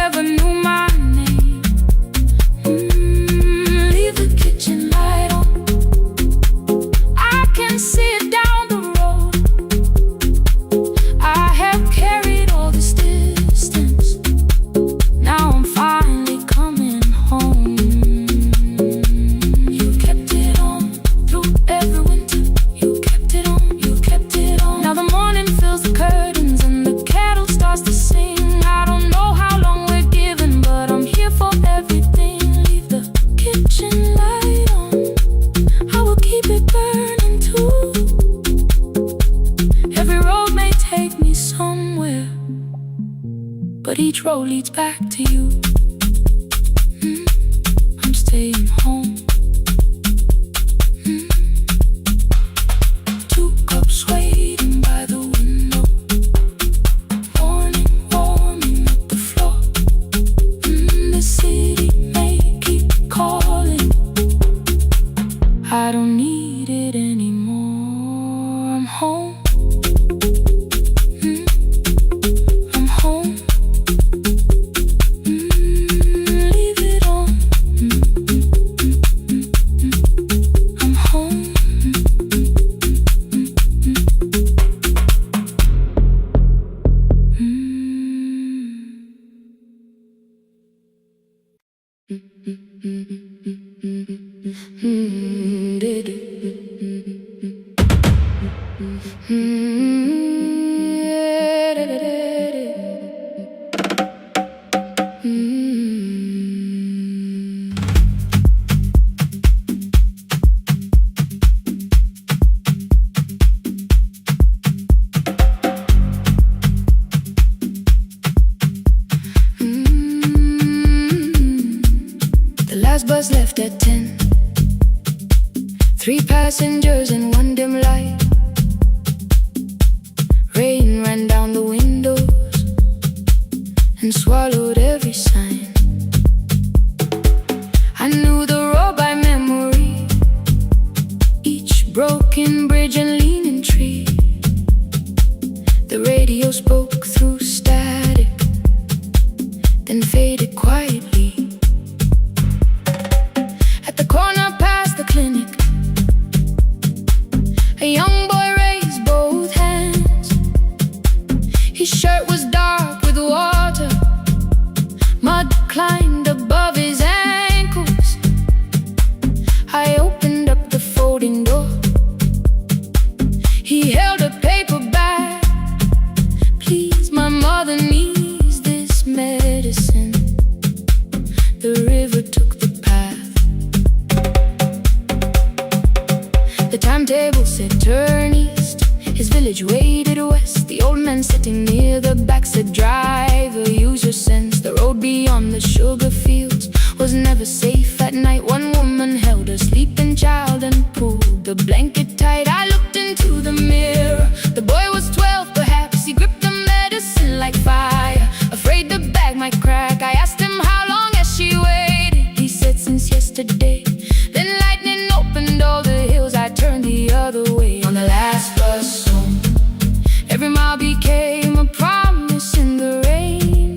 ever knew my name. Leave the kitchen light on. I can see it down the road. I have carried all this distance. Now I'm finally coming home. You kept it on through every winter. You kept it on, you kept it on. Now the morning fills the curtains and the kettle starts to sing. I don't know how long we're given, but I'm here for everything. Leave the kitchen light on. I will keep it burning too. Every road may take me somewhere, but each road leads back to you. I'm staying home. 2 cups waiting by the window. Morning warming up the floor. The city may keep calling. I don't need it anymore. I'm home. I'm home. Leave it on. I'm home. The last bus left at 10. 3 passengers and 1 dim light. Rain ran down the windows and swallowed every sign. I knew the road by memory, each broken bridge and leaning tree. The radio spoke through static, then faded quietly. At the corner past the clinic, a young boy raised both hands. His shirt was dark with water. Mud climbed above his ankles. I opened up the folding door. He held a paper bag. Please, my mother needs this medicine. The river took the path. The timetable said turn east. His village waded west. The old man sitting near the back said, driver, use your sense. The road beyond the sugar fields was never safe at night. One woman held a sleeping child and pulled the blanket tight. I looked into the mirror. The boy was 12 perhaps. He gripped the medicine like fire, afraid the bag might crack. I asked him how long has she waited. He said since yesterday. Then lightning opened all the hills. I turned the other way on the last bus home. Every mile became a promise in the rain.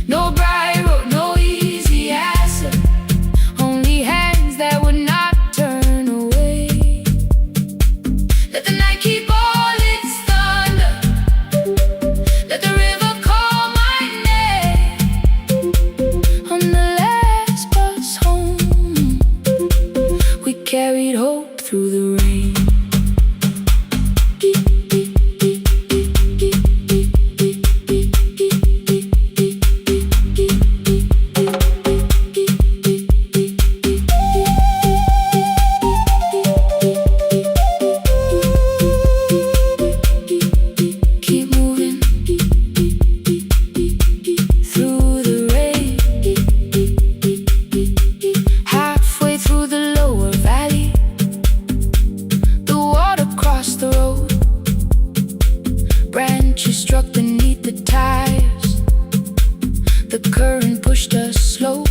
No bright road, no easy answer. Only hands that would not turn away. Let the night keep all its thunder. Let the river call my name. On the last bus home, we carried hope through the rain. Keep moving through the rain. Halfway through the lower valley, the water crossed the road. Branches struck beneath the tires. The current pushed us slow.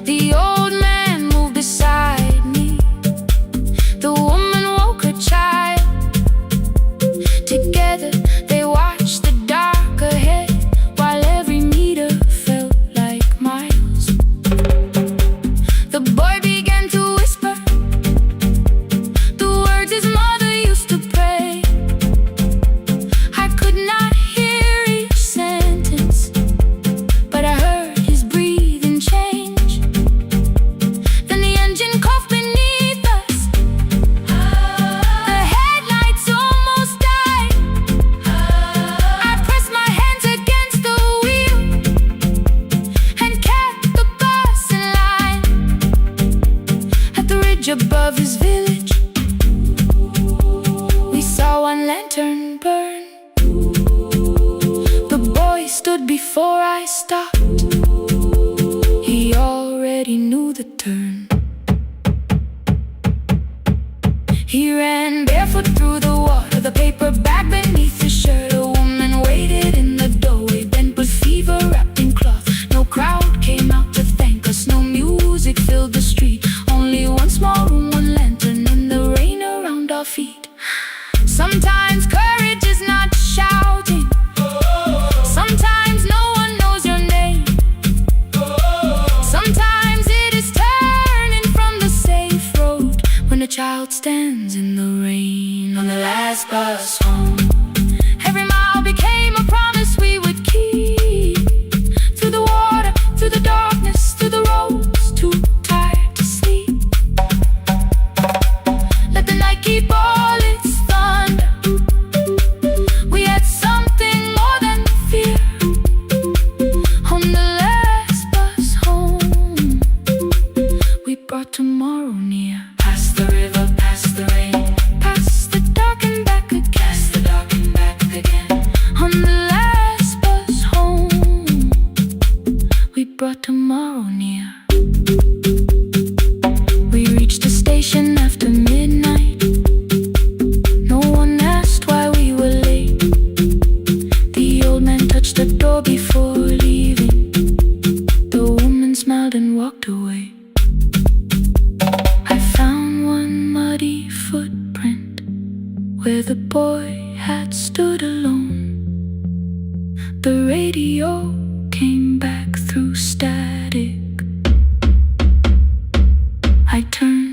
The old man moved beside me. The woman woke her child. Together they watched the dark ahead while and burn. The boy stood before I stopped. He already knew the turn. He ran barefoot through the water, the paper bag beneath his shirt. A woman waited in the doorway, bent with fever, wrapped in cloth. No crowd came out to thank us, no music filled the street. Only one small room, one lantern in the rain around our feet. Sometimes courage is not shouting. Sometimes no one knows your name. Sometimes it is turning from the safe road when a child stands in the rain on the last bus home. Every mile became a promise we would keep. Through the water, through the darkness, through the roads, too tired to sleep. Let the night keep all its thunder. We had something more than fear. On the last bus home, we brought tomorrow near. Past the river, past the rain, past the dark and back again. Past the dark and back again. On the last bus home, we brought tomorrow near. We reached the station after midnight. No one asked why we were late. The old man touched the door before leaving. The woman smiled and walked away. I found one muddy footprint where the boy had stood alone. The radio came back through static. I turned.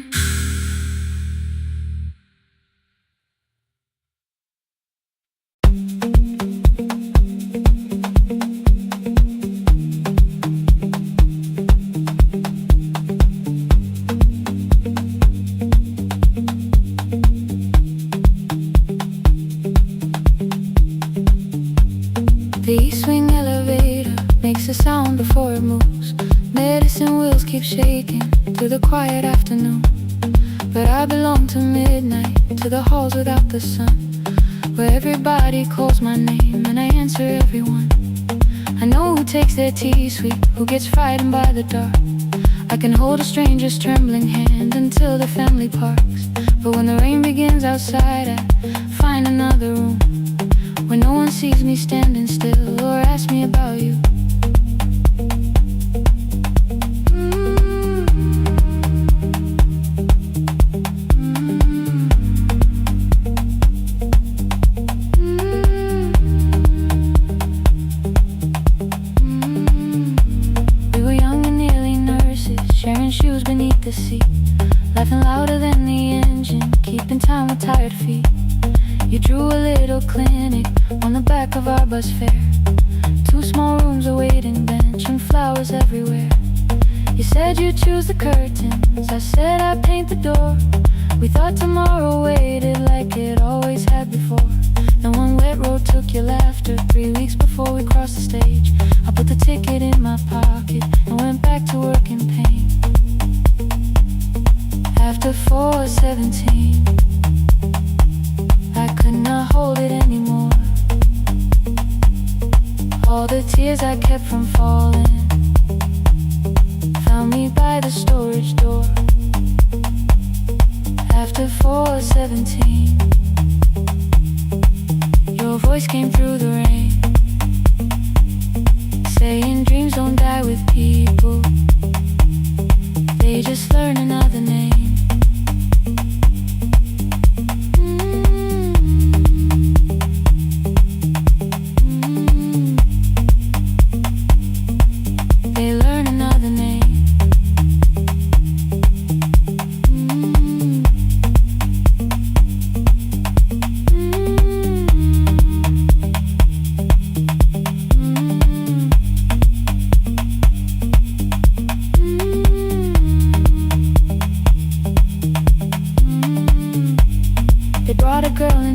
The east wing elevator makes a sound before it moves. Medicine wheels keep shaking through the quiet afternoon. But I belong to midnight, to the halls without the sun, where everybody calls my name and I answer everyone. I know who takes their tea sweet, who gets frightened by the dark. I can hold a stranger's trembling hand until the family parks. But when the rain begins outside, I find another room where no one sees me standing still or asks me about you. We were young and nearly nurses, sharing shoes beneath the seat, laughing louder than the engine, keeping time with tired feet. You drew a little clinic on the back of our bus fare. 2 small rooms, a waiting bench, and flowers everywhere. You said you'd choose the curtains, I said I'd paint the door. We thought tomorrow waited like it always had before. And one wet road took your laughter 3 weeks before we crossed the stage. I put the ticket in my pocket and went back to work in pain. After 4:17, I could not hold it anymore. All the tears I kept from falling found me by the storage door. After 4:17, your voice came through the rain, saying dreams don't die with people, they just learn another name.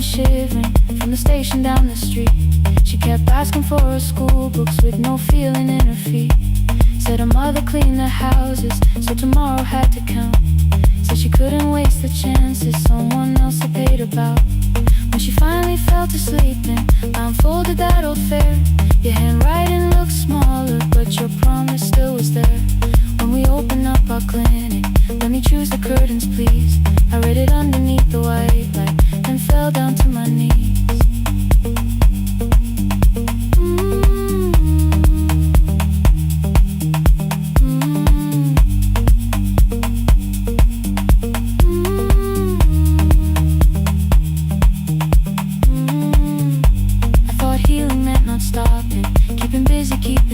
Shivering from the station down the street, she kept asking for her school books with no feeling in her feet. Said her mother cleaned the houses, so tomorrow had to count. Said she couldn't waste the chances someone else had paid about. When she finally fell to sleep,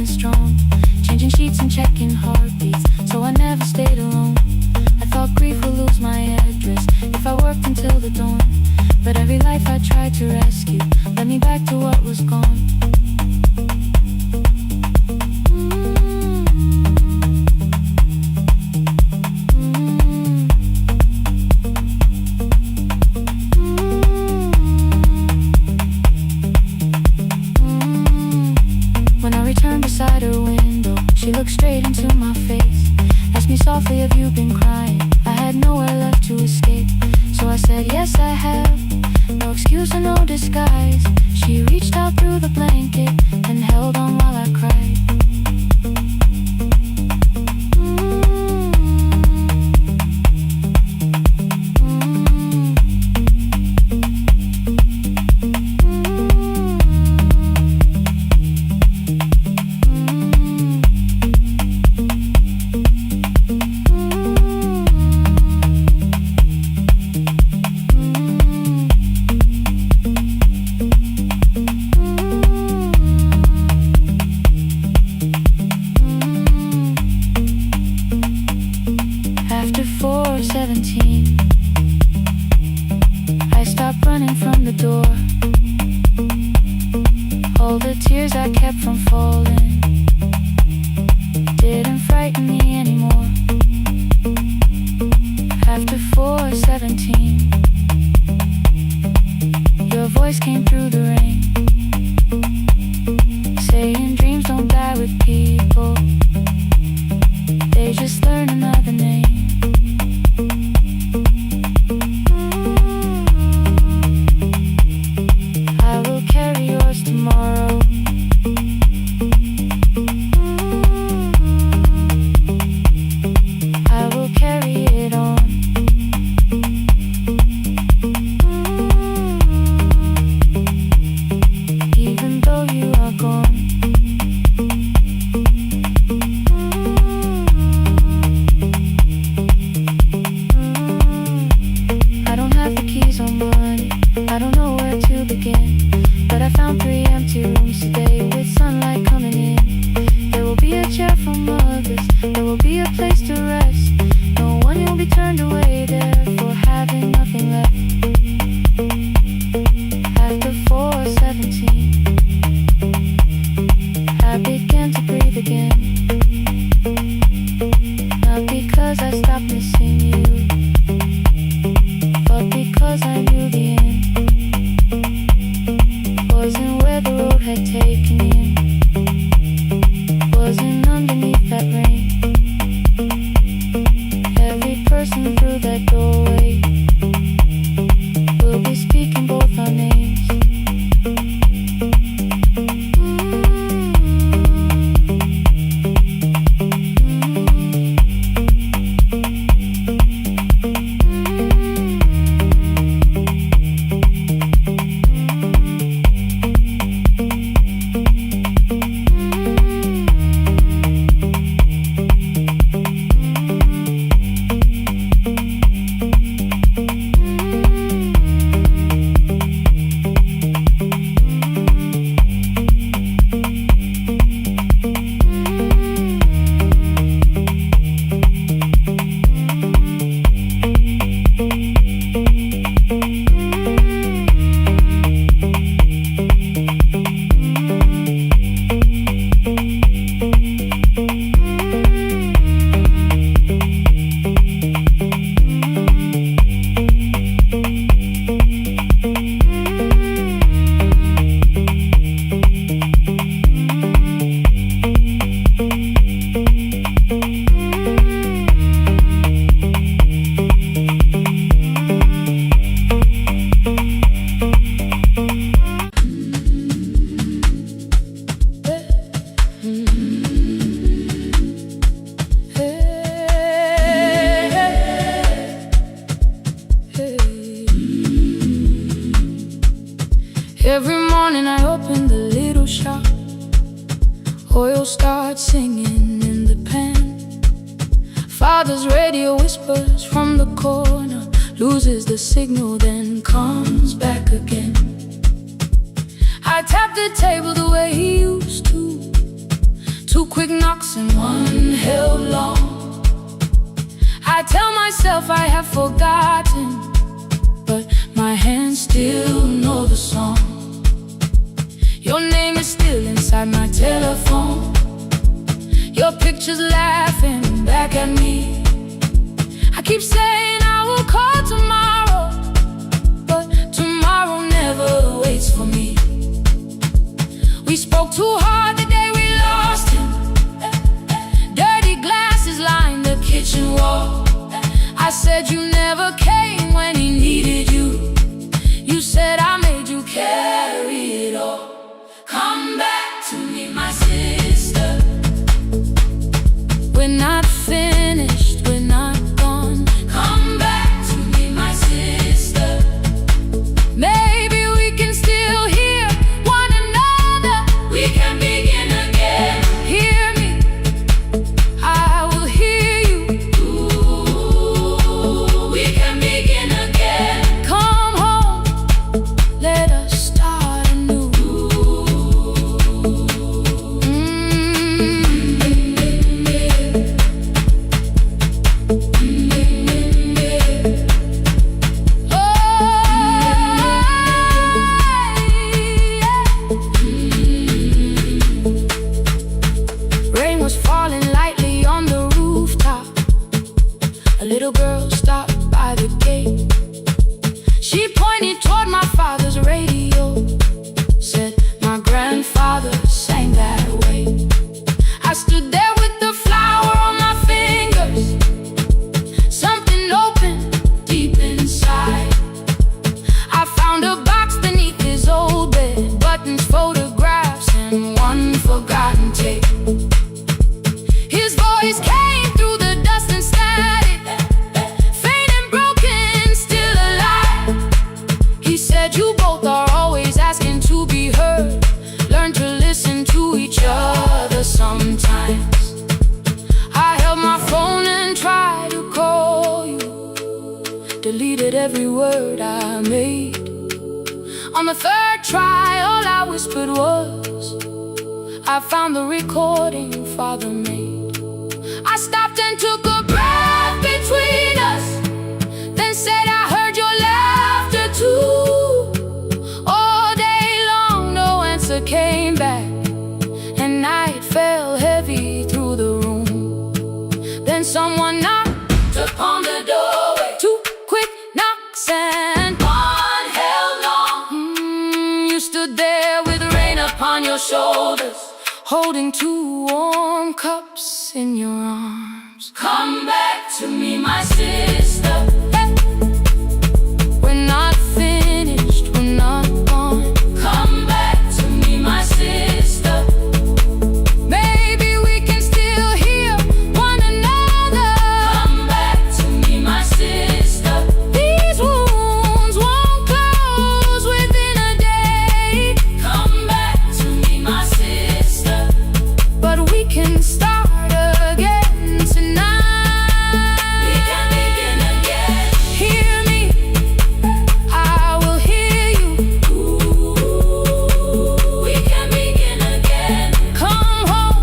and strong, changing sheets and checking heartbeats, so I never stayed alone. I thought grief would lose my address if I worked until the dawn, but every life I tried to rescue led me back to what was gone. Beside her window, she looked straight into my face, asked me softly, have you been crying? I had nowhere left to escape, so I said, yes I have, no excuse or no disguise. She reached out through the blanket and held on while I cried. After 4:17, I stopped running from the door. All the tears I kept from falling didn't frighten me anymore. After 4:17, your voice came through the rain, saying dreams don't die with people, they just learn another name. I will carry yours tomorrow. I will carry it on. Even though you are gone. I don't have the keys or money, I don't know where to begin, but I found 3 empty rooms today with sunlight coming in. There will be a chair for mothers, there will be a place to rest. No one will be turned away there for having nothing left. After 4:17, I began to breathe again. Not because I stopped missing you, but because I knew the end wasn't where the road had taken me, wasn't underneath that rain. Every person through that doorway will be speaking both our names. Every morning I open the little shop, oil starts singing in the pan. Father's radio whispers from the corner, loses the signal, then comes back again. I tap the table the way he used to, quick knocks and one held long. I tell myself I have forgotten, but my hands still know the song. Your name is still inside my telephone. Your picture's laughing back at me. I keep saying I will call tomorrow, but tomorrow never waits for me. We spoke too hard the day we lost him. Dirty glasses lined the kitchen wall. I said you never came when he needed you. You said I made you carry it all. Come back to me, my sister. We're not finished, we're not gone. Come back to me, my sister. Maybe we can still hear one another. We can begin again. Hear me, I will hear you. Ooh, we can begin again. Come home, let us start anew. Rain was falling lightly on the rooftop. A little girl stopped by the gate. She pointed toward my father's radio, said my grandfather sang that way. I stood there with the flower on my fingers. Something opened deep inside. I found a box beneath his old bed, buttons, photographs, and one forgotten tape. His voice came through the dust and static, faint and broken, still alive. He said you both are always asking to be heard. Learn to listen to each other sometimes. I held my phone and tried to call you, deleted every word I made. On the third try, all I whispered was, I found the recording Father made. I stopped and took a breath between us, then said I heard your laughter too. All day long no answer came back, and night fell heavy through the room. Then someone knocked upon the doorway. Two quick knocks and one held long. You stood there with rain upon your shoulders, holding two warm cups in your arms. Come back to me, my sister. We're not finished, we're not gone. Come back to me, my sister. Maybe we can still hear one another. Come back to me, my sister. These wounds won't close within a day. Come back to me, my sister. But we can start again tonight. We can begin again. Hear me, I will hear you. Ooh, we can begin again. Come home,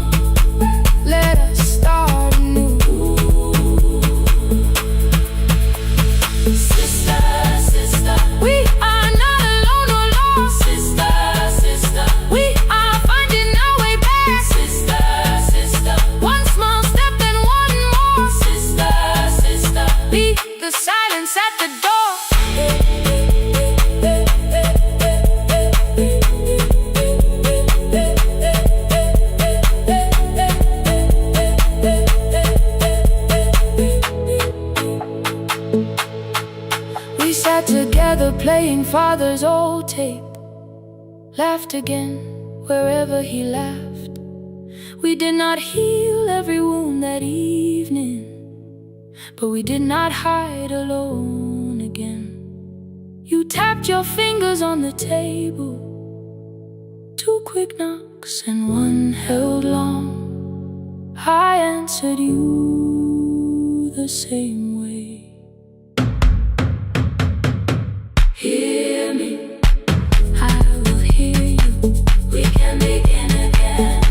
let us start anew. Sister, sister, we are not alone or lost. Sister, sister, we are finding our way back. Sister, sister, one small step and one more. Sister, sister, beat the silence at the door. We sat together playing Father's old tape, laughed again wherever he laughed. We did not heal every wound that evening, but we did not hide alone again. You tapped your fingers on the table, two quick knocks and one held long. I answered you the same way. Hear me, I will hear you. We can begin again.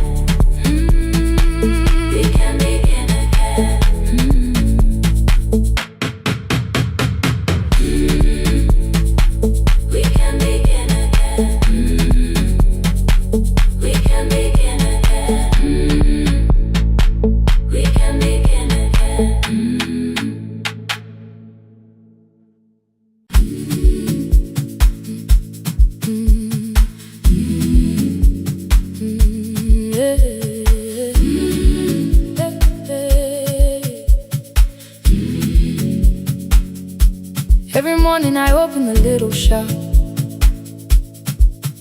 morning I open the little shop.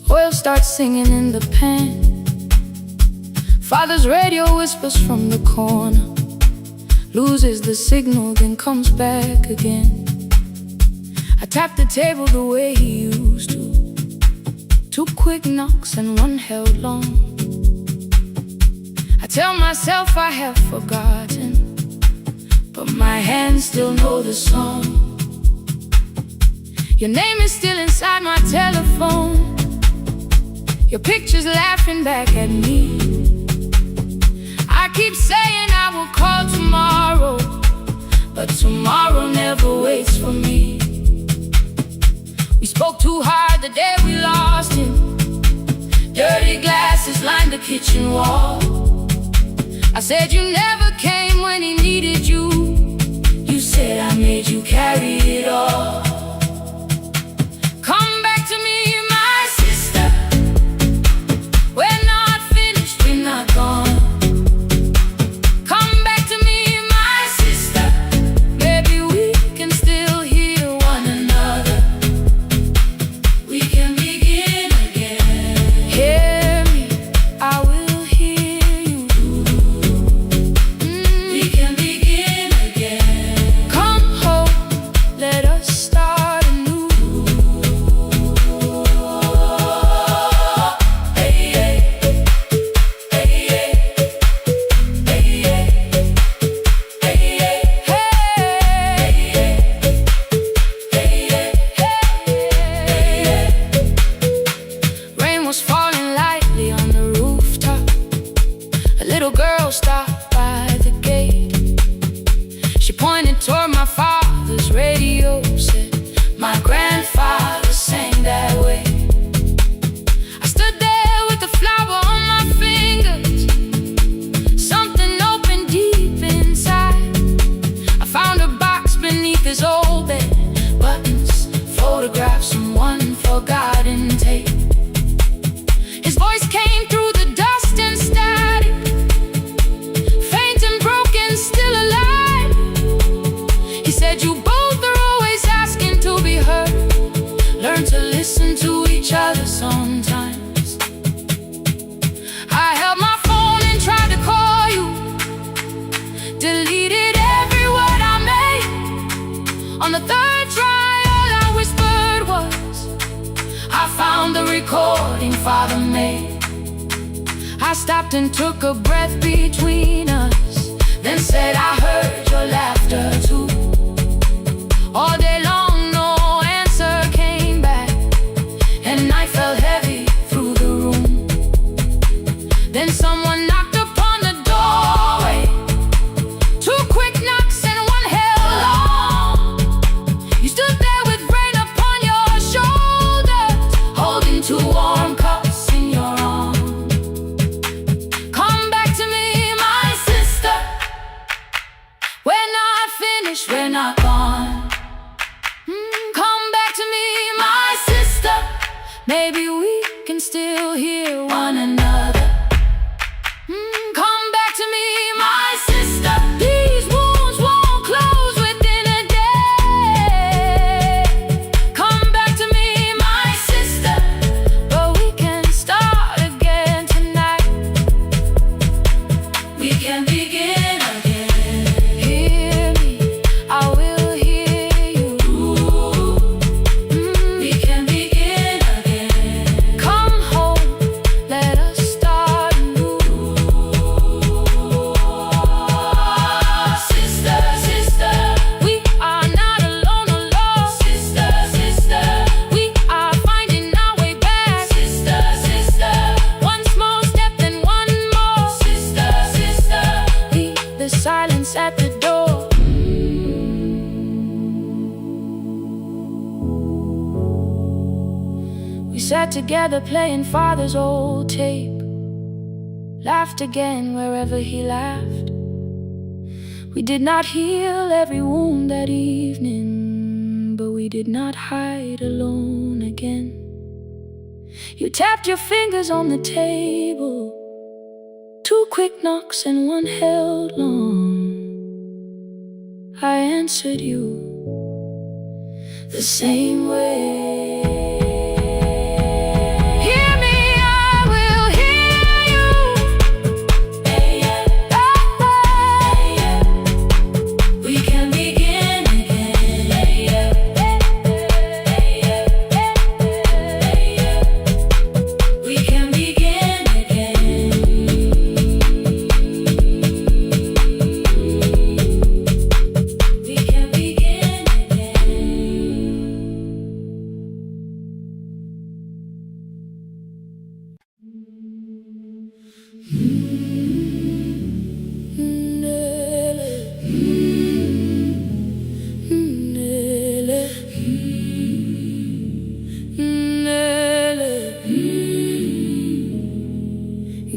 Oil starts singing in the pan. Father's radio whispers from the corner, loses the signal, then comes back again. I tap the table the way he used to. 2 quick knocks and 1 held long. I tell myself I have forgotten, but my hands still know the song. Your name is still inside my telephone. Your picture's laughing back at me. I keep saying I will call tomorrow, but tomorrow never waits for me. We spoke too hard the day we lost him. Dirty glasses lined the kitchen wall. I said you never came when he needed you. You said I made you carry it all. Come back to me, my sister. We're not finished, we're not gone. Come back to me, my sister. Maybe we can still hear one another. We can begin again. Hear me, I will hear you. We can begin again. Come home, let us start anew. Hey, hey, hey, hey, hey, hey. Rain was falling lightly on the rooftop. A little girl stopped by the gate. She pointed toward my father's radio, said, my grandfather sang that way. I stood there with a flower on my fingers. Something opened deep inside. I found a box beneath his old bed. Buttons, photographs, and 1 forgotten tape. His voice came through the dust and static, faint and broken, still alive. He said, you both are always asking to be heard. Learn to listen to each other sometimes. I held my phone and tried to call you, deleted every word I made. On the 3rd try, all I whispered was, I found the recording Father made. I stopped and took a breath between us, then said I heard your laughter too. All day long no answer came back, and night fell heavy through the room. Then someone knocked upon the doorway. 2 quick knocks and 1 held long. You stood there with rain upon your shoulders, holding 2 warm cups in your arms. Come back to me, my sister. We're not finished, we're not gone. Come back to me, my sister. Maybe we can still hear one another. Come back to me, my sister. These wounds won't close within a day. Come back to me, my sister. But we can start again tonight. We can begin again. Hear me, I will hear you. We can begin again. Come home, let us start anew. Sister, sister, we are not alone, alone. Sister, sister, we are finding our way back. Sister, sister, 1 small step and 1 more. Sister, sister, leave the silence at the door. We sat together playing Father's old tape, laughed again wherever he laughed. We did not heal every wound that evening, but we did not hide alone again. You tapped your fingers on the table, 2 quick knocks and 1 held long. I answered you, the same way.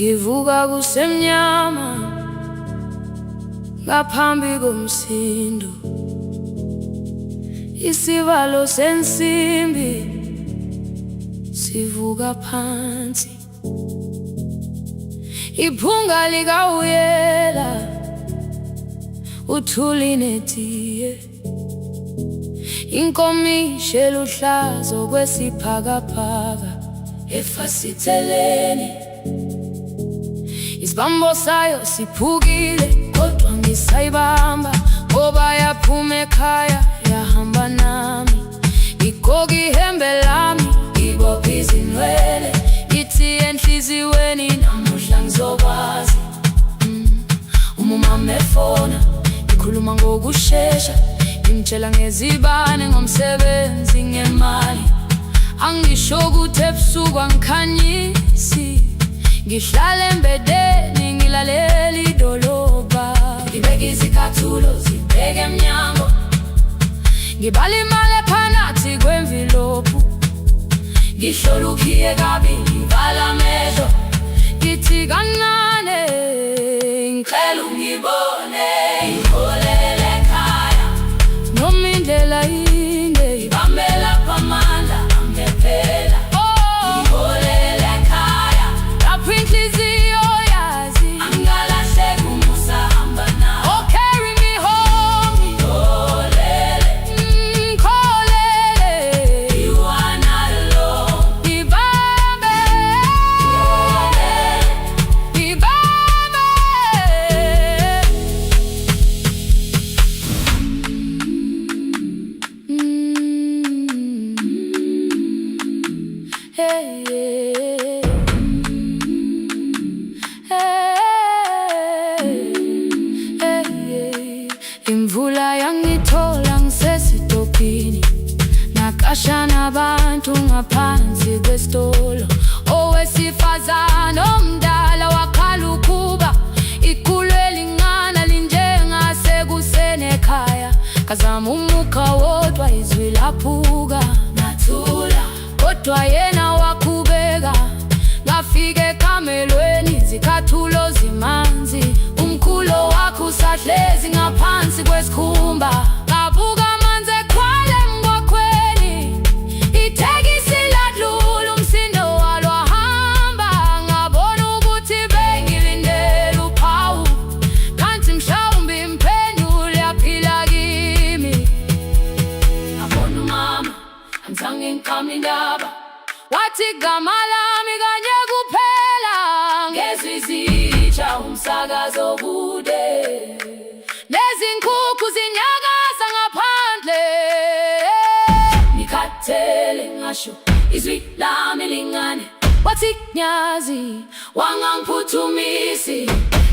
Ngivuka kusemnyama ngaphambi komsindo, isivalo sensimbi sivuka phansi, iphunga likawuyela uthuli netiye, inkomishi eluhlaza okwesiphakapaka efasiteleni. Isibambo sayo siphukile kodwa ngisayibamba, ngoba yaphuma ekhaya yahamba nami. Igqoka ihembe lami, ibophe izinwele, ithi enhliziyweni namuhla ngizokwazi. Umama efona, ngikhuluma ngokushesha, ngimtshela ngezibane, ngomsebenzi, ngemali. Angisho ukuthi ebusuku angikhanyisi, ngihlala embedeni ngilalela idolobha. Ngibeka izicathulo zibheke emnyango, ngibala imali ephakathi kwemvilophu, ngihlola ukhiye kabili, ngivala amehlo, ngithi kancane ngicela ungibone. Ngiholele ekhaya noma indlela inde, ngibambela phamandla angephela. Ngiholele ekhaya lapho inhliziyo yazi angalahleki umusa hamba nawe. Oh, carry me home. Ngiholele, ngikholele, you are not alone. Ngibambe, ngiholele, ngibambe. Hey, yeah. Hey, yeah. Imvula yangithola ngisesitopini, nakasha nabantu ngaphansi kwesitolo. Owesifazane omdala wakhala ukuba ikhulu elingana linjengasekuseni ekhaya. Ngazama umukha wodwa, izwi laphuka, ngathula kodwa yena waqhubeka. Ngafika ekamelweni, izicathulo zimanzi, umkhulo wakhe usahlezi ngaphansi kwesikhumba. Ngabuka amanzi ekhwale emgwaqweni, itekisi ladlula, umsindo walo wahamba. Ngabona ukuthi bengilindele uphawu, kanti mhlawumbe impendulo yaphila kimi. Ngabona umama angizange ngiqame indaba, wathi igama lami kanye kuphela. Ngezwi zitsha umsakazo kude, nezinkukhu zinyakaza ngaphandle. Ngikhathele ngasho izwi lami lingane, wathi nyazi wangangiphuthumisi.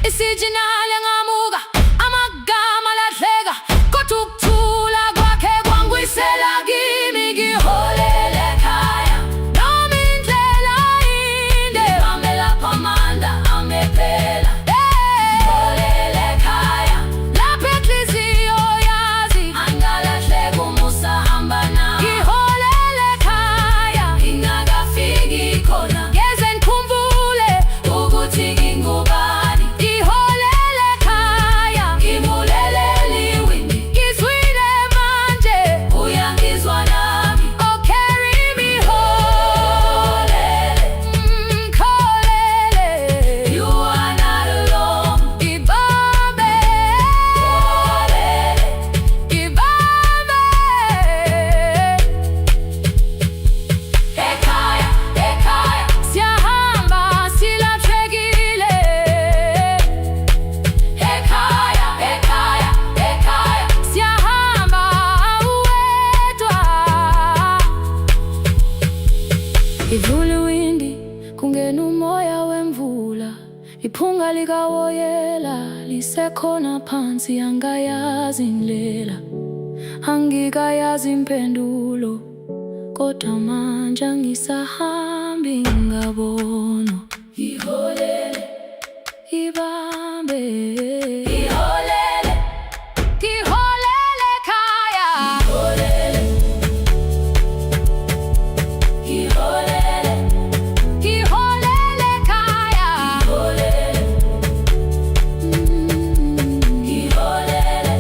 Isijinali ngamuka, amagama lahleka, kodwa ukuthula kwakhe kwangwisela kimi. Ngiholele ekhaya noma indlela inde, ngibambela phamandla angephela. Ngiholele ekhaya lapho inhliziyo yazi angalahleki umusa hamba nawe. Ngiholele ekhaya ingakafiki khona, ngeze ngikhumbule ukuthi ngingubani. Ngiholele ekhaya, ngimulelele iwindi, izwi iphunga likawoyela lisekhona phansi, angayazi indlela, angikayazi impendulo, kodwa manje angisahambi ngabono. Iholele, ibambe, iholele, iholele khaya, iholele, iholele, iholele khaya, iholele, iholele,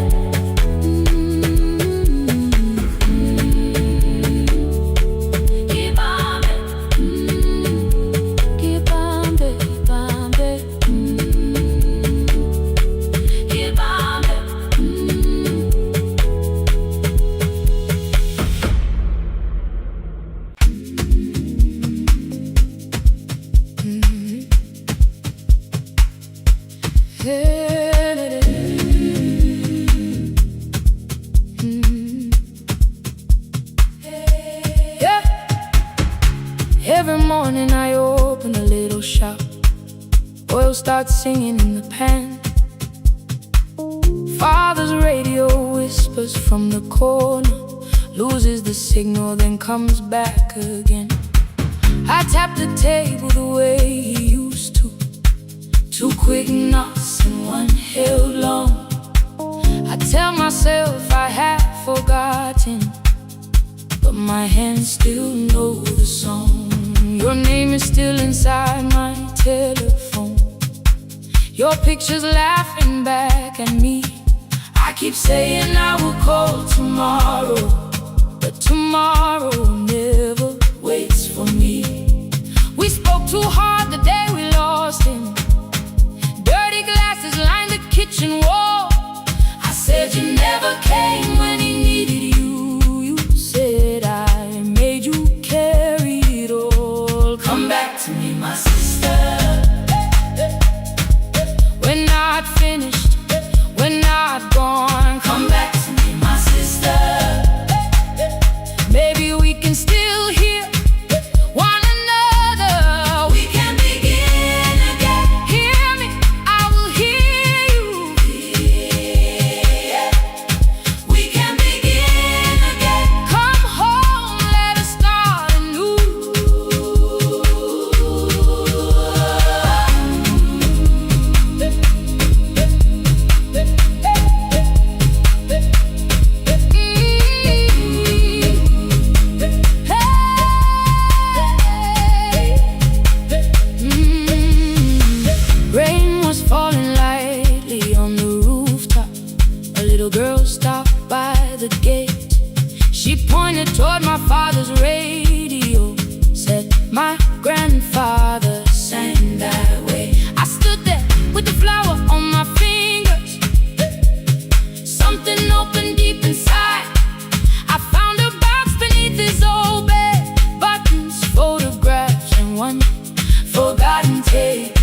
ibambe, ibambe, ibambe, ibambe. Yeah. Every morning I open a little shop. Oil starts singing in the pan. Father's radio whispers from the corner, loses the signal, then comes back again. I tap the table the way he used to. 2 quick knocks and 1 held long. I tell myself I have forgotten, but my hands still know the song. Your name is still inside my telephone. Your picture's laughing back at me. I keep saying I will call tomorrow, but tomorrow never waits for me. We spoke too hard the day we lost him. Dirty glasses lined the kitchen wall. I said you never came when he needed you. You said I made you carry it all. Come back to me, my sister. We're not finished, we're not gone. Come back to me, my sister. Maybe we can still hear one another. We can begin again. Hear me, I will hear you. Yeah. We can begin again. Come home, let us start anew. Rain was falling lightly on the rooftop. A little girl stopped by the gate. She pointed toward my father's radio, said my grandfather sang that way. I stood there with the flower on my fingers. Something opened deep inside. I found a box beneath his old bed, buttons, photographs, and 1 forgotten tape.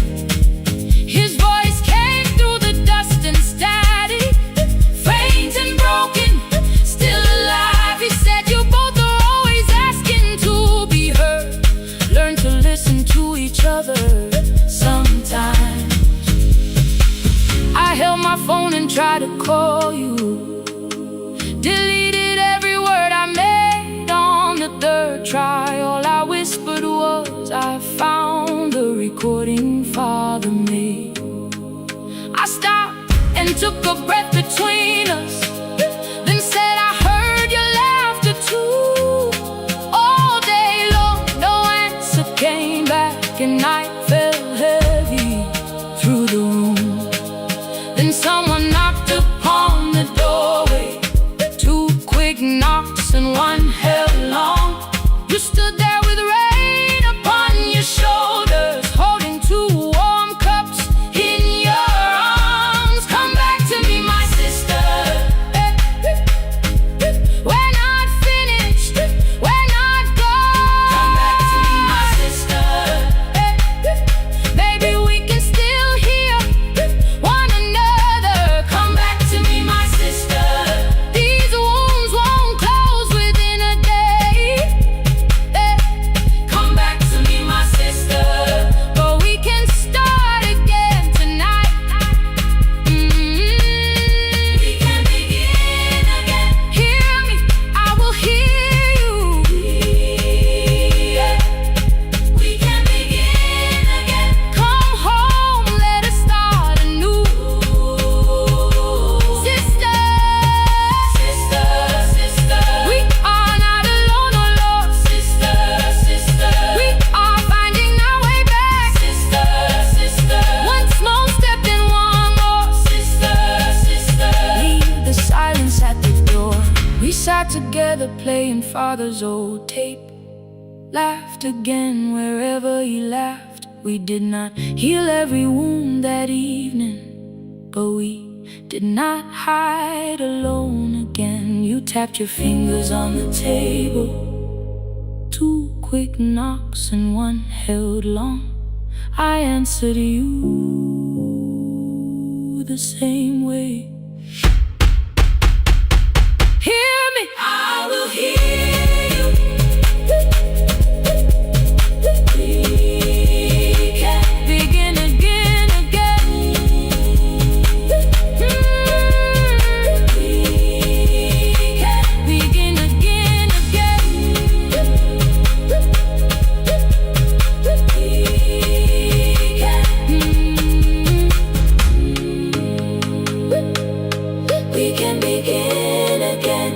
His voice came through the dust and static, faint and broken, still alive. He said you both are always asking to be heard. Learn to listen to each other sometimes. I held my phone and tried to call you, deleted every word I made on the 3rd try. All I whispered was I found the recording Father made. I stopped and took a breath between us, then said I heard your laughter too. All day long, no answer came back, and night fell heavy through the room. Then someone knocked upon the doorway. 2 quick knocks and 1 held long. You stood there with rain upon your shoulders, holding 2 warm cups in your arms. Come back to me, my sister. We're not finished, we're not gone. Come back to me, my sister. grandfather's old tape. Laughed again wherever he laughed. We did not heal every wound that evening, but we did not hide alone again. You tapped your fingers on the table, 2 quick knocks and 1 held long. I answered you the same way. Hear me, I will hear you. We can begin again, again. We can begin again, again. We can begin again.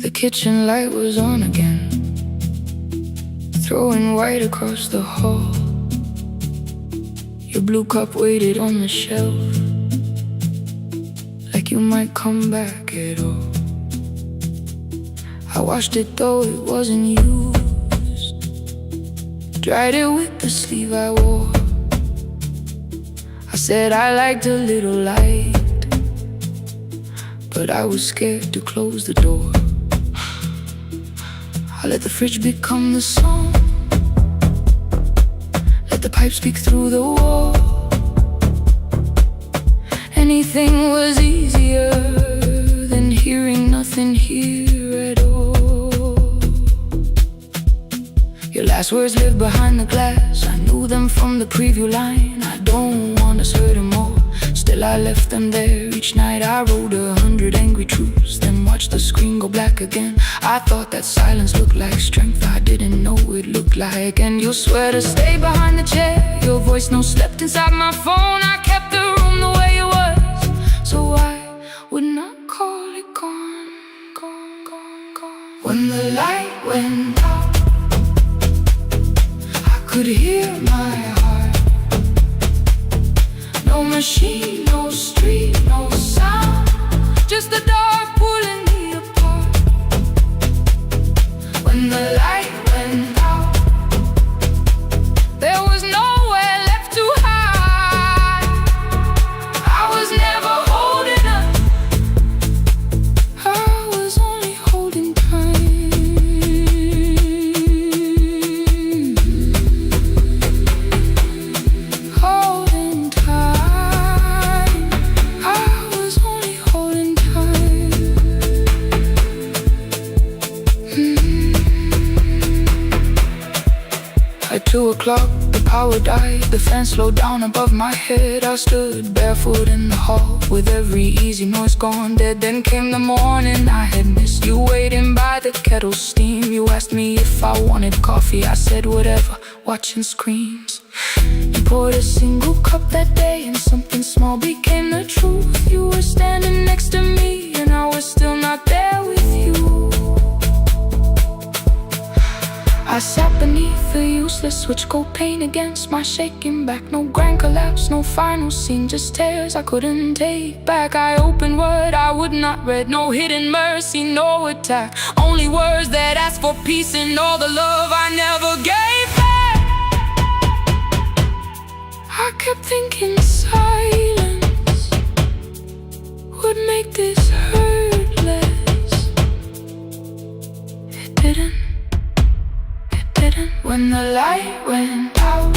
The kitchen light was on again, throwing white across the hall. Your blue cup waited on the shelf, like you might come back at all. I washed it though it wasn't used, dried it with the sleeve I wore. I said I liked a little light, but I was scared to close the door. I let the fridge become the song, let the pipe speak through the wall. Anything was easier than hearing nothing here at all. Your last words lived behind the glass. I knew them from the preview line. I don't want us hurt more. Still I left them there. Each night I wrote 100 angry truths, then watched the screen go black again. I thought that silence looked like strength. I didn't know it looked like. And you'll swear to stay behind the chair. Your voice no slept inside my phone. I kept the room the way it was, so I would not call it gone, gone, gone, gone. When the light went out, I could hear my heart. No machine, no street, no sound, just the dark pulling me apart. When the light went out, there was nowhere left to hide. I was never holding up, I was only holding time. Holding time, I was only holding time. At 2 o'clock, the power died. The fan slowed down above my head. I stood barefoot in the hall, with every easy noise gone dead. Then came the morning I had missed. You waiting by the kettle steam. You asked me if I wanted coffee. I said whatever, watching screens. You poured a single cup that day, and something small became the truth. You were standing next to me, and I was still not there with you. I sat beneath the useless switch, cold pain against my shaking back. No grand collapse, no final scene, just tears I couldn't take back. I opened what I would not read, no hidden mercy, no attack. Only words that asked for peace and all the love I never gave back. I kept thinking silence would make this hurt less. It didn't. When the light went out,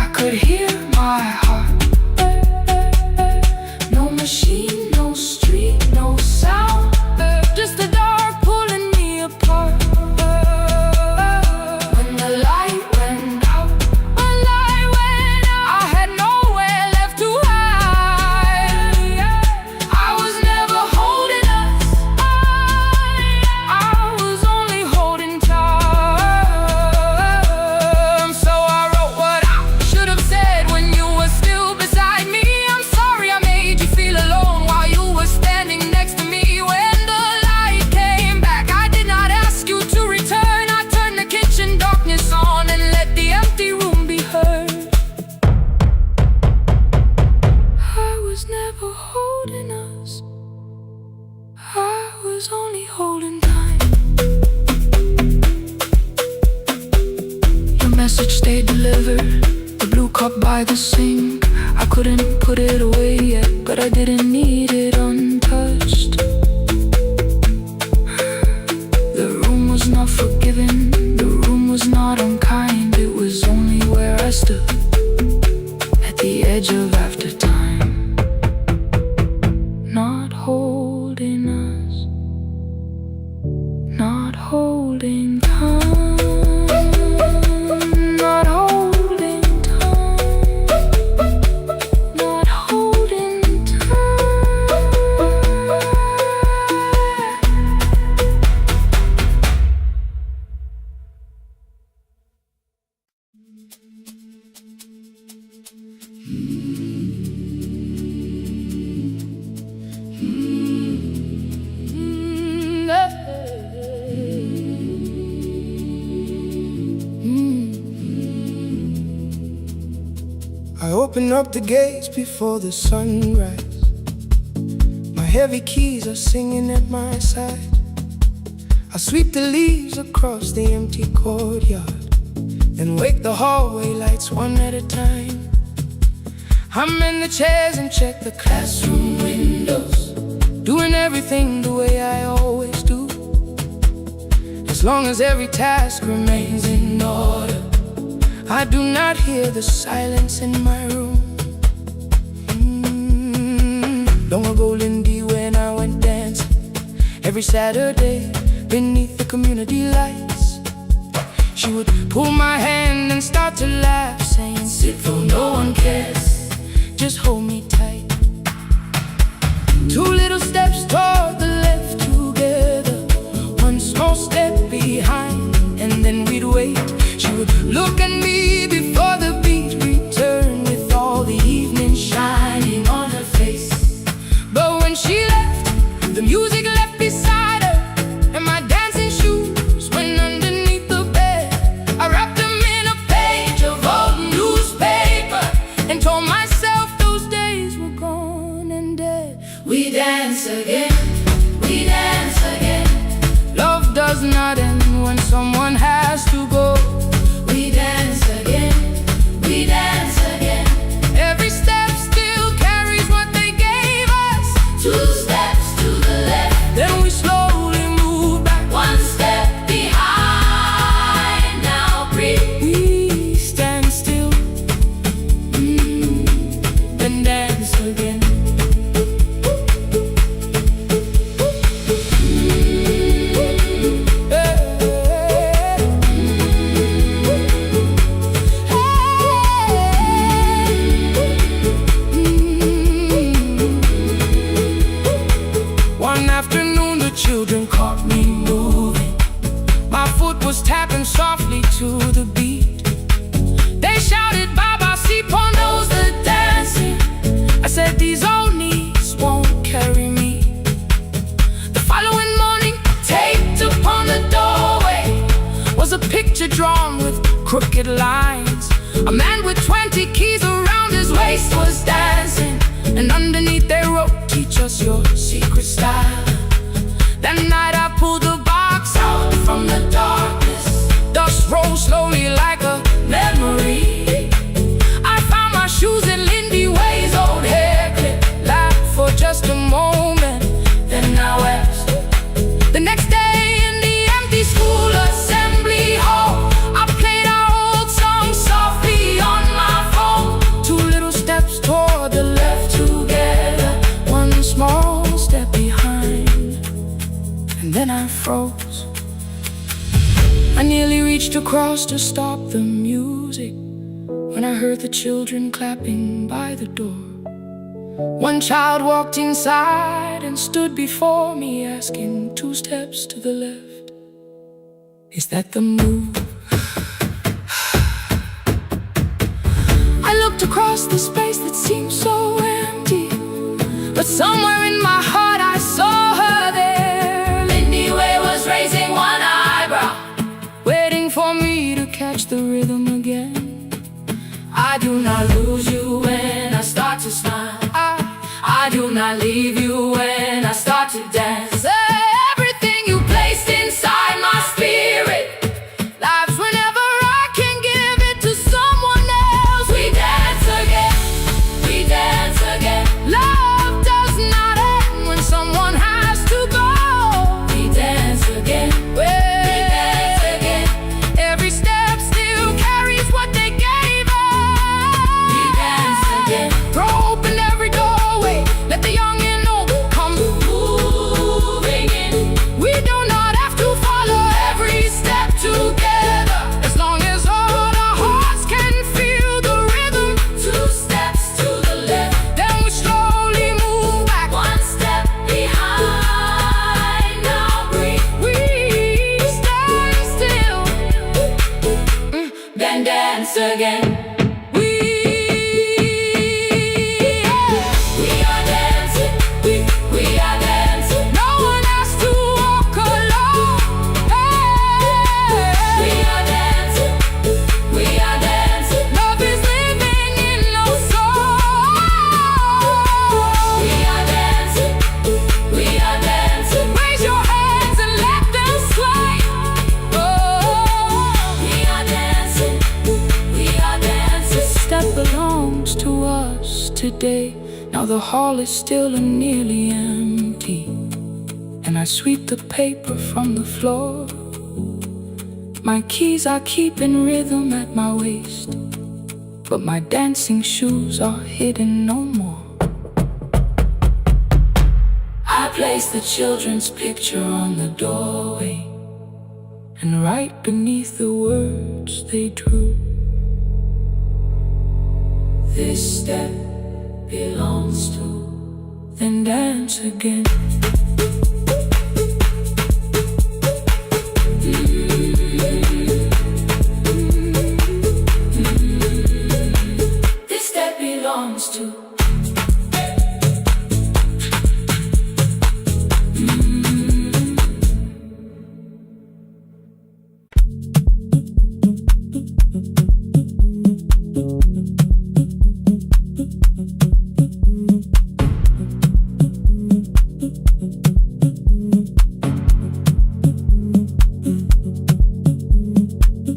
I could hear my heart. No machine, no street, no sound, just the dark pulling me apart. When the light went out, I had nowhere left to hide. I was never holding us, I was only holding time. So I wrote what I should have said when you were still cup by the sink. I couldn't put it away yet, but I didn't need it untouched. The room was not forgiving, the room was not unkind. It was only where I stood at the edge of after time, not holding us, not holding time, not holding time, not holding time. I open up the gates before the sunrise. My heavy keys are singing at my side. I sweep the leaves across the empty courtyard and wake the hallway lights one at a time. I'm in the chairs and check the classroom windows, doing everything the way I always do, as long as every task remains in order. I do not hear the silence in my room. Long ago, Lindy, when I went dancing every Saturday beneath the community lights, she would pull my hand and start to laugh, saying, "Sit though no one cares, just hold me tight." Two little steps toward the left together, one small step behind, and then we'd wait. She would look at me before the beat returned, with all the evening shining on her face. But when she left, the music left beside her, and my dancing shoes went underneath the bed. I wrapped them in a page of old newspaper and told myself those days were gone and dead. We dance again, we dance again. Love does not end when someone has to go. We dance again, we dance again. Every step still carries what they gave us. Two steps to the left, then we slowly move back. One step behind, now breathe. We stand still, and dance again. One afternoon the children caught me moving. My foot was tapping softly to the beat. They shouted, "Baba, Sipo knows the dancing." I said, "These old knees won't carry me." The following morning, taped upon the doorway was a picture drawn with crooked lines. A man with 20 keys around his waist was dancing, and underneath they wrote, "Teach us your secret style." That night I pulled the box out from the darkness. Dust rolled slowly like a memory. I found my shoes in Lindy Way's old hair clip, laughed for just a moment, then I wept. The next day in the empty school assembly hall, I played our old song softly on my phone. Two little steps toward the left together, one small step behind, and then I froze. I nearly reached across to stop the music when I heard the children clapping by the door. One child walked inside and stood before me, asking, "Two steps to the left, is that the move?" I looked across the space that seemed so empty, but somewhere in my heart I saw her there. Lindy Way was raising one eyebrow, waiting for me to catch the rhythm again. I do not lose you when I start to smile. I do not leave you when I start to dance. Everything you placed inside my spirit lives whenever I can give it to someone else. We dance. dance again. We are dancing. We are dancing. No one has to walk alone. Hey. We are dancing. We are dancing. Love is living in our soul. We are dancing. We are dancing. Raise your hands and let them sway. Oh. We are dancing. We are dancing. This step belongs to us today. Now the hall is still and nearly empty, and I sweep the paper from the floor. My keys I keep in rhythm at my waist, but my dancing shoes are hidden no more. I place the children's picture on the doorway, and right beneath the words they drew, this step belongs to, then dance again. This step belongs to.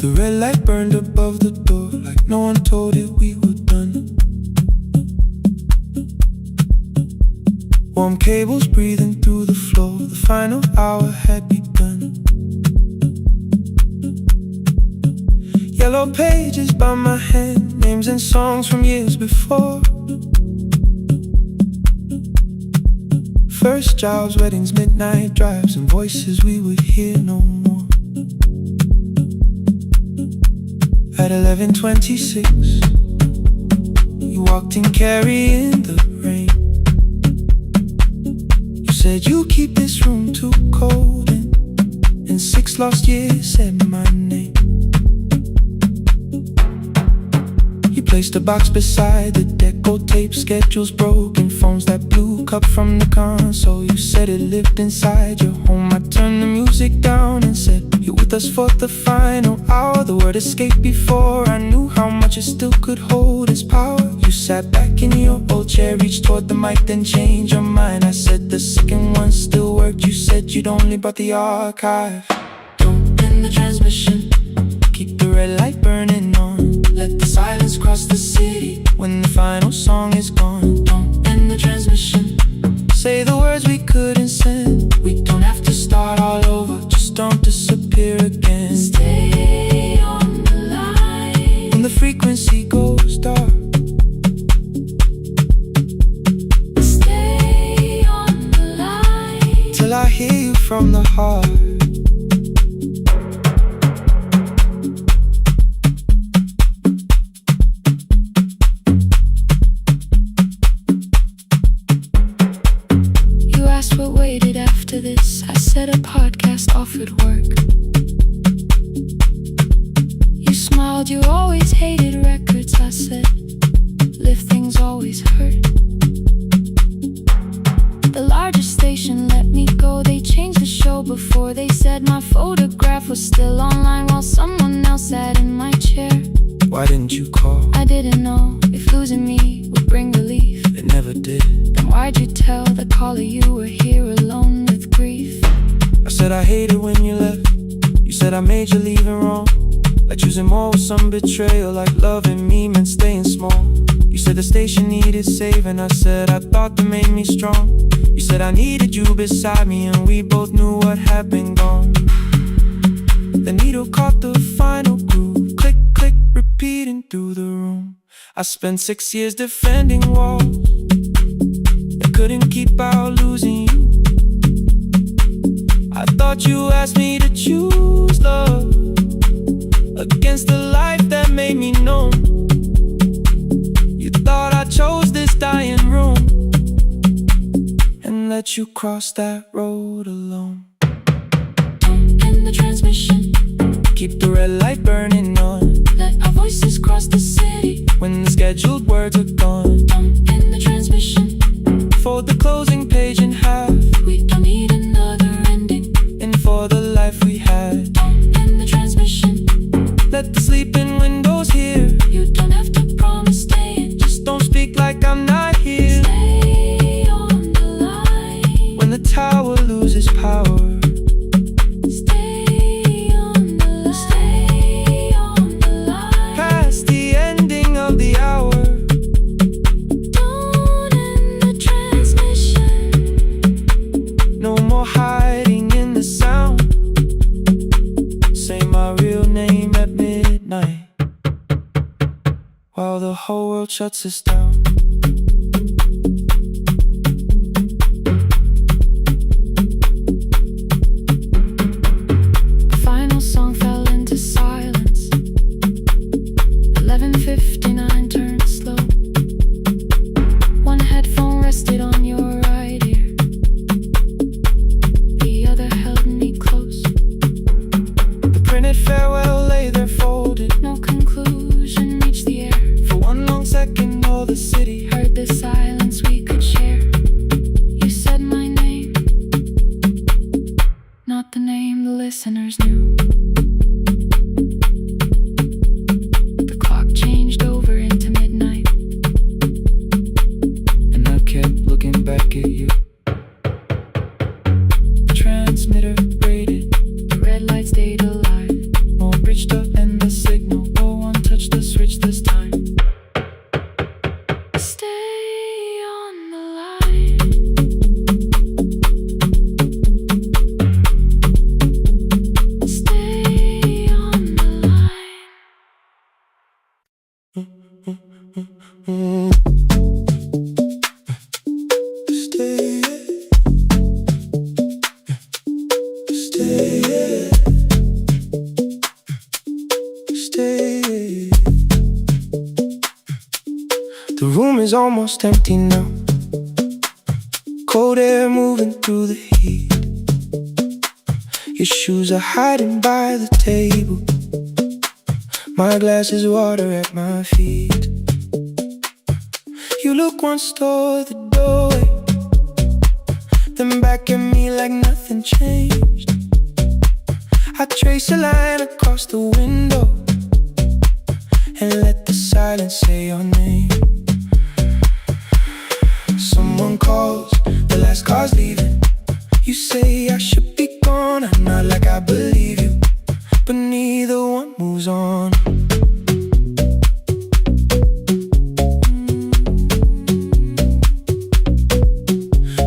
The red light burned above the door, like no one told it we were done. Warm cables breathing through the floor, the final hour had begun. Yellow pages by my hand, names and songs from years before. First jobs, weddings, midnight drives, and voices we would hear no more. At 11:26, you walked in carrying the rain. You said you keep this room too cold, and in 6 lost years said my name. You placed a box beside the deco tape, schedules broken, phones that blew, cup from the console. You said it lived inside your home. I turned the music down and said, you're with us for the final hour. The word escaped before I knew how much it still could hold its power. You sat back in your old chair, reached toward the mic, then changed your mind. I said the second one still worked. You said you'd only brought the archive. Don't end the transmission, keep the red light burning on. Let the silence cross the city when the final song is gone. Don't end the transmission, say the words we couldn't send. We don't have to start all over, just don't disappear again. Stay on the line when the frequency goes dark. Stay on the line till I hear you from the heart. What waited after this? I said a podcast offered work. You smiled, you always hated records. I said, lifting's always hurt. The largest station let me go. They changed the show before they said my photograph was still online while someone else sat in my chair. Why didn't you call? I didn't know if losing me would bring relief. It never did. Then why'd you tell the caller you were here alone with grief? I said I hated when you left. You said I made you leaving wrong, like choosing more with some betrayal, like loving me meant staying small. You said the station needed saving. I said I thought that made me strong. You said I needed you beside me, and we both knew what had been gone. The needle caught the final groove, click, click, repeating through the room. I spent 6 years defending walls that couldn't keep out losing you. I thought you asked me to choose love against the life that made me numb. You thought I chose this dying room and let you cross that road alone. Don't end the transmission, keep the red light burning on. let our voices cross when the scheduled words are gone. Don't end the transmission. Fold the closing page in half. We don't need another ending. And for the life we had, Don't end the transmission. let the sleeping windows hear. You don't have to promise staying. Just don't speak like I'm not here. Stay on the line. When the tower loses power, Stay on the line. Stay on the line. past the ending of the hour. Don't end the transmission. No more hiding in the sound. Say my real name at midnight, while the whole world shuts us down. The final song fell into silence. 11:59 turned slow. One headphone rested on your right ear. The other held me close. The printed farewell lay there folded. No conclusion reached the air. For one long second, all the city Heard the silence we could share. You said my name, not the name the listeners knew. The clock changed over into midnight. and I kept looking back at you. The transmitter braided, The red light stayed alive. more bridged up, and the signal. No one touched the switch this time. Stay on the line. Stay on the line. Stay, stay, stay. The room is almost empty now. Cold air moving through the heat. Your shoes are hiding by the table. My glass is water at my feet. You look once toward the doorway, then back at me like nothing changed. I trace a line across the window and let the silence say your name. Someone calls, the last car's leaving. You say I should be gone, I nod like I believe you, but neither one moves on.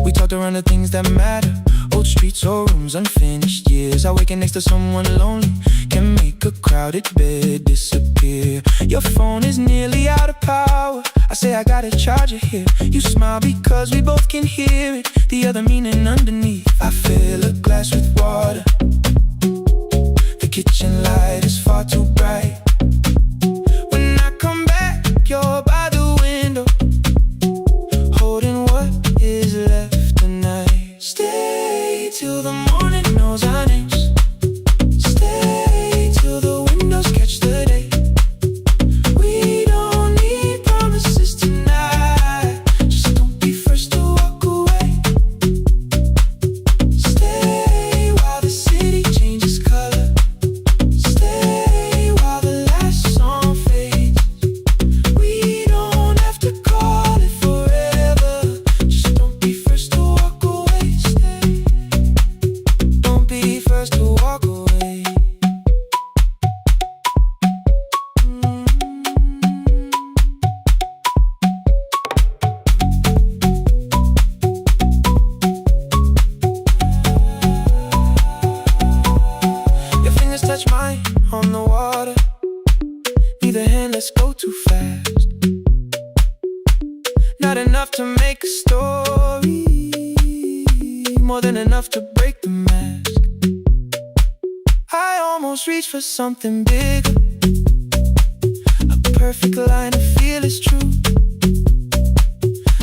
We talked around the things that matter. Old streets or rooms, unfinished years. Awaken next to someone lonely can make a crowded bed disappear. Your phone is nearly out of power. I say I got a charger here. You smile because we both can hear it. The other meaning underneath. I fill a glass with water. The kitchen light is far too bright. When I come back, you're by the window, holding what is left tonight. Stay till the morning knows our names. Stay till the windows catch the day. We don't need promises tonight. Just don't be first to walk away. Stay while the city changes color. Stay while the last song fades. We don't have to call it forever. Just don't be first to walk away. Stay. Don't be first to walk away. Your fingers touch mine on the water. Neither hand, let's go too fast. Not enough to make a story, more than enough to break the mask. I almost reached for something bigger, a perfect line of fearless truth.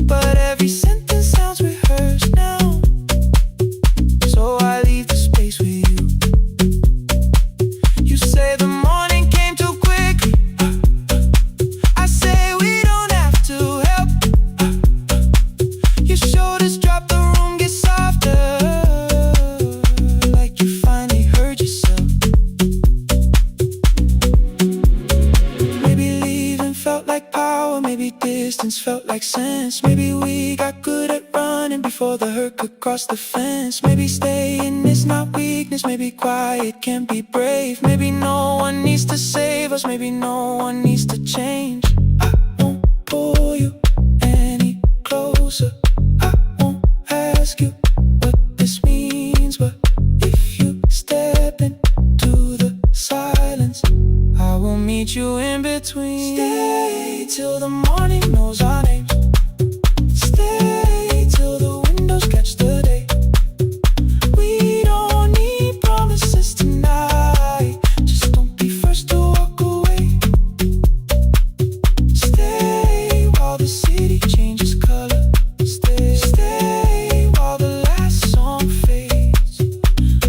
But every sentence sounds rehearsed now, so I leave the space with you. You say the morning came too quickly. I say distance felt like sense. Maybe we got good at running before the hurt could cross the fence. Maybe staying is not weakness, maybe quiet can be brave. Maybe no one needs to save us, maybe no one needs to change. I won't pull you any closer, I won't ask you what this means, but if you step into the silence, I will meet you in between. Stay till the morning knows our names. Stay till the windows catch the day. We don't need promises tonight, just don't be first to walk away. Stay while the city changes color. Stay while the last song fades.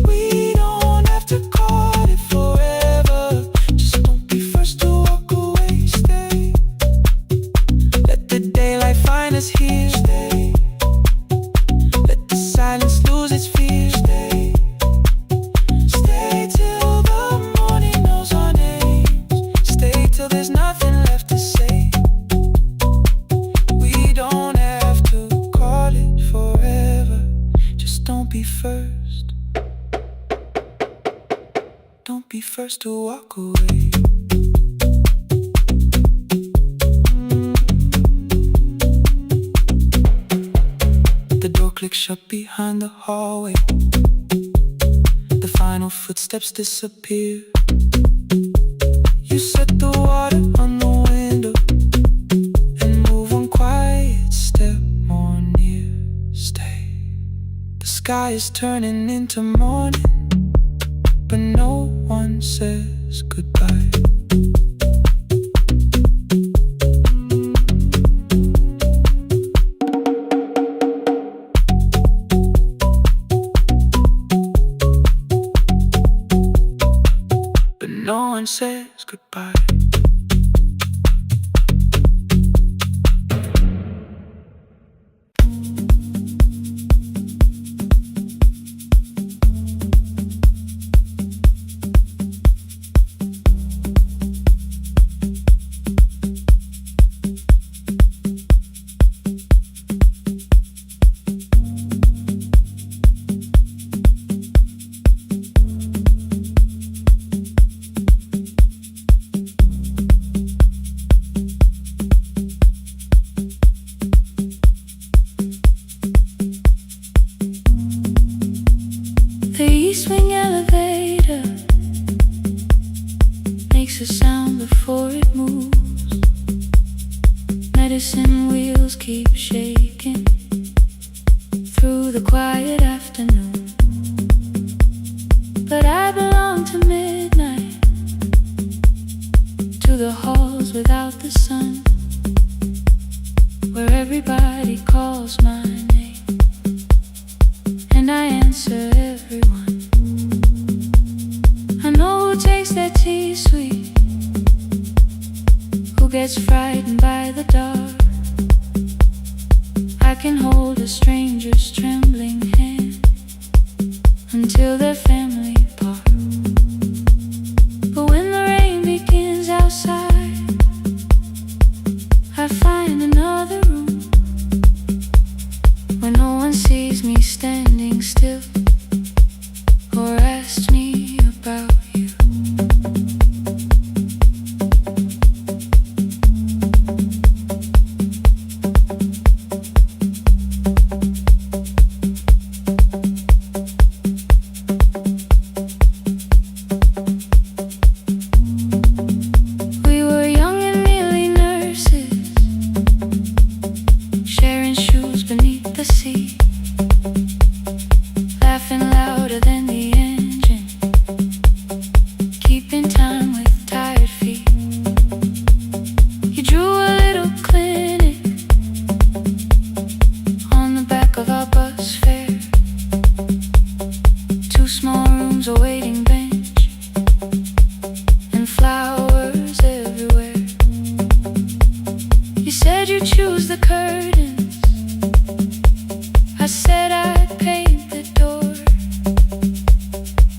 We don't have to call it forever, just don't be first to walk away. Stay, let the daylight find us here. Stay, let the silence lose its fear. Stay, stay till the morning knows our names. Stay till there's nothing left to say. We don't have to call it forever, just don't be first. Don't be first to walk away. The door clicks shut behind the hallway. The final footsteps disappear. You set the water on the window and move one quiet step more near. Stay. The sky is turning into morning, but no one says goodbye. But no one says goodbye. The east wing elevator makes a sound before it moves. Medicine wheels keep shaking through the quiet afternoon. But I belong to midnight, to the halls without the sun, where everybody calls my name and I answer everyone. I know who takes their tea sweet, who gets frightened by the dark. I can hold a stranger's trembling hand until their family part. But when the rain begins outside, I find another room where no one sees me standing still or asks me about you. We were young and nearly nurses, sharing shoes beneath the sea, laughing louder than the engine, keeping time with tired feet. You drew a little clinic on the back of our bus fare, 2 small rooms, a waiting bench, and flowers everywhere. You said you'd choose the curtains, I said I'd paint the door.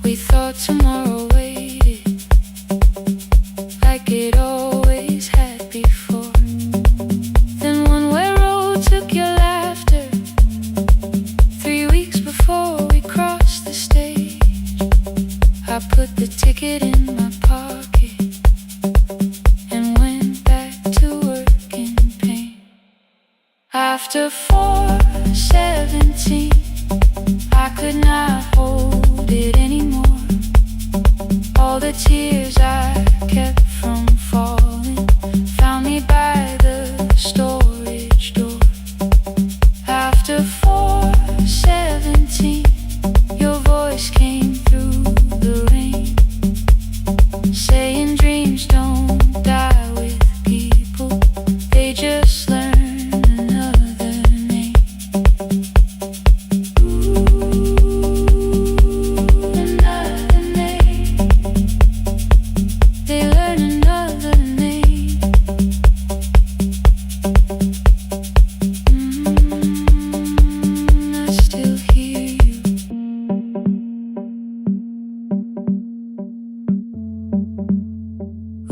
We thought tomorrow waited like it always had before. Then one it in my pocket and went back to work in pain. After 4:17, I could not hold it anymore. All the tears I kept from falling found me by the storage door. After 4:17, your voice came through the rain, saying dreams don't die with people, they just learn another name. Another name. They learn another name. I still hear you.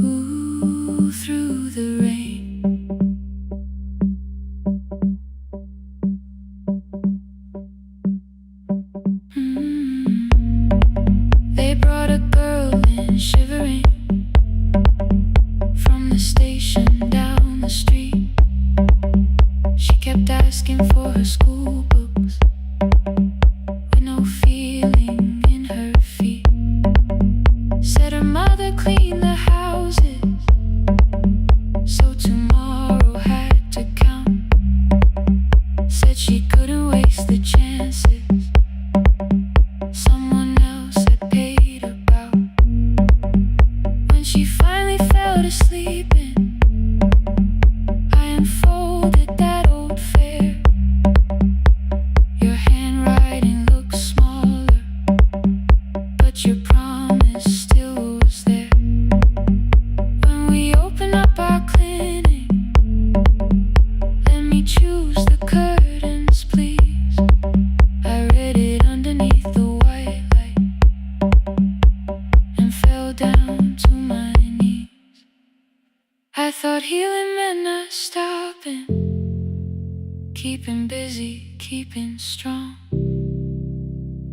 Ooh, through the rain. They brought a girl in shivering from the station down the street. She kept asking for her school books with no feeling in her feet. Said her mother cleaned the houses, so tomorrow had to count. Said she couldn't waste the chances someone else had paid about. When she finally fell to sleeping, I unfolded that old fare. Your handwriting looks smaller, but your promise still was there. When we open up our clinic, let me choose the curtains, please. I read it underneath the white light and fell down to my knees. I thought healing meant not stopping, keeping busy, keeping strong,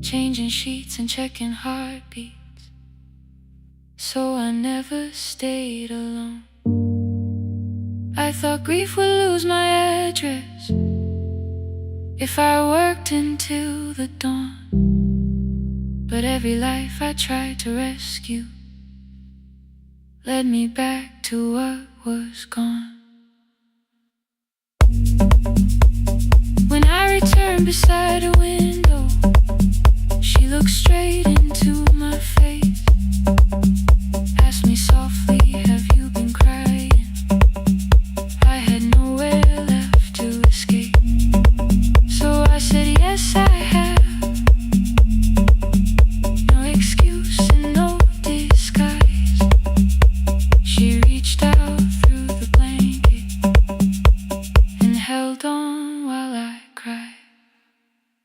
changing sheets and checking heartbeats, so I never stayed alone. I thought grief would lose my address if I worked until the dawn. But every life I tried to rescue led me back to what was gone. When I returned beside a window, she looked straight into my face, asked me softly, have you been crying? I had nowhere left to escape, so I said yes I have. No excuse and no disguise. She reached out through the blanket and held on while I cried.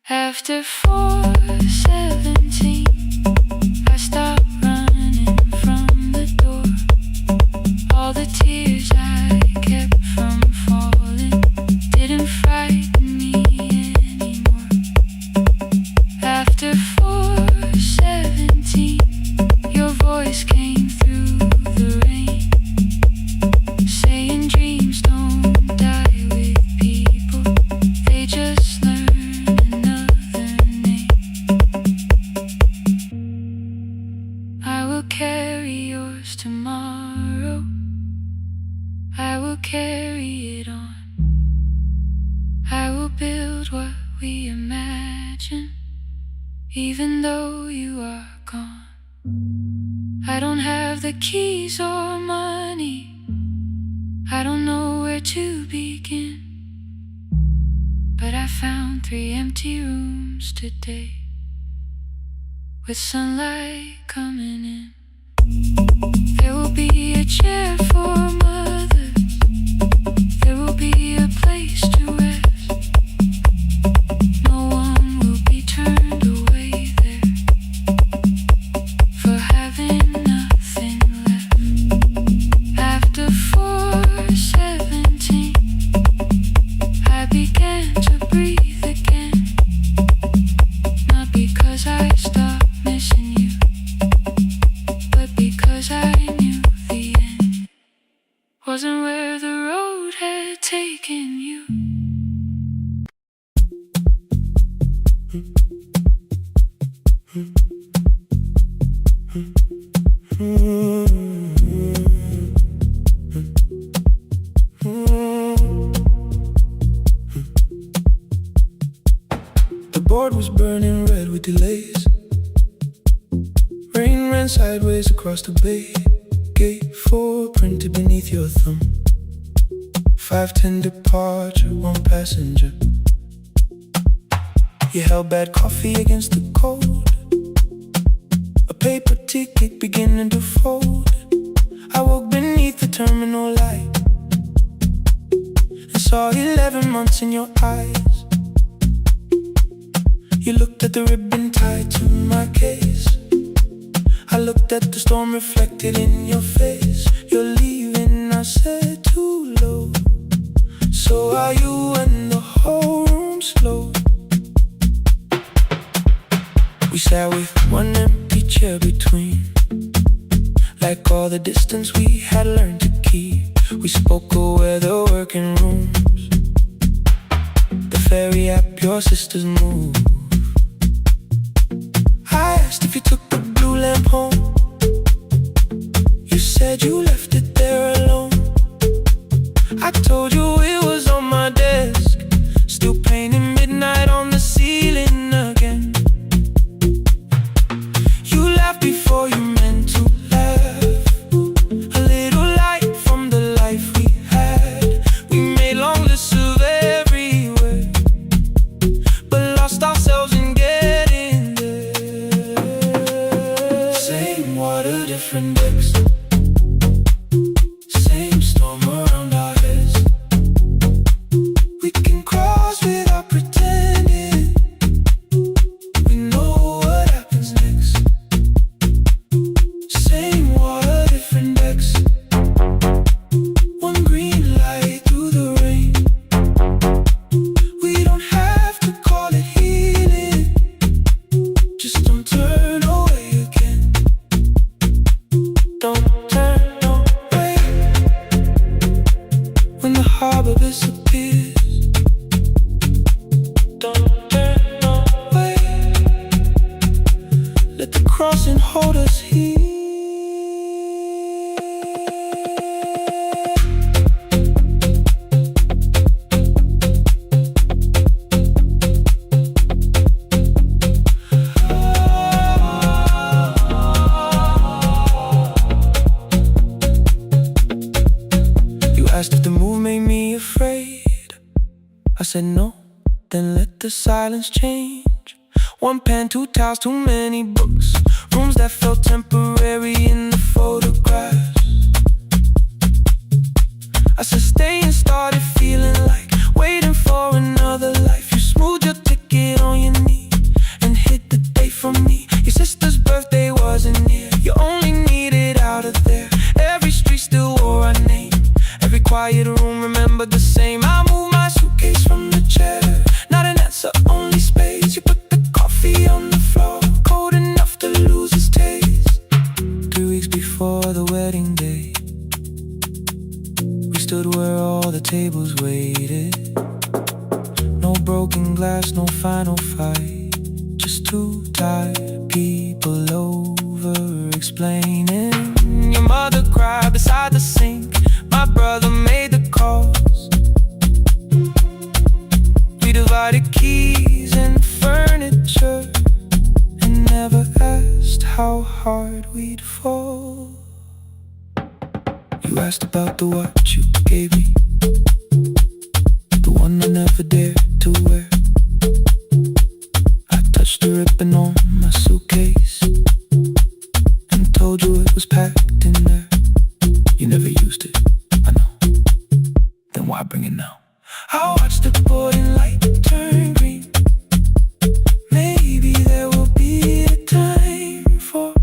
After 4:17, I stopped running from the door. All the tears I kept from falling didn't frighten me anymore. After 4:17, your voice came through the rain, saying dreams don't die with people, they just learn another name. I will carry yours tomorrow, I will carry it on. I will build what we imagine, even though you are gone. I don't have the keys or money, I don't know where to begin, but I found 3 empty rooms today, with sunlight coming in. There will be a chair for mothers, there will be a place to rest. No one will be turned away there for having nothing left. After 4:17, I began to breathe again, not because I stopped missing you, but because taking you. The board was burning red with delays. Rain ran sideways across the bay. Gate 4 printed beneath your thumb. 5:10 departure, 1 passenger. You held bad coffee against the cold. A paper ticket beginning to fold. I woke beneath the terminal light and saw 11 months in your eyes. You looked at the ribbon tied to my case. I looked at the storm reflected in your face. You're leaving, I said, too low. So are you, and the whole room slowed. We sat with one empty chair between, like all the distance we had learned to keep. We spoke of weather, working rooms, the ferry app your sisters move. I asked if you took the blue lamp home. You said you left it there alone. I told you it was on my desk, still painting midnight on the ceiling again. You laughed before you meant to laugh. A little light from the life we had. We made long lists of everywhere, but lost ourselves in getting there. Same water, different decks. Same storm around our heads. We can cross without pretending. We know what happens next. Same water, different decks. One green light through the rain. We don't have to call it healing. Just don't turn away again. Don't turn away. When the harbor disappears, don't turn away. Let the crossing hold us here. You asked if the move made me afraid. I said no, then let the silence change. 1 pen, 2 towels, too many books. Rooms that felt temporary in the photographs. I said stay and started feeling like waiting for another life. You smoothed your ticket on your knee and hid the date from me. Your sister's birthday wasn't near. You only needed out of there. Every street still wore our name. Every quiet room remembered the same. I moved my suitcase from the chair. Not an answer, only space. You put the coffee on the floor, cold enough to lose its taste. 3 weeks before the wedding day, we stood where all the tables waited. No broken glass, no final fight. Just 2 tired people over explaining. Your mother cried beside the sink. My brother made the calls. We divided keys and furniture and never asked how hard we'd fall. You asked about the watch you gave me, the one I never dared to wear. I touched the ribbon on my suitcase and told you it was packed in there. You never used it, I know. Then why bring it now? I watched the boarding light turn green. Maybe there will be a time for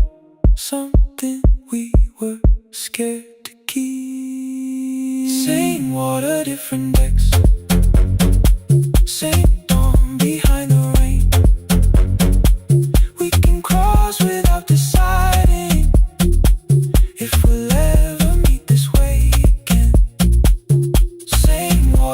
something we were scared to keep. Same water, different decks. Same dawn behind the rain. We can cross without deciding if we'll ever meet this way again. Same water.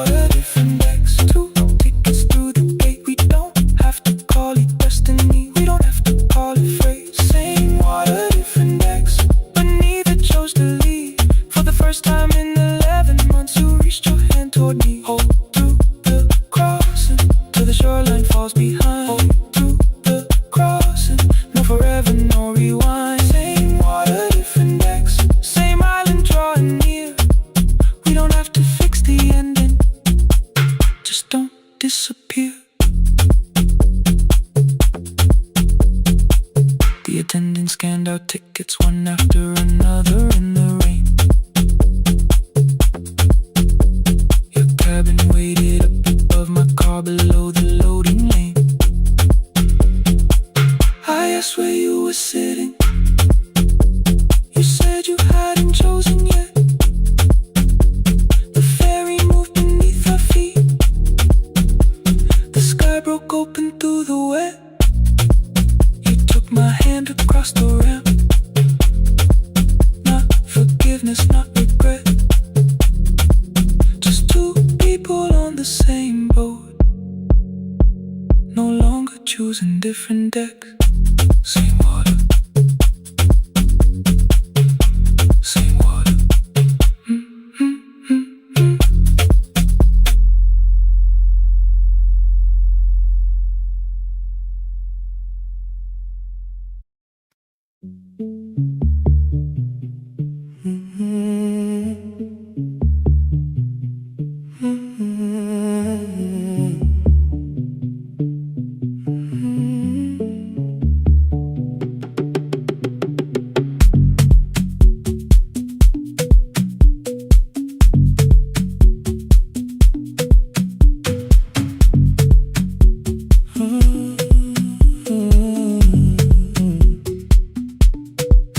after another in the rain. Your cabin waited up above my car below the loading lane. I asked where you were sitting. You said you hadn't chosen yet. The ferry moved beneath our feet. The sky broke open through the wet. You took my hand across the ramp. Not forgiveness, not regret. Just two people on the same boat, no longer choosing different decks. Same water, same water.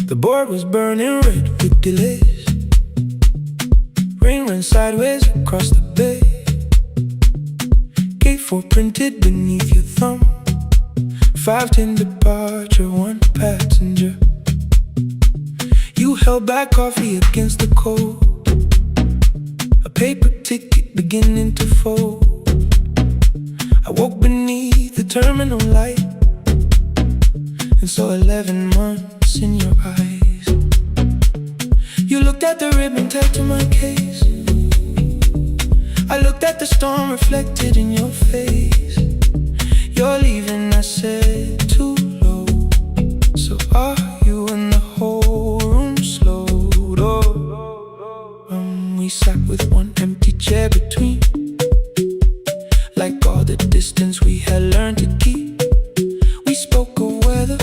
The board was burning red with delays. Rain ran sideways across the bay. Gate 4 printed beneath your thumb. 5:10 departure, 1 passenger. You held back coffee against the cold. A paper ticket beginning to fold. I woke beneath the terminal light and saw 11 months in your eyes. You looked at the ribbon tagged to my case. I looked at the storm reflected in your face. You're leaving, I said, too low. So are you? And the whole room slowed. We sat with one empty chair between, like all the distance we had learned to keep. We spoke of weather,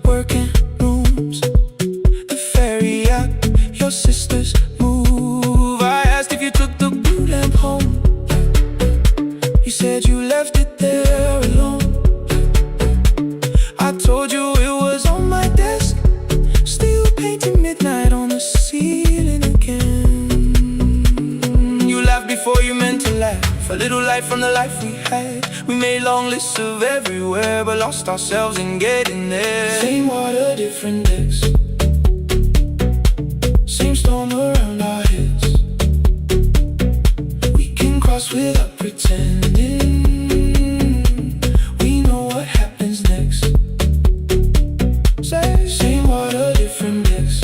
work and rooms, the ferry out, your sister's move. I asked if you took the blue lamp home. You said you left it there alone. I told you it was on my desk, still painting midnight on the ceiling again. You laughed before you meant to laugh, a little light from the life we had. We made long lists of everywhere, but lost ourselves in getting there. Same water, different decks. Same storm around our heads. We can cross without pretending. We know what happens next. Same water, different decks.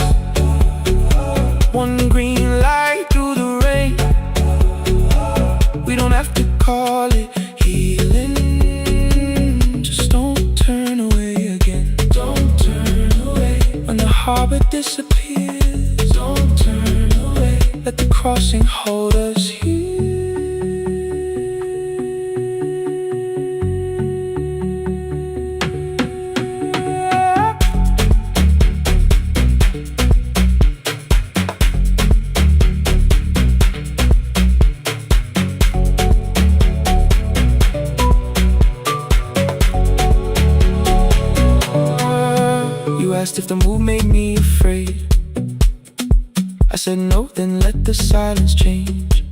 One green light through the rain. We don't have to call it healing. Just don't turn away again. Don't turn away. When the harbor disappears, don't turn away. Let the crossing hold us here. You asked if the move made me afraid. I said no, then let the silence change.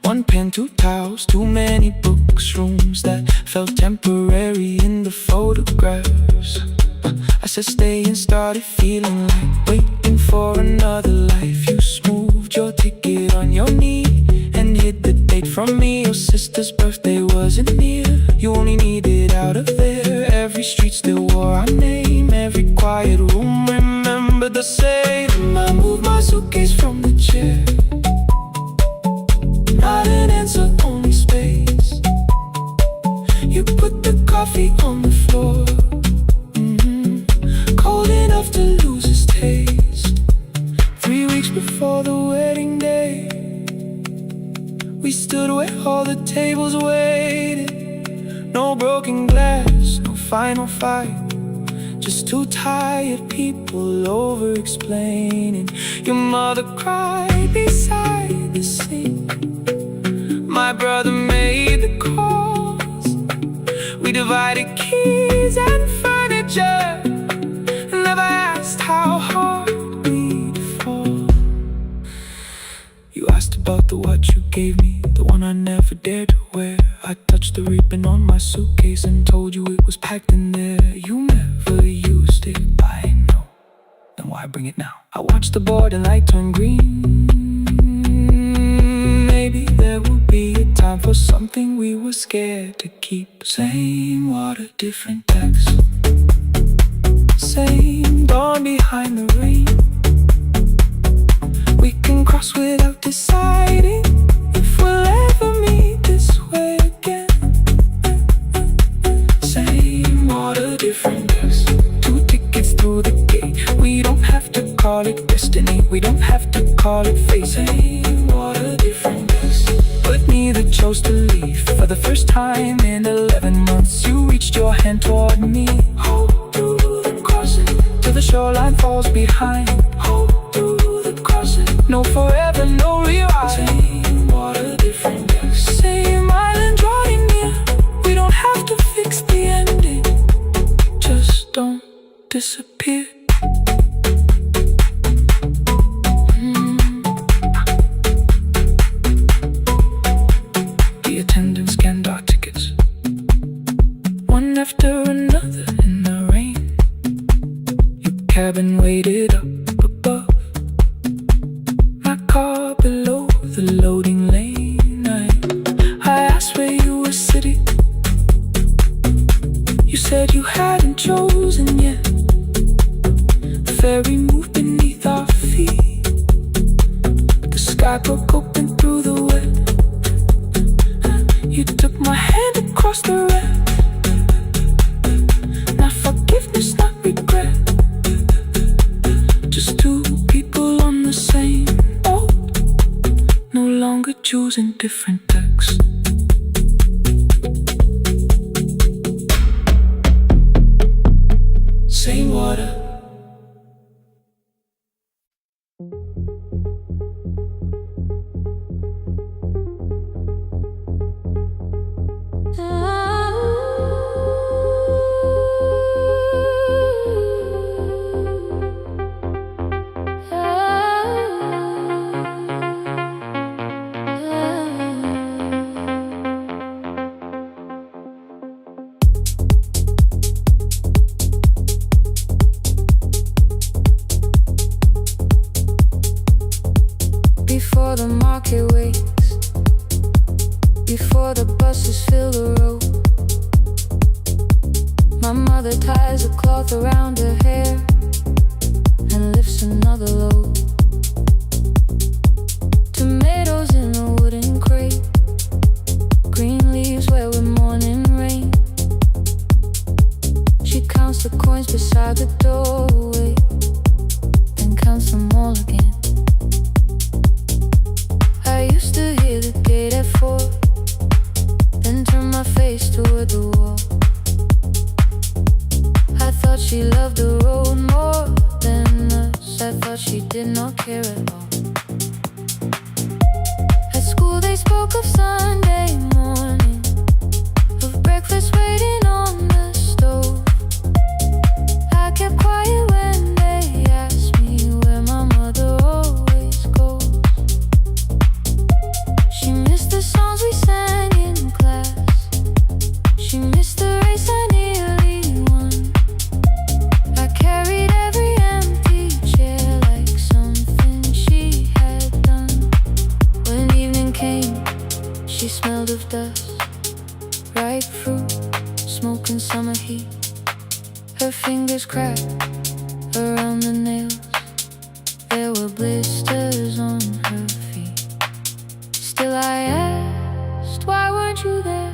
One pen, 2 towels, too many books, rooms that felt temporary in the photographs. I said stay and started feeling like waiting for another life. You smoothed your ticket on your knee and hid the date from me. Your sister's birthday wasn't near. You only needed out of there. Every street still wore our name. Every quiet room remembered the same. I moved my suitcase from the chair. Not an answer, only space. You put the coffee on the floor, cold enough to lose its taste. 3 weeks before the wedding day, we stood where all the tables waited. No broken glass, no final fight, Just two tired people over-explaining. Your mother cried beside the sink. My brother made the calls. We divided keys and furniture, and never asked how hard we'd fall. You asked about the watch you gave me, the one I never dared to wear. I touched the ribbon on my suitcase and told you it was packed in there. You never used it, I know. Then why bring it now? I watched the board and light turn green. Maybe there will be a time for something we were scared to keep. Same water, different text. Same dawn behind the rain. We can cross without deciding if we'll ever meet this way again. Same water, different text. Two tickets through the gate. We don't have to call it destiny, we don't have to call it fate. Same water, different text. But neither chose to leave. For the first time in 11 months, you reached your hand toward me. Hold through the crossing till the shoreline falls behind. Hold through the crossing. No forever, no rewrite. Same water, different text. Same island drawing near. We don't have to fix the ending. Just don't disappear. The attendant scanned our tickets, one after another in the rain. Your cabin waited up above, my car below the loading lane. I asked where you were sitting. You said you hadn't chosen yet. The ferry moved beneath our feet. The sky broke open through the wet. You took my hand across the red. Not forgiveness, not regret. Just two people on the same boat, no longer choosing different texts. Same water. Before the market wakes, before the buses fill the road, my mother ties a cloth around her hair and lifts another load. Tomatoes in a wooden crate, green leaves where we're mourning rain. She counts the coins beside the doorway, then counts them all again. I used to hear the gate at 4, then turn my face toward the wall. I thought she loved the road more than us. I thought she did not care at all. At school they spoke of Sunday morning, of breakfast waiting on the stove. I kept quiet when they asked me where my mother always goes. She missed the songs we sang in class. She missed the race I nearly won. I carried every empty chair like something she had done. When evening came, she smelled of dust, ripe fruit, smoke and summer heat. Her fingers cracked around the nails. There were blisters on her feet. Still I asked, why weren't you there?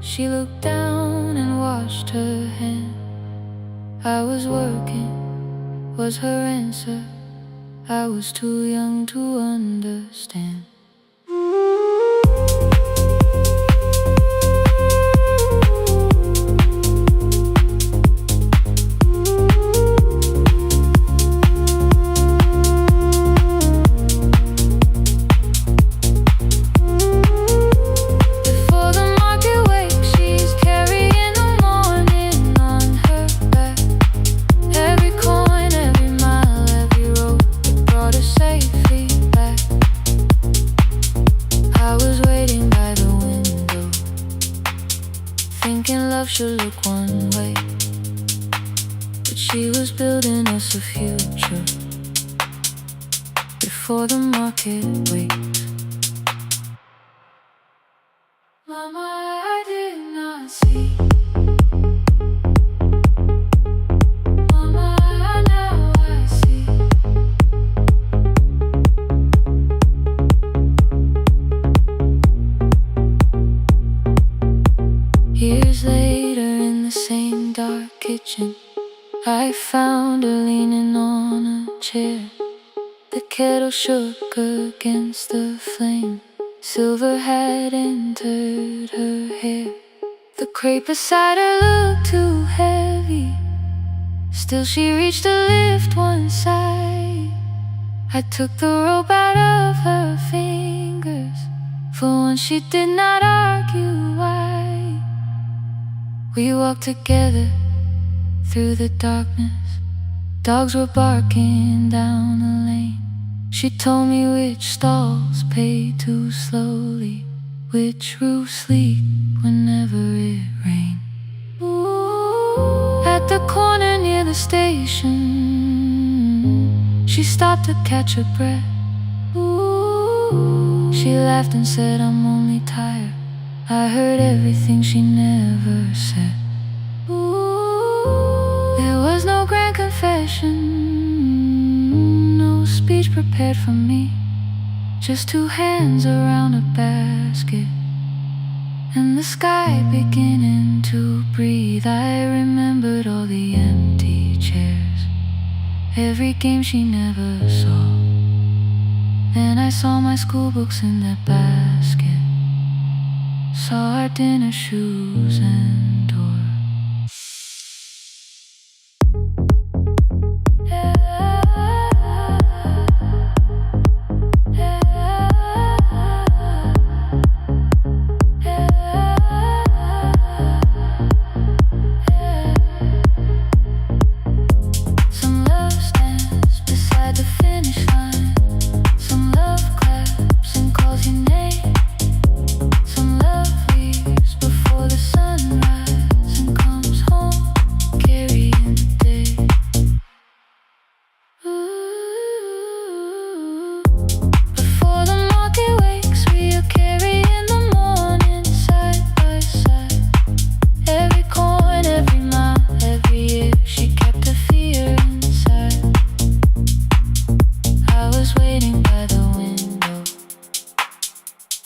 She looked down and washed her hand. I was working, was her answer. I was too young to understand. before the market wakes. Mama, I did not see. Mama, now I see. Years later in the same dark kitchen, I found her leaning on a chair. The kettle shook against the flame. Silver had entered her hair. The crepe beside her looked too heavy. Still she reached to lift one side. I took the rope out of her fingers. For once she did not argue why. We walked together through the darkness. Dogs were barking down the lane. She told me which stalls pay too slowly, which roofs leak whenever it rains. At the corner near the station, she stopped to catch her breath. She laughed and said, I'm only tired. I heard everything she never said. There was no grand confession, no speech prepared for me. Just two hands around a basket and the sky beginning to breathe. I remembered all the empty chairs, every game she never saw. Then I saw my school books in that basket, saw our dinner shoes and door.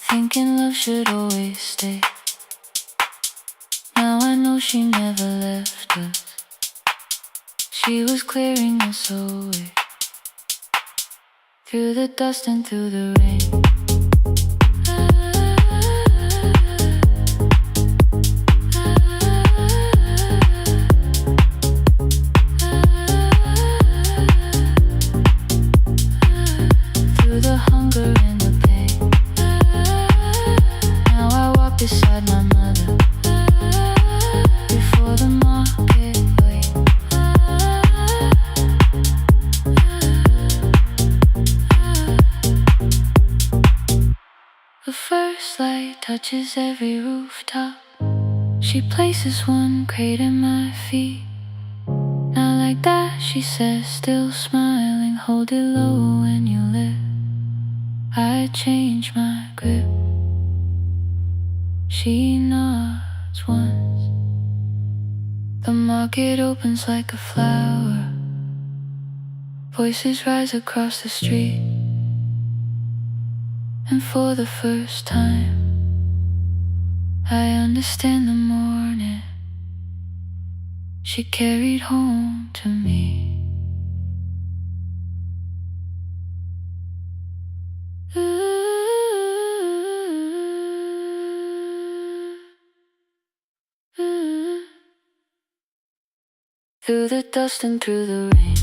Thinking love should always stay. Now I know she never left us. She was clearing us away, through the dust and through the rain. Through the hunger and the pain. Now I walk beside my mother, before the market waits. The first light touches every rooftop. She places one crate at my feet. Now like that, she says, still smiling, hold it low when you lift. I change my grip. She nods once. The market opens like a flower. Voices rise across the street. And for the first time, I understand the morning she carried home to me. Through the dust and through the rain.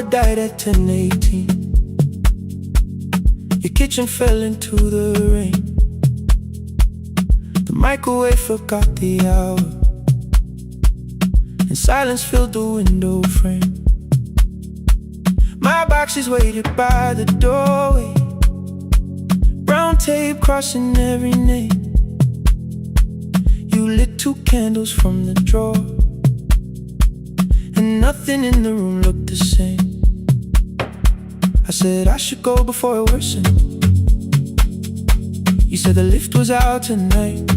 power died at 10:18. Your kitchen fell into the rain. The microwave forgot the hour, and silence filled the window frame. My boxes waited by the doorway, brown tape crossing every name. You lit 2 candles from the drawer, and nothing in the room looked the same. I said I should go before it worsened. You said the lift was out tonight.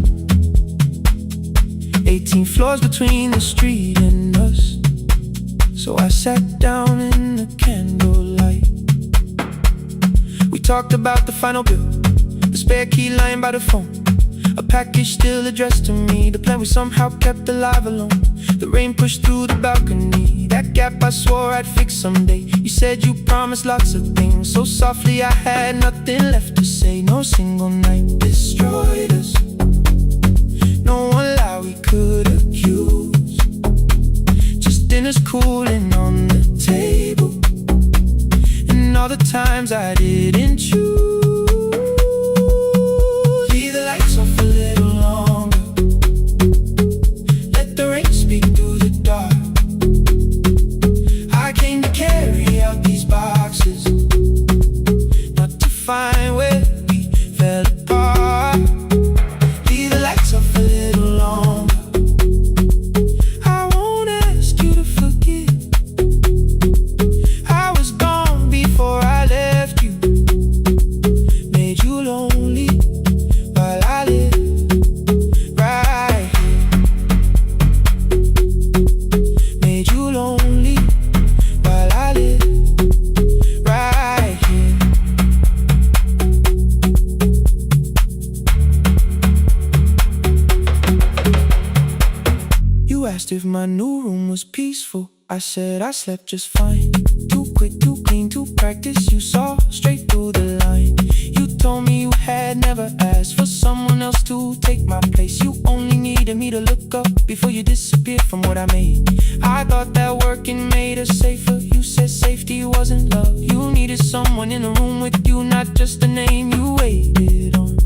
18 floors between the street and us. So I sat down in the candlelight. We talked about the final bill, the spare key lying by the phone, a package still addressed to me, the plan we somehow kept alive alone. The rain pushed through the balcony, that gap I swore I'd fix someday. You said you promised lots of things, so softly I had nothing left to say. No single night destroyed us, no one lie we could accuse. Just dinners cooling on the table, and all the times I didn't choose. Leave the lights off a little longer, let the rain speak through the dark. I came to carry out these boxes, not to find where we fell apart. Leave the lights off a little longer, I won't ask you to forget. I was gone before I left you, made you lonely while I live right here. Made you lonely while I live right here. You asked if my new room was peaceful. I said I slept just fine. Too quick, too clean, too practiced. You saw straight through the line. You told me you had never asked for someone else to take my place. You only needed me to look up before you disappeared from what I made. I thought that working made us safer. You said safety wasn't love. You needed someone in the room with you, not just the name you waited on.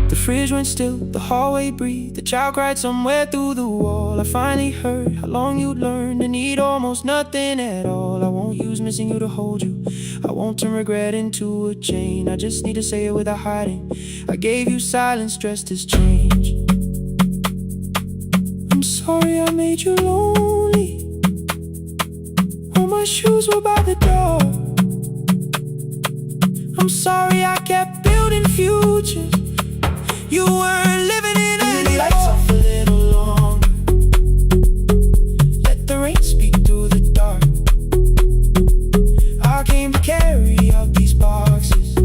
The fridge went still, the hallway breathed, the child cried somewhere through the wall. I finally heard how long you'd learned to need almost nothing at all. I won't use missing you to hold you, I won't turn regret into a chain. I just need to say it without hiding. I gave you silence dressed as change. I'm sorry I made you lonely, all my shoes were by the door. I'm sorry I kept building futures you weren't living in anymore. Leave the lights off a little longer, let the rain speak through the dark. I came to carry out these boxes,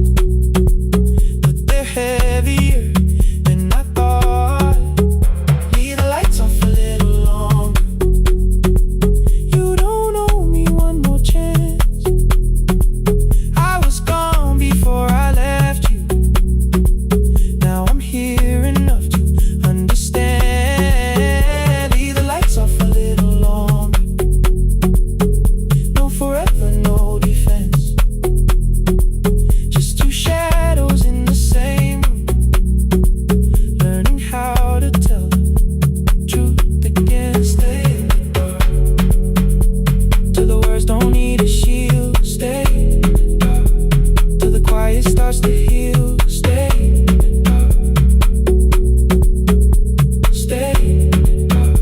but they're heavier than I thought. Leave the lights off a little longer, you don't owe me one more chance. I was gone before I left you, now I'm here enough to understand. Leave the lights off a little longer, no forever, no defense. Just 2 shadows in the same room, learning how to tell the truth again. Stay in the dark, till the words don't need a shield. Stay in the dark, till the quiet starts to heal. Stay in the dark, stay in the dark.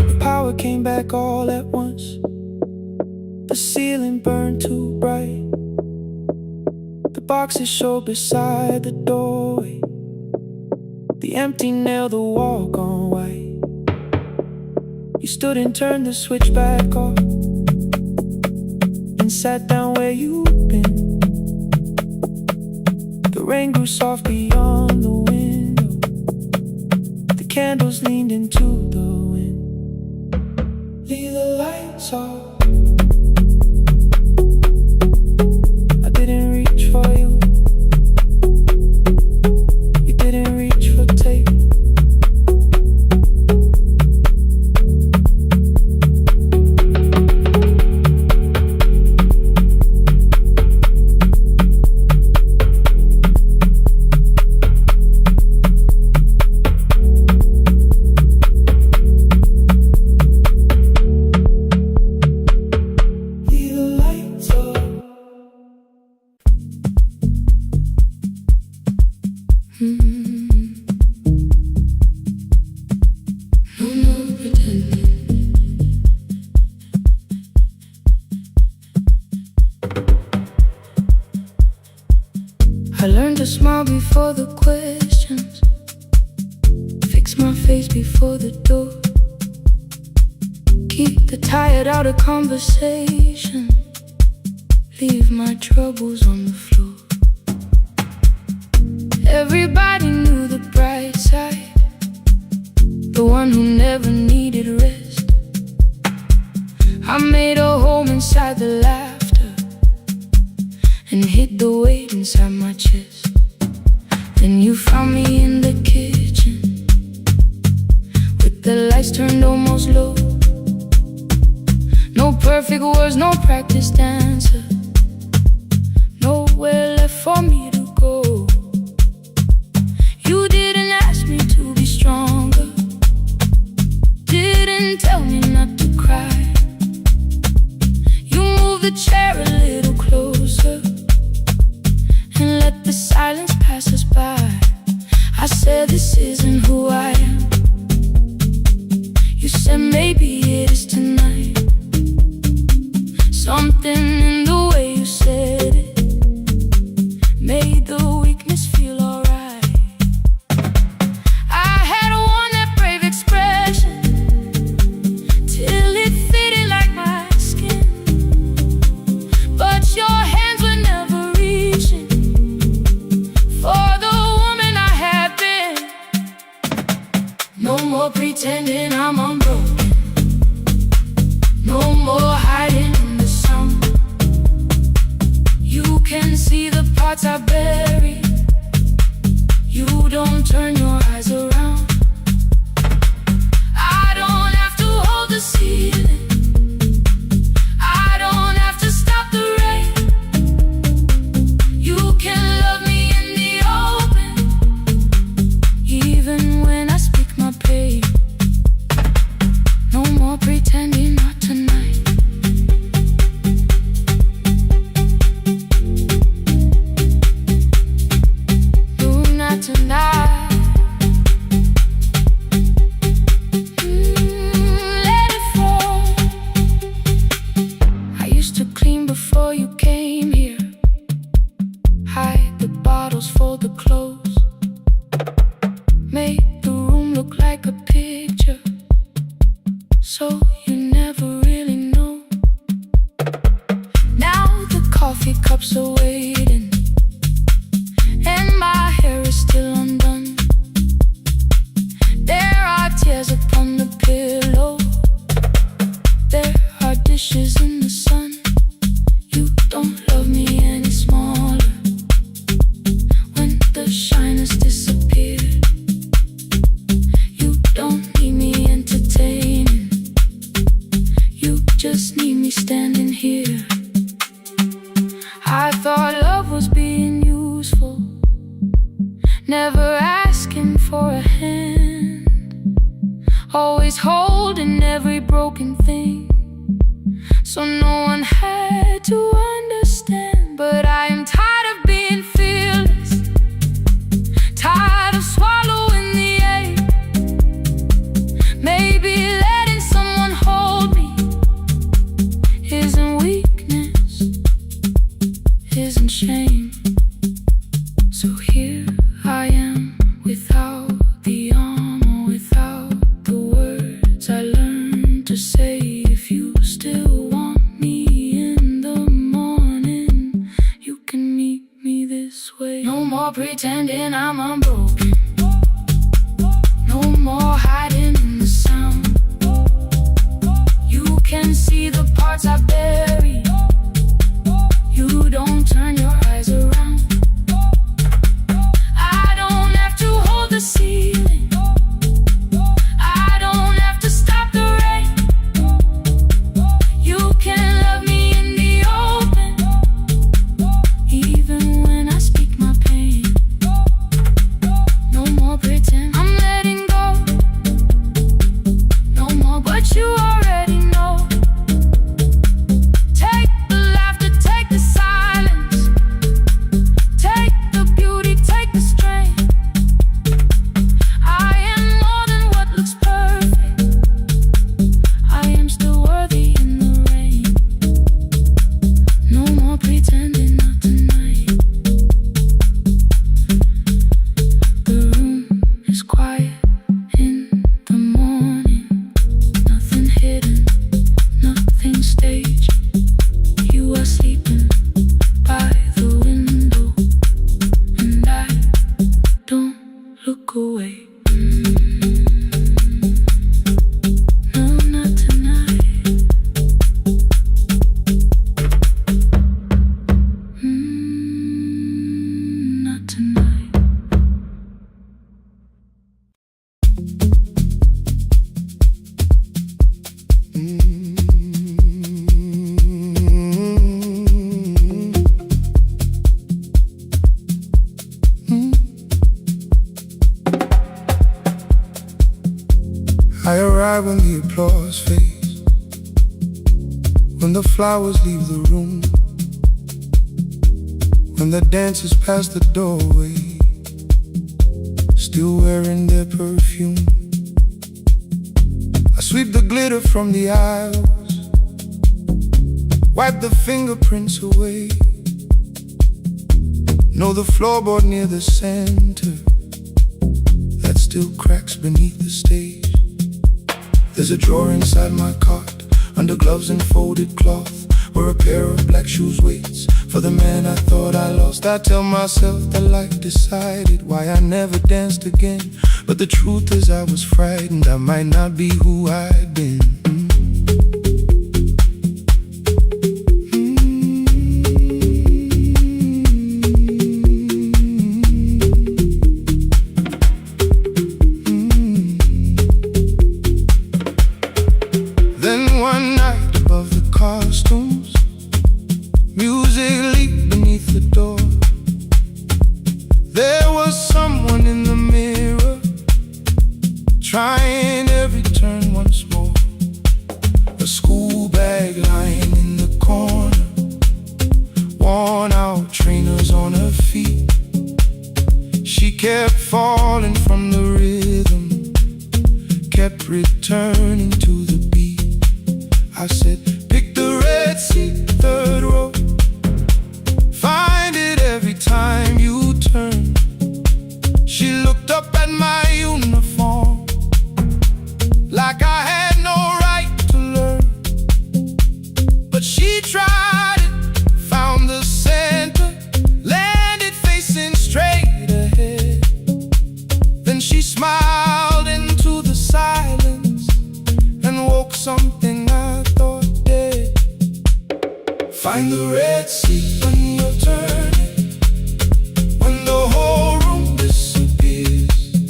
The power came back all at once, the ceiling burned too bright, the boxes showed beside the doorway, the empty nail, the wall gone white. You stood and turned the switch back off, and sat down where you'd been. The rain grew soft beyond the window, the candles leaned into the wind. Leave the lights off, I didn't reach for you, you didn't reach for tape. I learned to smile before the questions, fix my face before the door, keep the tired out of conversation, leave my troubles on the floor. Everybody knew the bright side, the one who never needed rest. I made a home inside the laughter and hid the weight inside my chest. Then you found me in the kitchen with the lights turned almost low. No perfect words, no practiced answer, nowhere left for me to go. You didn't ask me to be stronger, didn't tell me not to cry. You moved the chair a little closer and let the silence pass us by. I said, this isn't who I am. You said, maybe it is tonight. Something in the way you said it made the weakness feel alright. I had worn that brave expression till it fitted like my skin, but your hands were never reaching for the woman I had been. No more pretending I'm unbroken, no more hiding in the sun. You can see the parts I bury, you don't turn your eyes around. I don't have to hold the ceiling, I don't have to stop the rain. You can love me in the open, even when I speak my pain. No more pretending, not tonight. No, not tonight. Let it fall. I used to clean before you came here, hide the bottles, fold the clothes, make the room look like a picture, so you never really know. Now the coffee cups are waiting and my hair is still undone. There are tears upon the pillow, there are dishes in the sun. You don't love me any smaller when the shine has disappeared. You don't need me entertaining, you just need me standing here. I thought love was being useful, never asking for a hand, always holding every broken thing, so no one had to understand. But I am tired of being fearless, tired of swallowing the ache. Maybe letting someone hold me isn't weakness, isn't shame. So here I am, without the armor, without the words I learned to say. If you still want me in the morning, you can meet me this way. No more pretending I'm unbroken, no more hiding in the sound. You can see the parts I bury, you don't turn your eyes around. I don't have to hold the ceiling, I don't have to stop the rain. You can love me in the open, even when I speak my pain. No more pretend, I'm letting go, no more what you already know. Take the laughter, take the silence, take the beauty, take the strength. I am more than what looks perfect, I am still worthy in the rain. No more pretending, not tonight. hidden, nothing staged. You are sleeping by the window, and I don't look away. No, not tonight. Not tonight. I arrive when the applause fades, when the flowers leave the room, when the dancers pass the doorway, still wearing their perfume. I sweep the glitter from the aisles, wipe the fingerprints away. Know the floorboard near the center that still cracks beneath the stage. There's a drawer inside my cart, under gloves and folded cloth, where a pair of black shoes waits for the man I thought I lost. I tell myself that life decided why I never danced again, but the truth is I was frightened I might not be who I'd been. One night above the costumes, music leaked beneath the door. There was someone in the mirror, trying every turn once more. A school bag lying in the corner, worn out trainers on her feet. She kept falling from the rhythm, kept returning to the beat. I said, pick the red seat, third row. Find it every time you turn. She looked up at my uniform, like I had no right to learn. But she tried it, found the center, landed facing straight ahead. Then she smiled into the silence and woke something Find the red seat when you're turning, when the whole room disappears.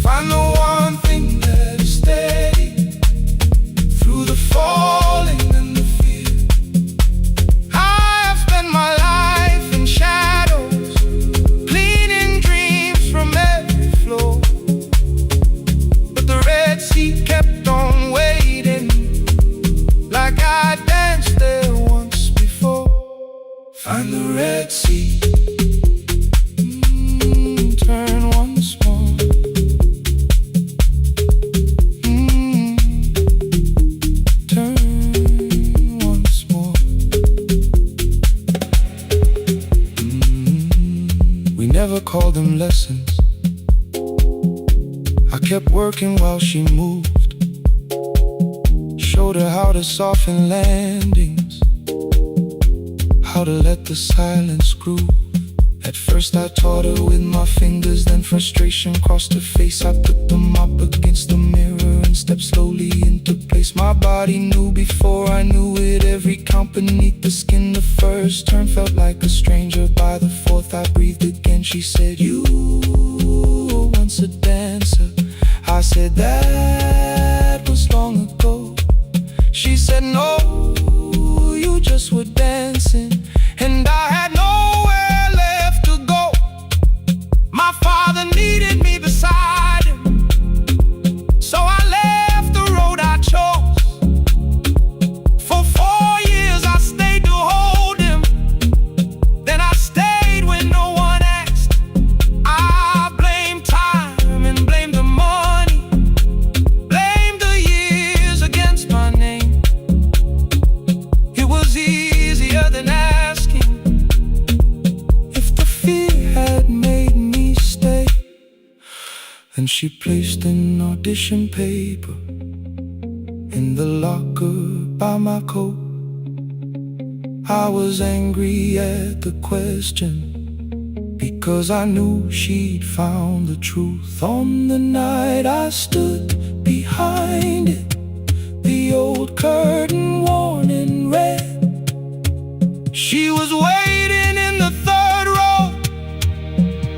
Find the one thing that is steady through the falling and the fear. I have spent my life in shadows, cleaning dreams from every floor, but the red seat kept on waiting, like I danced there. Find the red seat, turn once more, turn once more. We never called them lessons. I kept working while she moved, showed her how to soften landings, how to let the silence groove. At first I taught her with my fingers, then frustration crossed her face. I put them up against the mirror and stepped slowly into place. My body knew before I knew it, every count beneath the skin. The first turn felt like a stranger, by the fourth I breathed again. She said, you were once a dancer. I said, that was long ago. She said, no, you just were dancing, and I had nowhere left to go. My father needed me beside him, so I left the road I chose. For 4 years I stayed to hold him, then I stayed when no one asked. I blamed time and blamed the money, blamed the years against my name. It was easier than asking if the fear had made me stay. Then she placed an audition paper in the locker by my coat. I was angry at the question, because I knew she'd found the truth on the night I stood behind it. The old curtain worn in red. She was waiting in the third row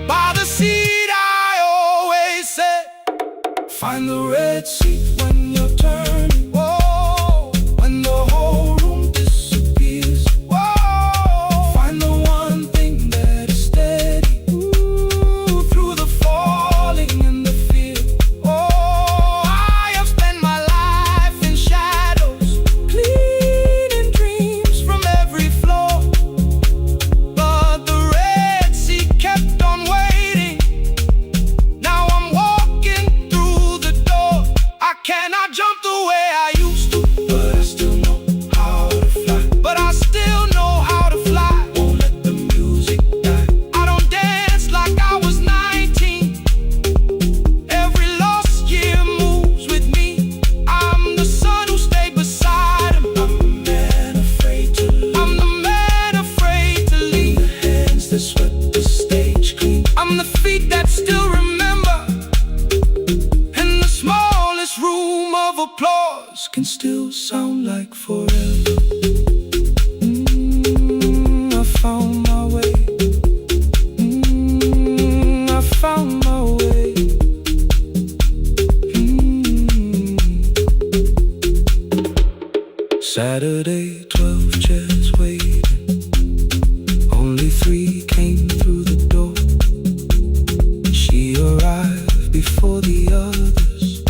by the seat I always said, find the red seat when you're turning. Whoa, when the whole room disappears. Whoa, find the one thing that is steady. Ooh, through the falling and the fear. Oh, I have spent my life in shadows, cleaning dreams from every floor. But the red sea kept on waiting. Now I'm walking through the door. I cannot jump the way I used to, but I still know how to fly. But I still know how to fly. Won't let the music die. I don't dance like I was 19. Every lost year moves with me. I'm the son who stayed beside him. I'm the man afraid to leave. I'm the man afraid to leave. The hands that swept the stage clean. I'm the feet that still remember. And the smallest room of applause can still sound like forever. I found my way. I found my way. Saturday, 12 chairs waiting. Only 3 came through the door. She arrived before the others,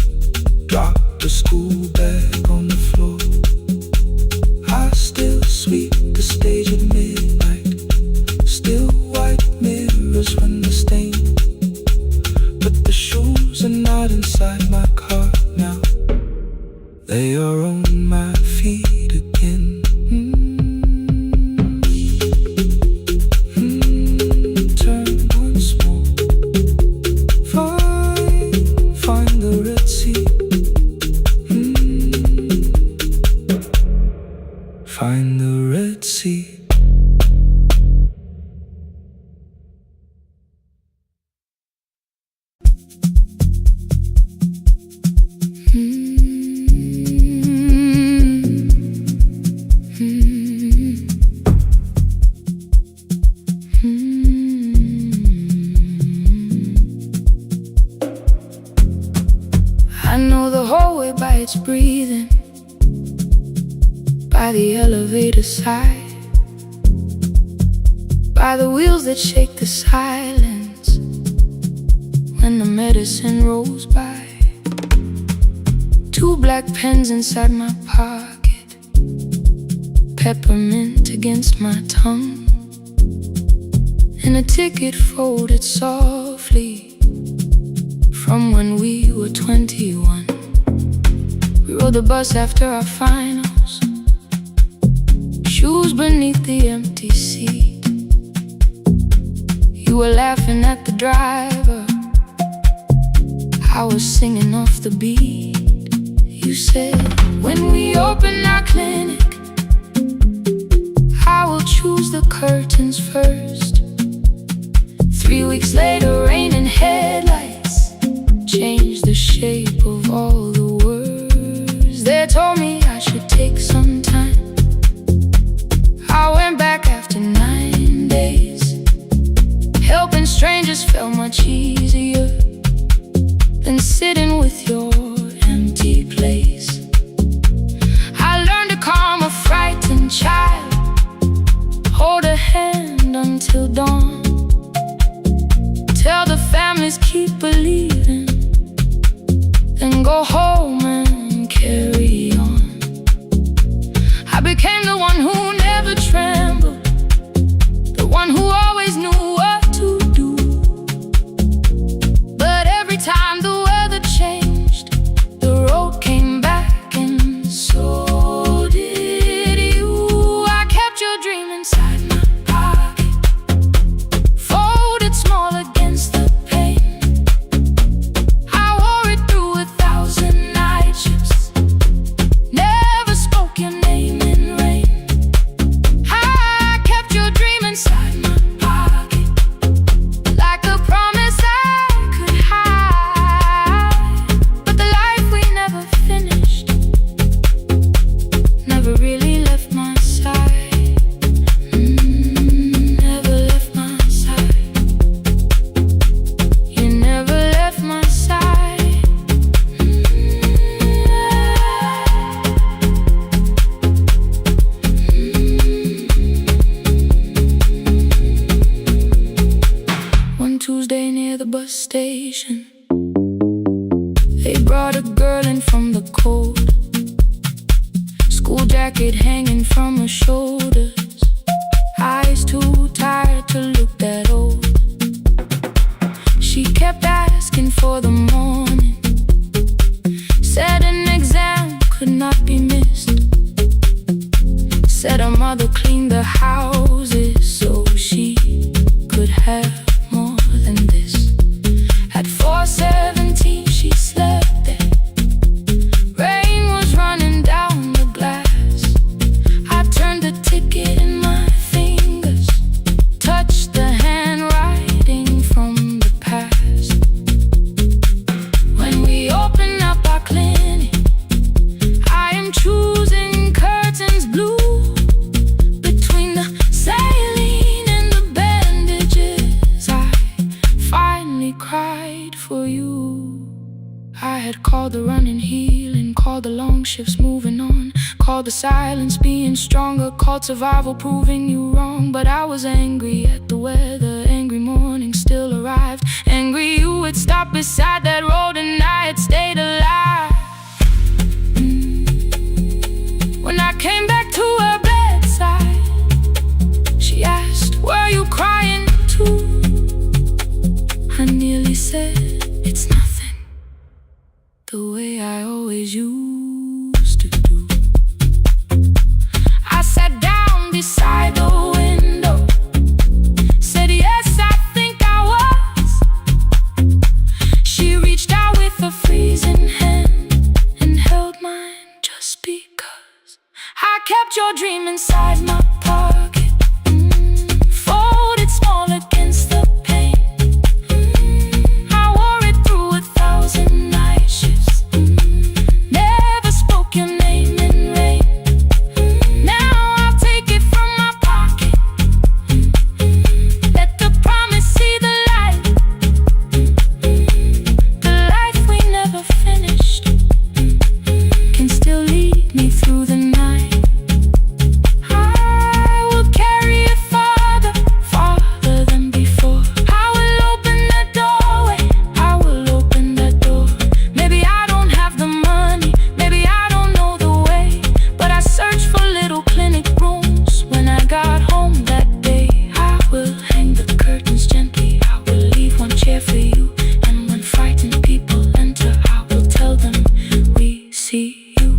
dropped the school bag on the floor. I still sweep the stage at midnight, still white mirrors when the stain. But the shoes are not inside my car now. They are on my feet again. Turn once more. Find the red sea. Find the red sea. I know the hallway by its breathing, by the elevator side, by the wheels that shake the silence when the medicine rolls by. 2 black pens inside my pocket, peppermint against my tongue, and a ticket folded softly from when we were 21. We rode the bus after our finals, shoes beneath the empty seat. You were laughing at the driver, I was singing off the beat. You said, when we open our clinic, I will choose the curtains first. 3 weeks later, rain and headlights changed the shape of all the words. They told me I should take some time. I went back after 9 days. Helping strangers felt much easier than sitting with your empty place. I learned to calm a frightened child, hold a hand until dawn, tell the families keep believing, then go home and carry on. I became the one who never trembled, the one who always knew what to do. But every time the weather changed, the road came back, and so did you. I kept your dream inside my pocket, folded small against the pain. jacket hanging from her shoulders, eyes too tired to look that old. She kept asking for the morning, said an exam could not be missed, said her mother cleaned the houses so she could have more than this. At 4:17 she slept there. Rain was running down the glass. I turned the ticket in my fingers, touched the handwriting from the past. When we open up our clinic, I am choosing curtains blue. Between the saline and the bandages, I finally cried for you. I had called the running healing, called the long shifts moving on, called the silence being stronger, called survival proving you wrong. But I was angry at the weather, angry morning still arrived, angry you had stopped beside that road and I had stayed alive. When I came back to her bedside, she asked, "Were you crying too?" I nearly said, "It's nothing," the way I always used to do. I sat down beside the window, said, "Yes, I think I was." She reached out with a freezing hand and held mine just because I kept your dream inside my pocket, folded small against the pain. I wore it through 1,000 night shifts, never spoke your name in rain. Now I'll take it from my pocket, let the promise see the light, the life we never finished can still lead me through the night. I will carry it farther, farther than before. I will open that doorway, I will open that door. Maybe I don't have the money, maybe I don't know the way, but I searched for little clinic rooms when I got home that day. I will hang the curtains gently, I will leave one chair for you, and when frightened people enter, I will tell them we see you.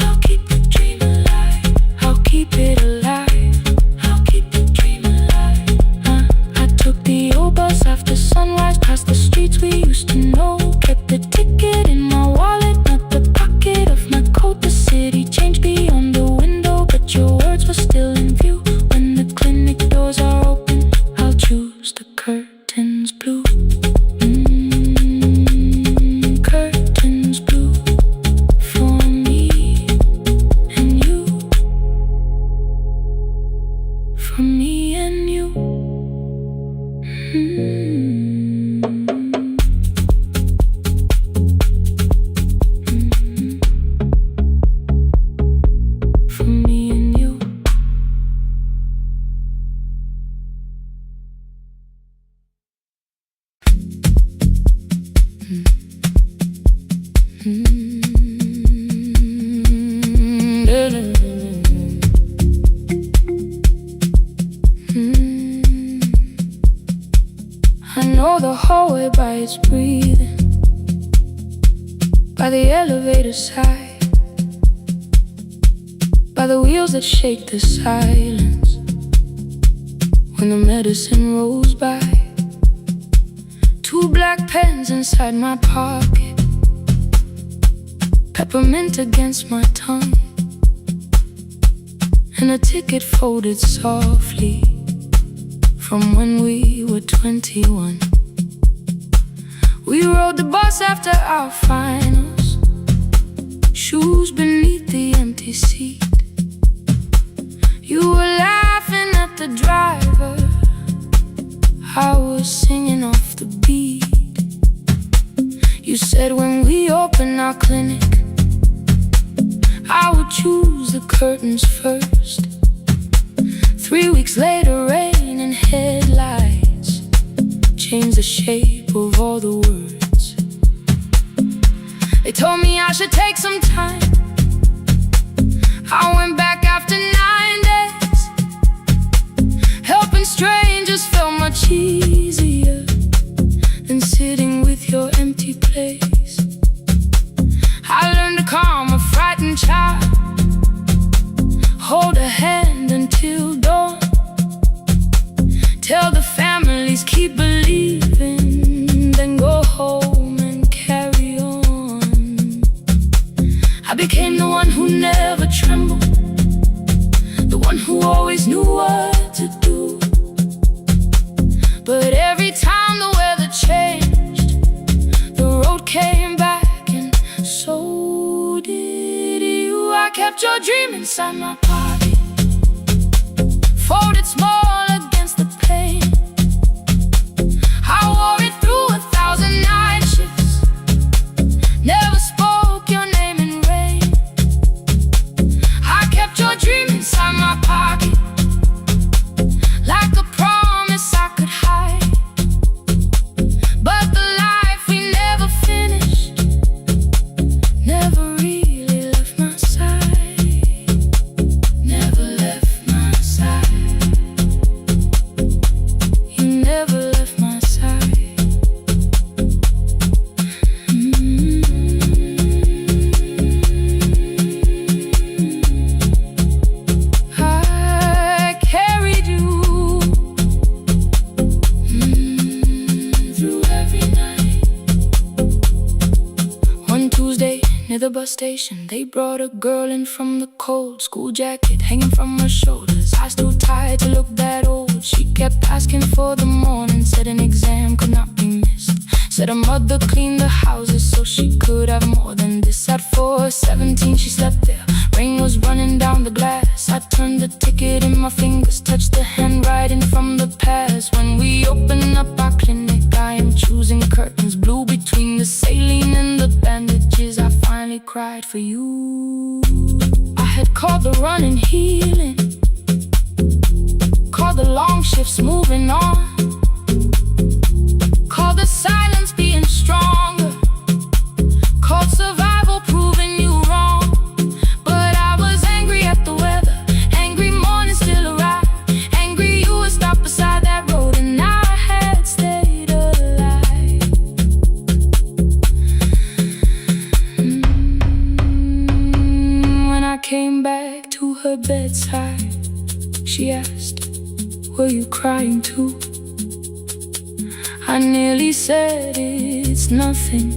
I'll keep the dream alive, I'll keep it alive, I'll keep the dream alive. I took the old bus after sunrise, past the streets we used to know, kept the ticket in my wallet, not the pocket of my coat. The city changed beyond the window, but your words were still in view. When the clinic doors are open, I'll choose the curtains blue. Curtains blue for me and you, for me and you. For me and you. I know the hallway by its breathing, by the elevator side, by the wheels that shake the silence when the medicine rolls by. 2 black pens inside my pocket, peppermint against my tongue, and a ticket folded softly from when we were 21. We rode the bus after our finals, shoes beneath the empty seat. You were laughing at the driver, I was singing off the beat. You said when we open our clinic, I would choose the curtains first. 3 weeks later, rain and headlights changed the shape of all the words. They told me I should take some time. I went back easier than sitting with your empty place. I learned to calm a frightened child, hold a hand until dawn, tell the families keep believing, then go home and carry on. I became the one who never trembled, the one who always knew what to do. But every time the weather changed, the road came back, and so did you. I kept your dream inside my pocket, folded small against the pain. I wore it through 1,000 night shifts, never spoke your name in rain. I kept your dream inside my pocket, like a promise I could hide. But the life we never finished never really left my side, never left my side. You never left my side. I carried you through every night. One Tuesday near the bus station, they brought a girl in from the cold, school jacket hanging from her shoulders, eyes too tired to look that old. She kept asking for the morning, said an exam could not be missed, said her mother cleaned the houses so she could have more than this. At 4:17 she slept there, rain was running down the glass. I turned the ticket in my fingers, touched the handwriting from the past. When we open up our clinic, I am choosing curtains blue between the saline and the bandages. I finally cried for you. I had called the running healing, called the long shifts moving on, called the silence being stronger, called survival proving you wrong. But I was angry at the weather, angry morning still arrived, angry you were stopped beside that road and I had stayed alive. When I came back to her bedside, she asked, were you crying too? I nearly said it's nothing,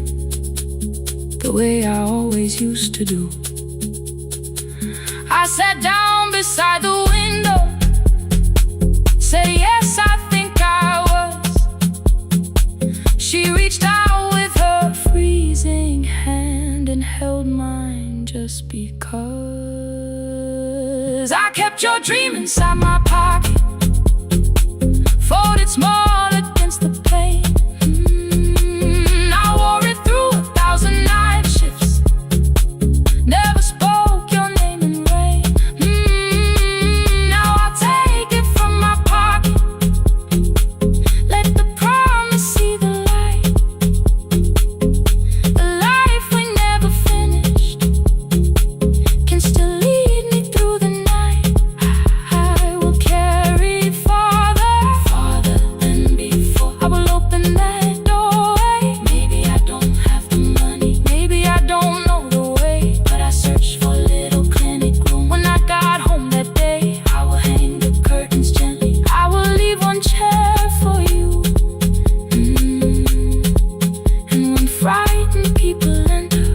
the way I always used to do. I sat down beside the window, said yes, I think I was. She reached out with her freezing hand and held mine just because. I kept your dream inside my pocket, folded small against the pain. I wore it through 1,000 night shifts, never spoke your name in rain. Now I'll take it from my pocket, let the promise see the light. The life we never finished can still lead me through the night. I will carry farther than before. I will open that doorway. Maybe I don't have the money, maybe I don't know the way, but I searched for a little clinic room. When I got home that day, I will hang the curtains gently, I will leave one chair for you. And when frightened people enter,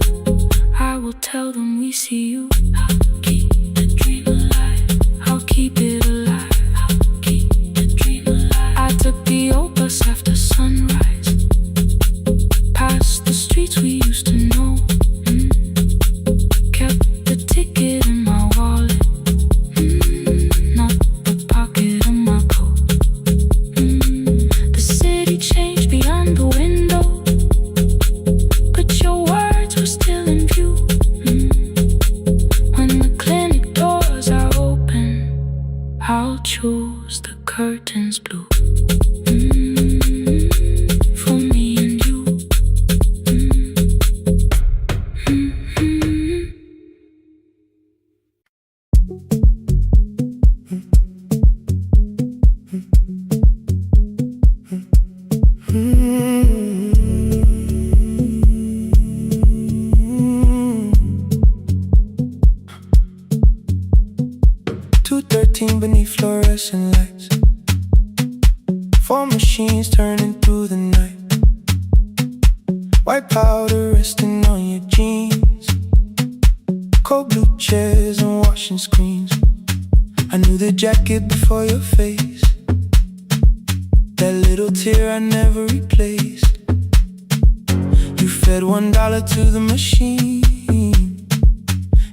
I will tell them we see you. I'll keep the dream alive, I'll keep it alive, I'll keep the dream alive. I took the old bus after sunrise, past the streets we used to know, kept the ticket in my wallet, not the pocket of my coat. The city changed beyond the window, but your words were still in view. When the clinic doors are open, I'll choose the curtains blue. For me and you. 213 beneath fluorescent lights. 4 machines turning through the night. White powder resting on your jeans. Cold blue chairs and washing screens. I knew the jacket before your face. That little tear I never replaced. You fed $1 to the machine.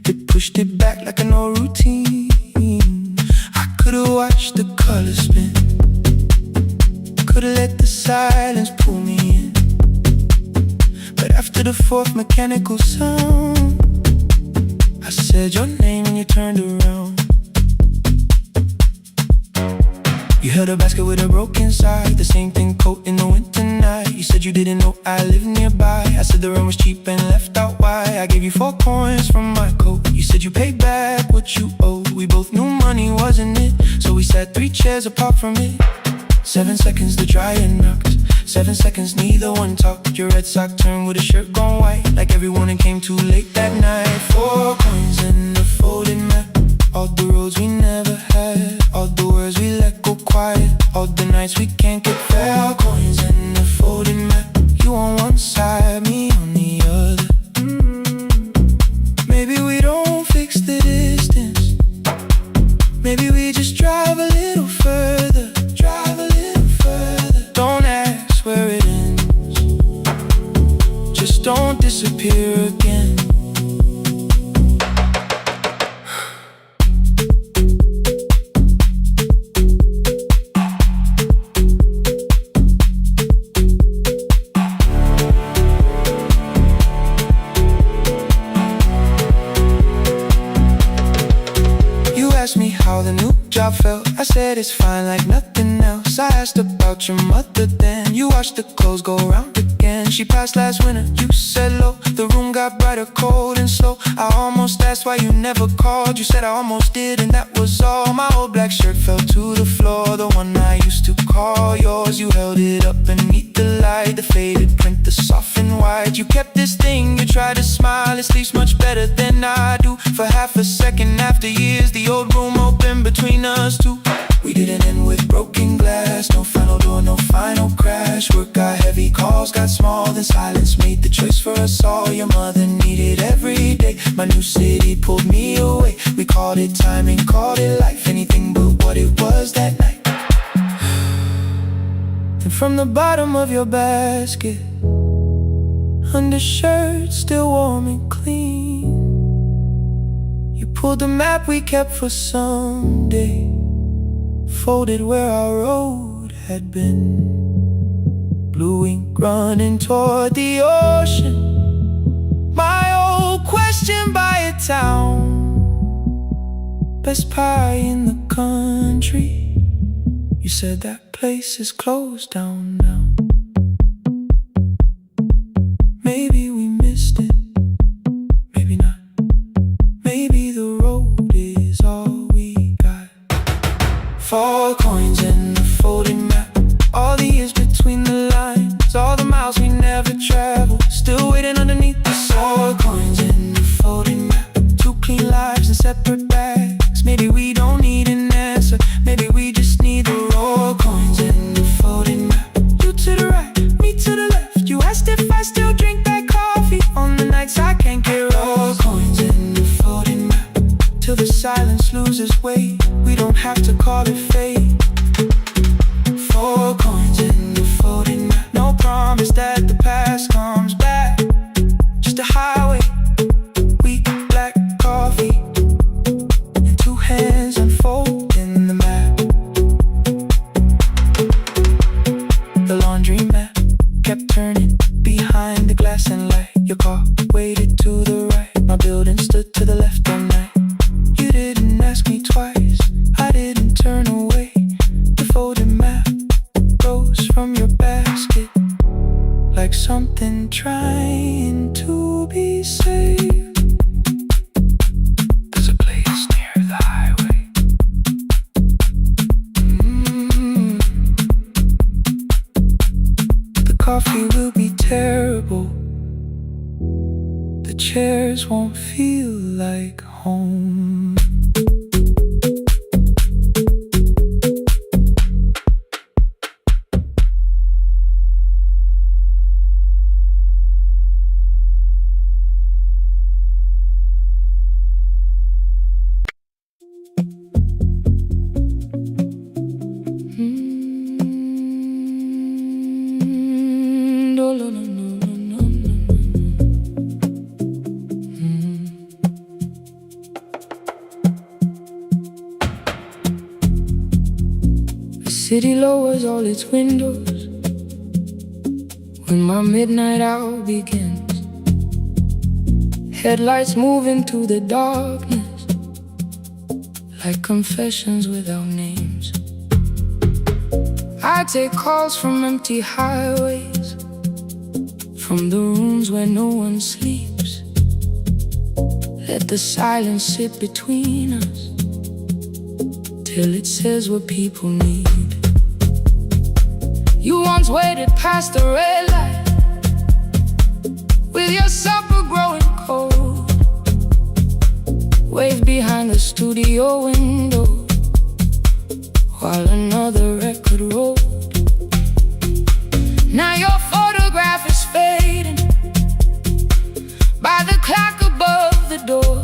It pushed it back like an old routine. I could've watched the colors spin. Could've let the silence pull me in. But after the 4th mechanical sound, I said your name and you turned around. You held a basket with a broken side, the same thing coat in the winter night. You said you didn't know I lived nearby. I said the rent was cheap and left out why. I gave you 4 coins from my coat. You said you paid back what you owed. We both knew money wasn't it, so we sat 3 chairs apart from it. 7 seconds the dryer knocked. 7 seconds neither one talked. Your red sock turned with a shirt gone white, like everyone and came too late that night. 4 coins in the folded map. All the roads we never had, all the words we let go quiet, all the nights we can't get fair. Coins in the folded map. You on one side, me on the other. Maybe we don't fix the distance. Maybe we just drive a little further. Drive a little further. Don't ask where it ends. Just don't disappear again. Asked me how the new job felt. I said it's fine like nothing else. I asked about your mother then. You watched the clothes go round again. She passed last winter, you said low. The room got brighter, cold and slow. I almost asked why you never called. You said I almost did and that was all. My old black shirt fell to the floor, the one I used to call yours. You held it up beneath the light, the faded print, the softened white. You kept this thing, you tried to smile. It sleeps much better than I do. For half a second after years, the old room open between us two. We didn't end with broken glass. No final door, no final crash. Work got heavy, calls got small. Then silence made the choice for us all. Your mother needed every day. My new city pulled me away. We called it timing, called it life. Anything but what it was that night. And from the bottom of your basket, undershirt still warm and clean, you pulled the map we kept for someday, folded where our road had been. Blue ink running toward the ocean. My old question by a town. Best pie in the country. You said that place is closed down now. Maybe we missed it, maybe not. Maybe the road is all we got. 4 coins in the folded map. All the years between the lines, all the miles we never traveled, still waiting underneath the 4 coins in the folded map. 2 clean lives in separate bags. Maybe we don't need an answer. Maybe we just need the raw coins in the folded map. You to the right, me to the left. You asked if I still drink that coffee on the nights I can't get raw coins in the folded map. Till the silence loses weight, we don't have to call it fate. 4 coins in the folded map. No promise that the past comes back. Just a highway, weak black coffee, and 2 hands unfolding the map. The laundry mat kept turning behind the glass and light. Your car waited to the right. My building stood to the left all night. You didn't ask me twice, I didn't turn away. The folded map rose from your basket like something city lowers all its windows when my midnight hour begins. Headlights move into the darkness like confessions without names. I take calls from empty highways, from the rooms where no one sleeps. Let the silence sit between us till it says what people need. You once waited past the red light with your supper growing cold, waved behind the studio window while another record rolled. Now your photograph is fading by the clock above the door,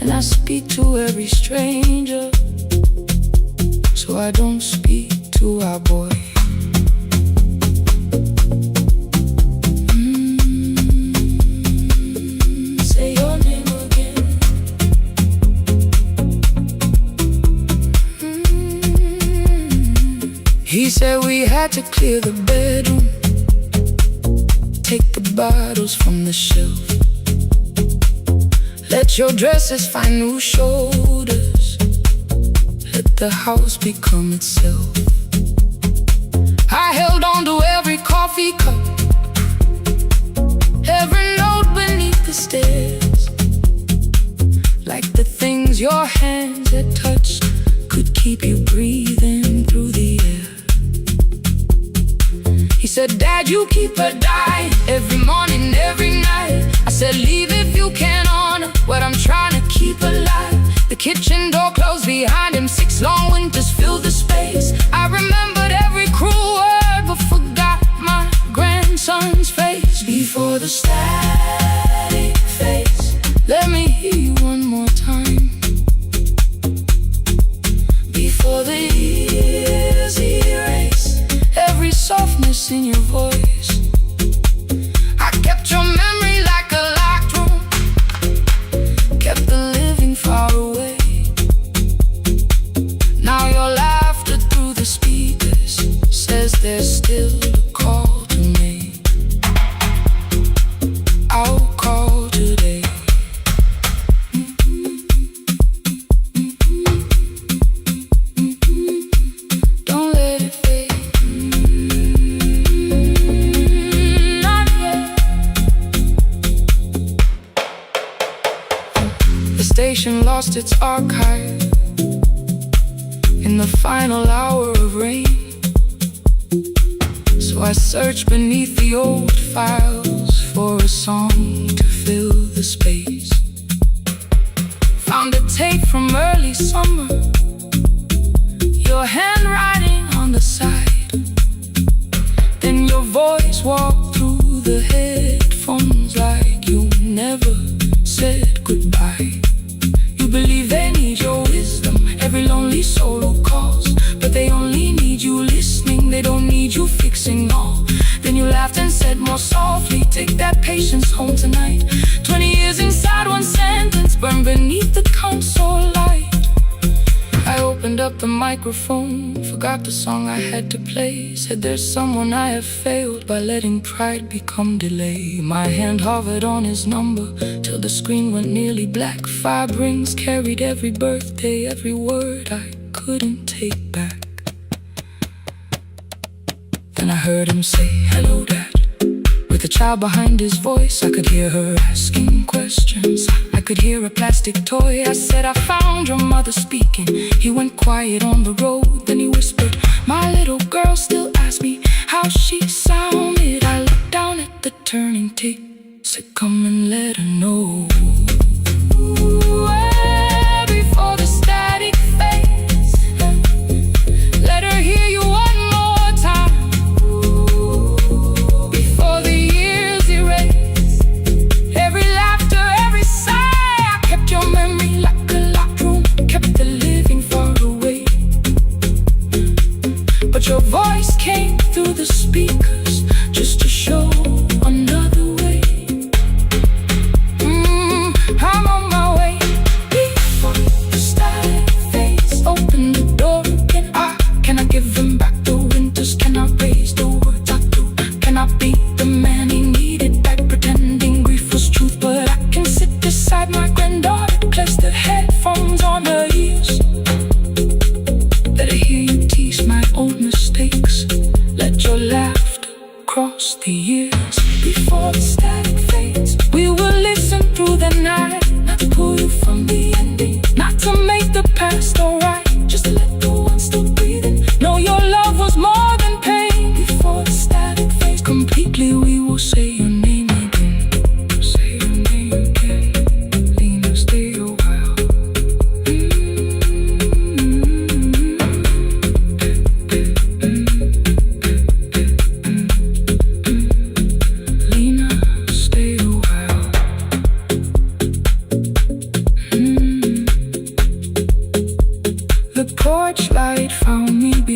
and I speak to every stranger, so I don't speak to our boy. Say your name again. He said we had to clear the bedroom, take the bottles from the shelf, let your dresses find new shoulders, let the house become itself. I held on to every coffee cup, every note beneath the stairs, like the things your hands had touched could keep you breathing through the air. He said, Dad, you keep her dying every morning, every night. I said, leave if you can honor what I'm trying to keep alive. The kitchen door closed behind him, 6 long winters filled the space. I remembered every cruel word but forgot my grandson's face. Before the static fades, let me hear you one more time. Before the years erase every softness in your voice, I kept your memory like a locked room, kept the living far away. Now your laughter through the speakers says there's still a call to make. I'll call today. Don't let it fade. Not yet. The station lost its archive in the final hour of rain, so I searched beneath the old files for a song to fill the space. Found a tape from early summer, your handwriting on the side, then your voice walked through the headphones like you never said goodbye. You believe they need your wisdom, every lonely soul who calls, but they only need you listening, they don't need you fixing all. Then you laughed and said more softly, take that patience home tonight. 20 years inside one sentence, burned beneath the console light. I opened up the microphone, forgot the song I had to play. Said there's someone I have failed by letting pride become delay. My hand hovered on his number till the screen went nearly black. 5 rings carried every birthday, every word I couldn't take back. Then I heard him say, hello, Dad. With a child behind his voice, I could hear her asking questions. I could hear a plastic toy. I said, I found your mother speaking. He went quiet on the road, then he whispered, my little girl still asks me how she sounded. I looked down at the turning tape, said, come and let her know. Before the static fades, let her hear you one more time. Before the years erase every laughter, every sigh, I kept your memory like a locked room, kept the living far away. But your voice came through the speakers just to show another way. I'm on my way.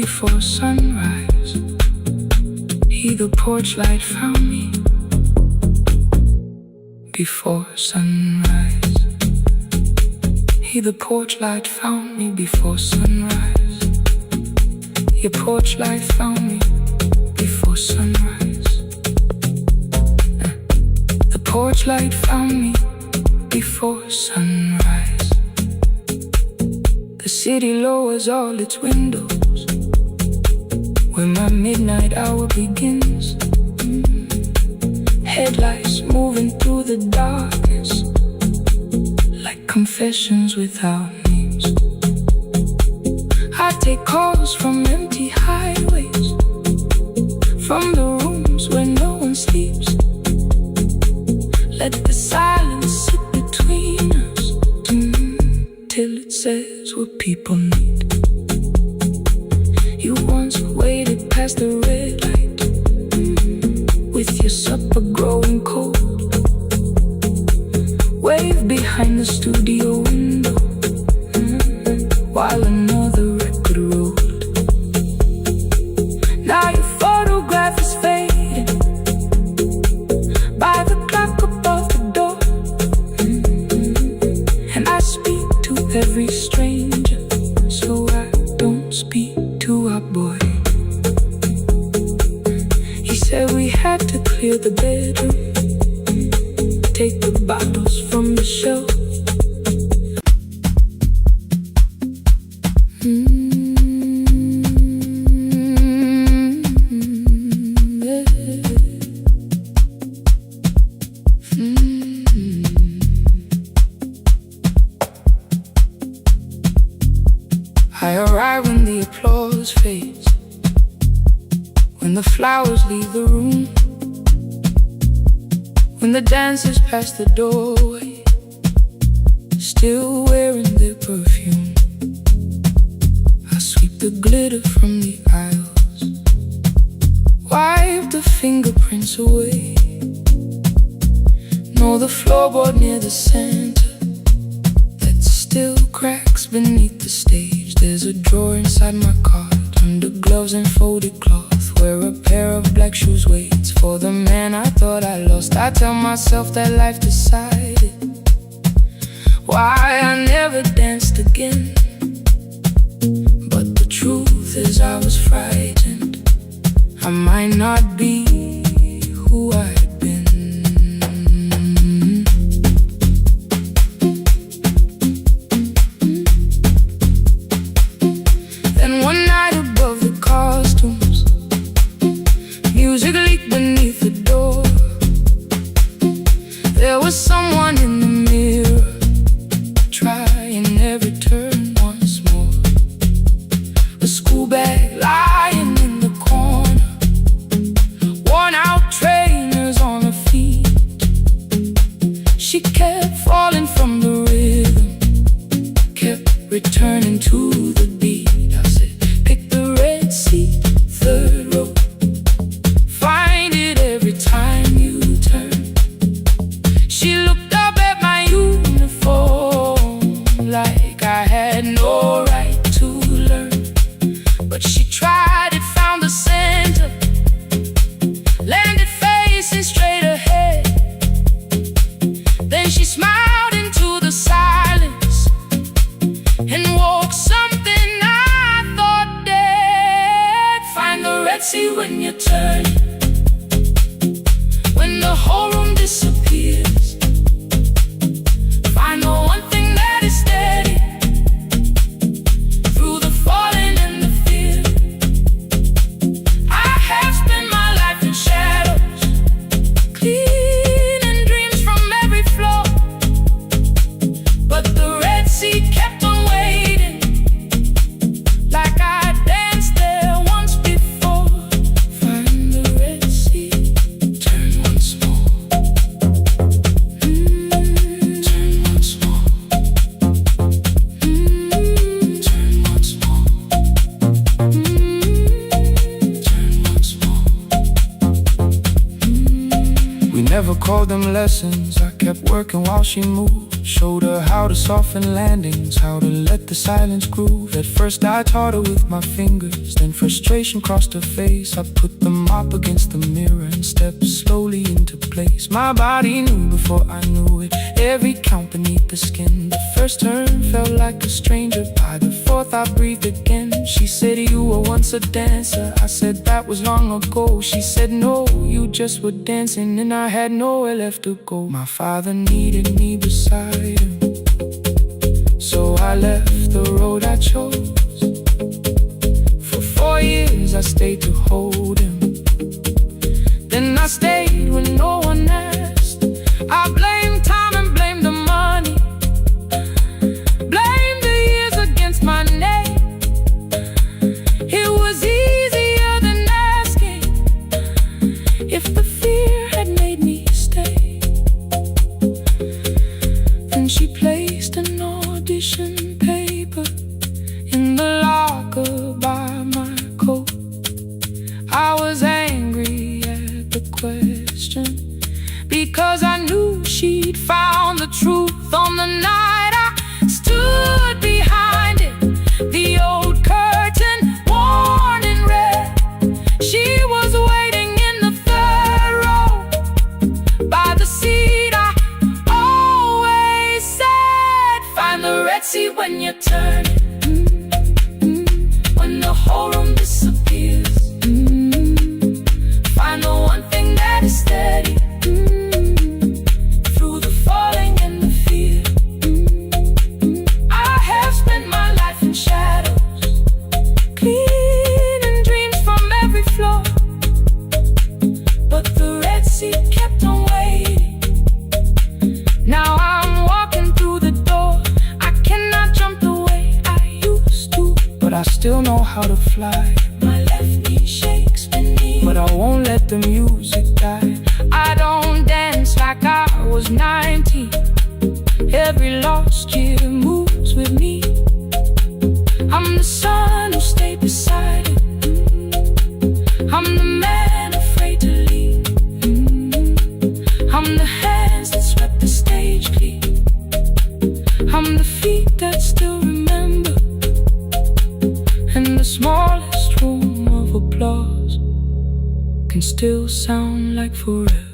before sunrise. He, the porch light, found me before sunrise. He, the porch light, found me before sunrise. Your porch light found me before sunrise. The porch light found me before sunrise. The city lowers all its windows when my midnight hour begins. Headlights moving through the darkness like confessions without names. I take calls from empty highways, from the rooms where no one sleeps. Let the silence sit between us till it says what people need. You once waited past the red light with your supper growing cold. Wave behind the studio window while another record rolled. Now your photograph is fading by the clock above the door. And I speak to every stranger, so I don't speak to our boy. He said we had to clear the bedroom, take the bottles from the shelf. I arrive when the applause fades, when the flowers leave the room, when the dancers pass the doorway, still wearing their perfume. I sweep the glitter from the aisles, wipe the fingerprints away. Know the floorboard near the center that still cracks beneath the stage. There's a drawer inside my cart, under gloves and folded cloth, where a pair of black shoes waits for the man I thought I lost. I tell myself that life decided why I never danced again. But the truth is I was frightened I might not be who I'd been. Then one night above the costumes, music leaked beneath the door. There was someone in the mirror, trying every turn once more. A school bag lying in the corner, worn out trainers on her feet. She kept falling from the rhythm, kept returning to the beat. I said, pick the red seat, third row, find it every time you turn. She looked up at my uniform like I had no right to learn. But she tried it, found the center, landed facing straight ahead. Then she smiled into the silence and woke something I thought dead. Find the red sea when you turn, when the whole room disappears. Find the one thing that is steady through the falling and the fear. I have spent my life in shadows, cleaning dreams from every floor. But the red sea kept on waiting, like I danced there once before. Find the red sea, turn once more. Turn once more. Turn once more. Turn once more. We never called them lessons. I kept working while she moved. Showed her how to soften landings, how to let the silence groove. At first I taught her with my fingers, then frustration crossed her face. I put the mop against the mirror and stepped slowly into place. My body knew before I knew it, every count beneath the skin. The first turn felt like a stranger, by the fourth I breathed again. She said, you were once a dancer. I said, that was long ago. She said, no, you just were dancing, and I had nowhere left to go. My father needed me beside him, so I left the road I chose. For 4 years I stayed to hold him, then I stayed when no one asked. I blamed time and blamed the money, blamed the years against my name. It was easier than asking if the fear had made me stay. Then she placed an audition paper in the locker by my coat. I was angry at the question, because I knew she'd found the truth on the night I stood behind it. The old curtain, worn in red. She was waiting in the third row by the seat I always said, find the red seat when you turn it. When the whole room disappears, find the one thing that is steady through the falling and the fear. I have spent my life in shadows, cleaning dreams from every floor, but the red seat kept on waiting. Now I'm walking through the door. I cannot jump the way I used to, but I still know how to fly. My left knee shakes beneath, but I won't let the music die. I don't dance like I was 19. Every lost year moves with me. I'm the son who stayed beside it. I'm the man afraid to leave. I'm the hands that swept the stage clean. I'm the feet that still remember, and the smallest room of applause can still sound like forever.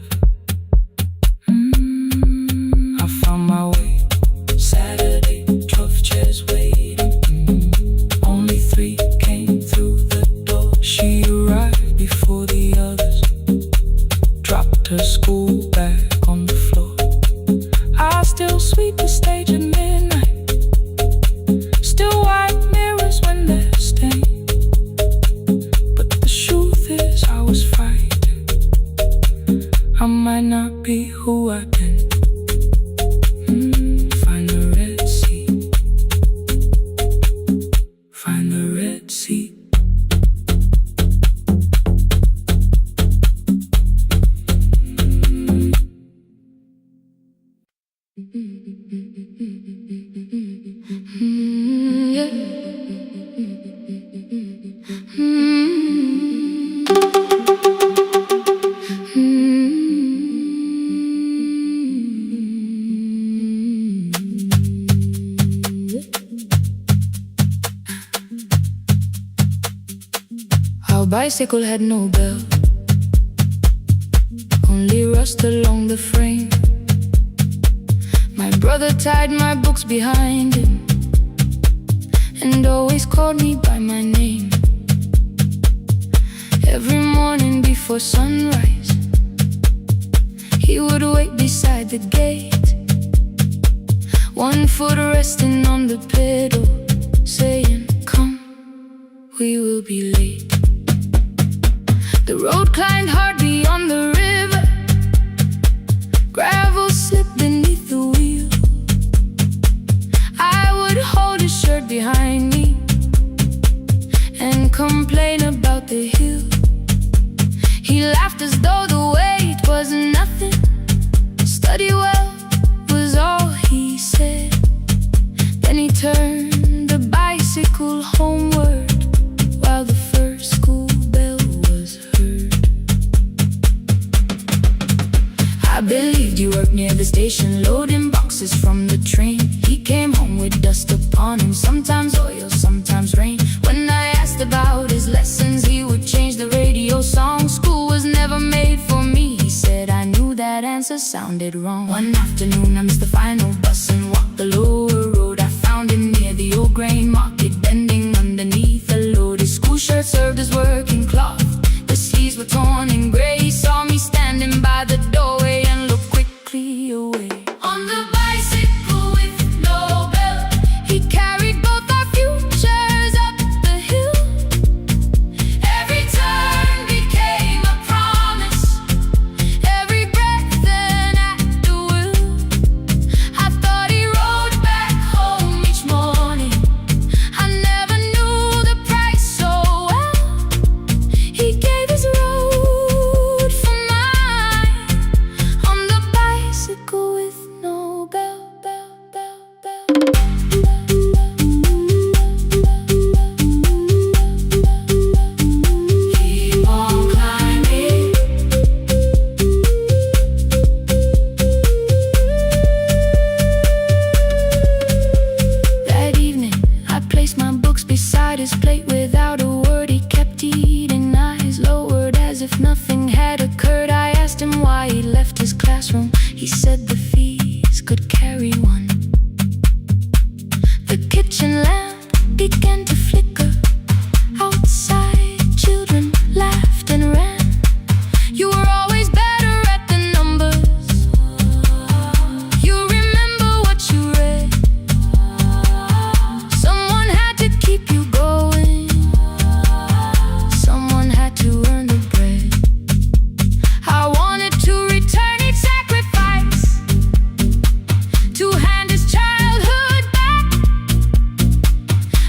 I found my way. Saturday, 12 chairs waiting. Only 3 came through the door. She arrived before the others, dropped her school bag on the floor. I still sweep the stage at midnight, still wipe mirrors when they're stained. But the truth is I was fighting. I might not be who I've been. Find the red seat. Find the red seat. Our bicycle had no bell, only rust along the frame. My brother tied my books behind him and always called me by my name. Every morning before sunrise, he would wait beside the gate, one foot resting on the pedal, saying, come, we will be late. The road climbed hard beyond the river, gravel slipped beneath the wheel. I would hold his shirt behind me and complain about the hill. He laughed as though the weight was nothing. Study well was all he said. Then he turned the bicycle homeward while the first school bell was heard. I believed you worked near the station, loading boxes from the on him. Sometimes oil, sometimes rain. When I asked about his lessons, he would change the radio song. School was never made for me, he said. I knew that answer sounded wrong. One afternoon I missed the final bus and walked the lower road. I found him near the old grain market, bending underneath a load. His school shirt served as working cloth. The sleeves were torn and gray. He saw me standing by the doorway and looked quickly away. On the bicycle with no belt, he carried both our futures up the hill. Every turn became a promise, every breath an act of will. I thought he rode back home each morning. I never knew the price so well. He gave his road for mine on the bicycle with no bell. Keep on climbing. That evening, I placed my books beside his plate. Without a word, he kept eating, eyes lowered as if nothing had occurred. I asked him why he left his classroom. He said the fees could carry one. The kitchen lamp began to flicker. Outside, children laughed and ran. You were always better at the numbers. You remember what you read. Someone had to keep you going. Someone had to earn the bread. I wanted to return each sacrifice, to hand his childhood back.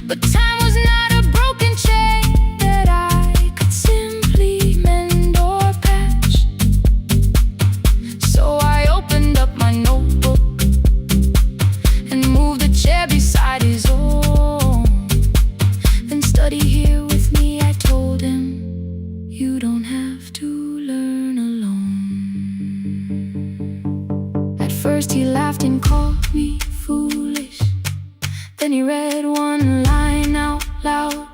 But time was not a broken chain that I could simply mend or patch. So I opened up my notebook and moved a chair beside his own. Then study here with me, I told him. You don't have to learn alone. At first he laughed and called me foolish. Then he read one line out loud.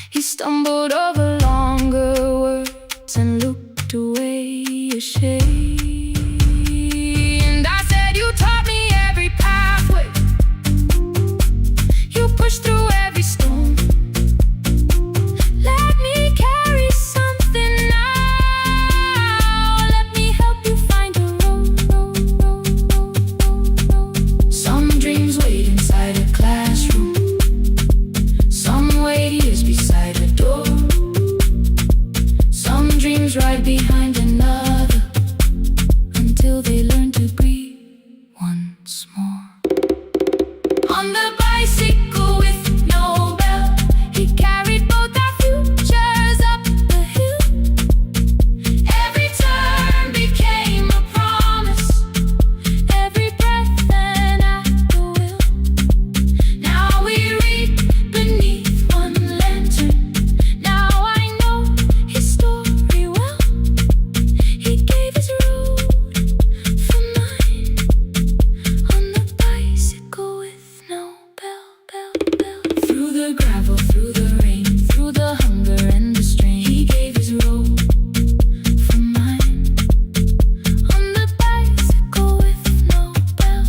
He stumbled over longer words and looked away ashamed. And I said, you taught me every pathway. You pushed through every stone. Let me carry something now. Let me help you find a road. Some dreams wait inside a classroom. Some wait years beside a door. Some dreams right behind another, until they learn to breathe once more. On the bicycle with no bell, he carried both our futures up the hill. Every turn became a promise, every breath an act of will. Now we read beneath one lantern. Now I know his story well. He gave his road for mine on the bicycle with no bell. Through the gravel, through the rain, through the hunger and the strain, he gave his road for mine on the bicycle with no bell.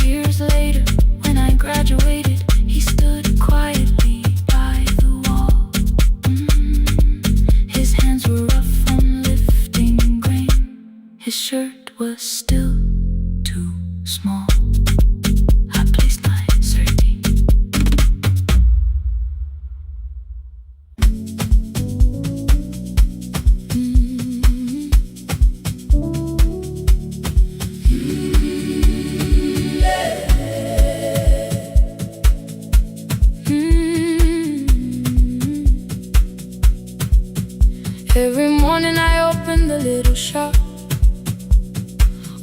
Years later, when I graduated, he stood quietly by the wall. His hands were rough on lifting grain. His shirt was still too small. I placed my sardine. Every morning I open the little shop.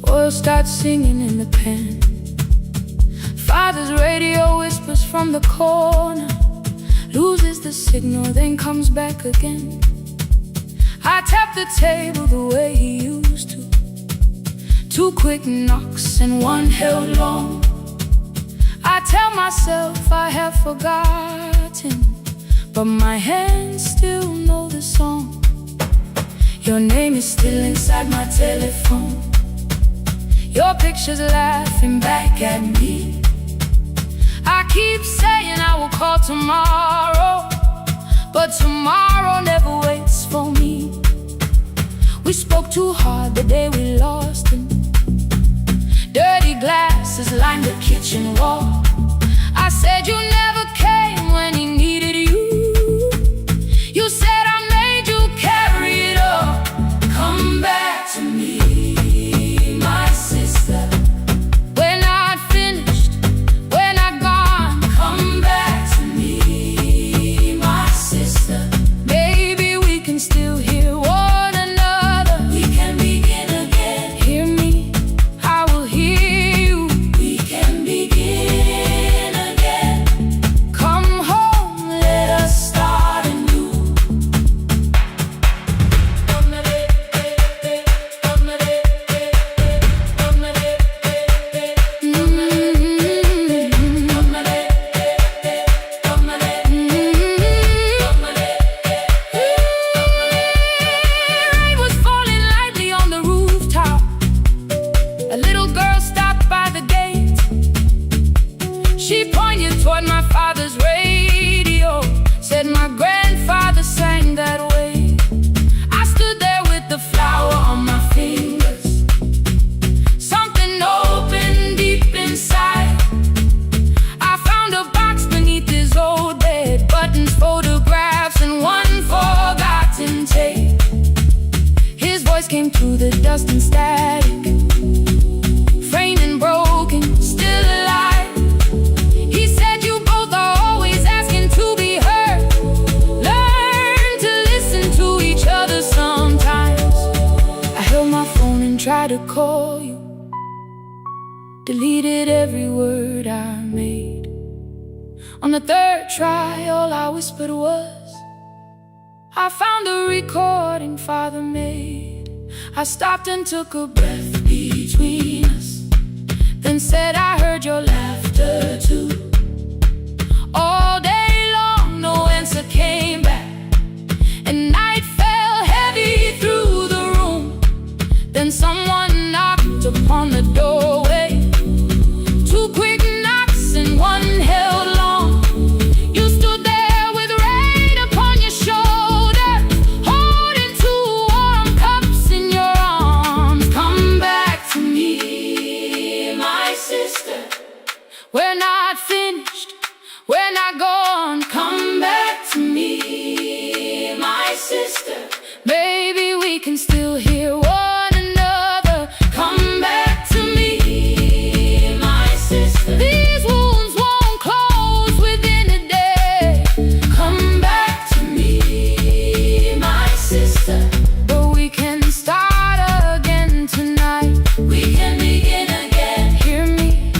Oil starts singing in the pan. Father's radio whispers from the corner, loses the signal, then comes back again. I tap the table the way he used to. 2 quick knocks and one held long. I myself I have forgotten, but my hands still know the song. Your name is still inside my telephone. Your picture's laughing back at me. I keep saying I will call tomorrow, but tomorrow never waits for me. We spoke too hard the day we lost him. Dirty glasses lined the kitchen wall. I said you never came when he needed you. You said I made you carry it all. Come back to me, my sister. We're not finished, we're not gone. Come back to me, my sister. Maybe we can still hear one another. We can begin again. Hear me, I will hear you. We can begin again. Come home, let us start anew. Rain was falling lightly on the rooftop. A little girl stopped by the gate. She pointed toward my father's radio, said my grandfather sang that way. I stood there with the flower on my fingers. Something opened deep inside. I found a box beneath his old bed, buttons, photographs, and one forgotten tape. His voice came through the dust and static, framed and broken, still alive. He said you both are always asking to be heard. Learn to listen to each other sometimes. I held my phone and tried to call you, deleted every word I made. On the third try, all I whispered was, I found the recording Father made. I stopped and took a breath between us, then said I heard your laughter too. All day long, no answer came back, and night fell heavy through the room. Then someone knocked upon the doorway. Two quick knocks and one held long. You stood there with rain upon your shoulder, holding two warm cups in your arms. Come back to me, my sister. We're not finished, we're not gone. Come back to me, my sister. Maybe we can still hear one another. Come back to me, my sister. These wounds won't close within a day. Come back to me, my sister. But we can start again tonight. We can begin again. Hear me,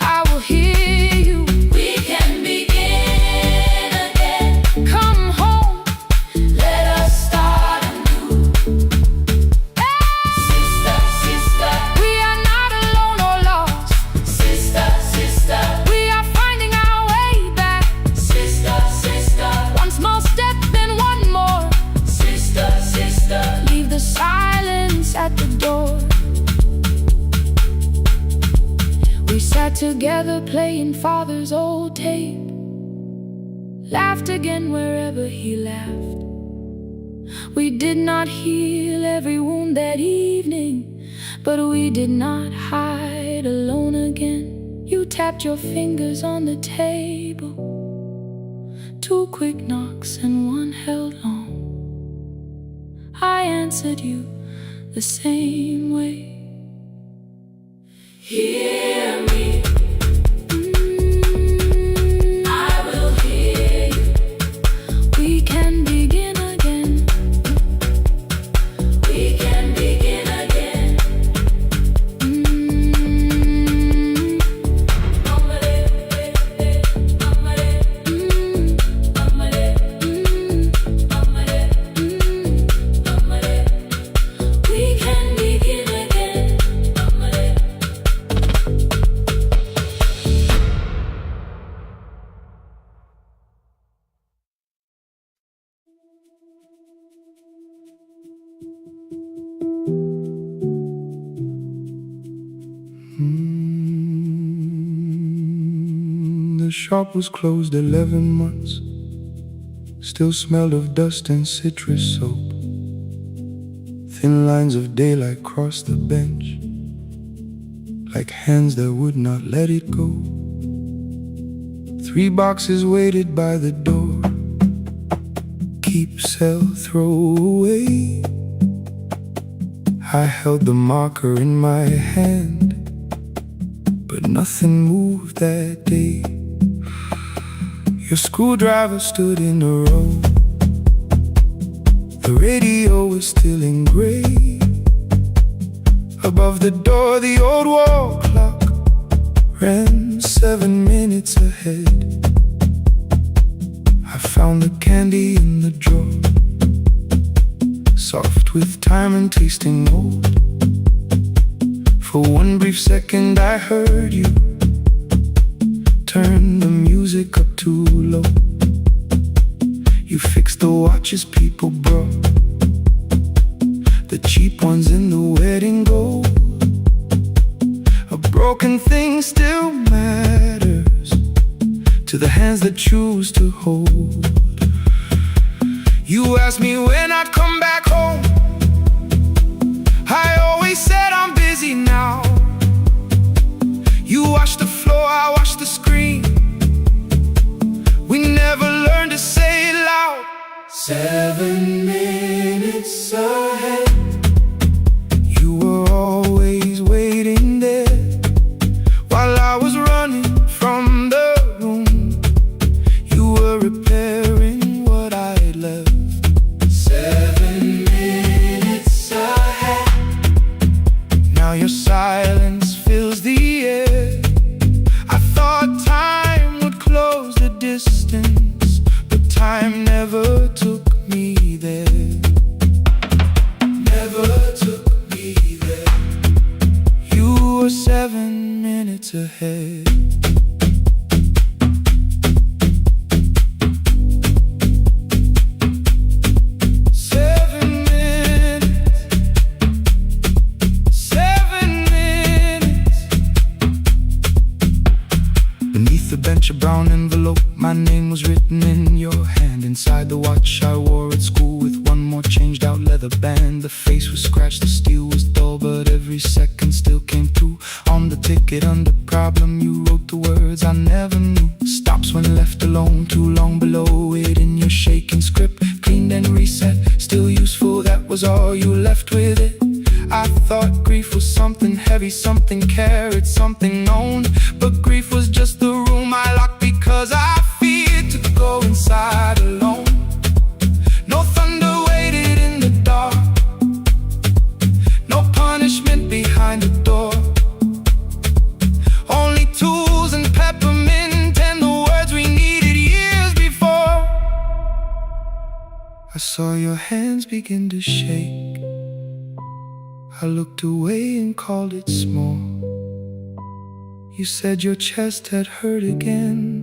I will hear you. We can begin again. Come home, let us start anew. Sister, sister, we are not alone or lost. Sister, sister, we are finding our way back. Sister, sister, one small step, then one more. Sister, sister, leave the silence at the door. We sat together playing Father's old tape, laughed again wherever he laughed. We did not heal every wound that evening, but we did not hide alone again. You tapped your fingers on the table, two quick knocks and one held long. I answered you the same way. Hear me, I will hear you. We can begin again. We can begin again. We can begin again. The shop was closed 11 months. Still smelled of dust and citrus soap. Thin lines of daylight crossed the bench, like hands that would not let it go. 3 boxes waited by the door. Keep, sell, throw away. I held the marker in my hand, but nothing moved that day. Your screwdriver stood in a row. The radio was still in gray. Above the door, the old wall clock ran 7 minutes ahead. I found the candy in the drawer, soft with time and tasting old. For one brief second I heard you turn the music up too low. You fixed the watches people brought, the cheap ones in the wedding gold. A broken thing still matters to the hands that choose to hold. You asked me when I'd come back home. I always said I'm busy now. You washed the floor, I washed the screen. We never learned to say it loud. 7 minutes ahead. You were always waiting there while I was running from the room. You were repairing what I had left. 7 minutes ahead. Now your silence fills the air. I thought time would close the distance, but time never took me there. Never took me there. You were 7 minutes ahead. A brown envelope, my name was written in your hand. Inside the watch I wore at school with one more changed out leather band. The face was scratched, the steel was dull, but every second still came through. On the ticket under problem you wrote the words I never knew. Stops when left alone, too long below it in your shaking script. Cleaned and reset, still useful, that was all you left with it. I thought grief was something heavy, something carried, something known. But grief was just the room I locked because I feared to go inside alone. No thunder waited in the dark, no punishment behind the door. Only tools and peppermint and the words we needed years before. I saw your hands begin to shake. I looked away and called it small. You said your chest had hurt again.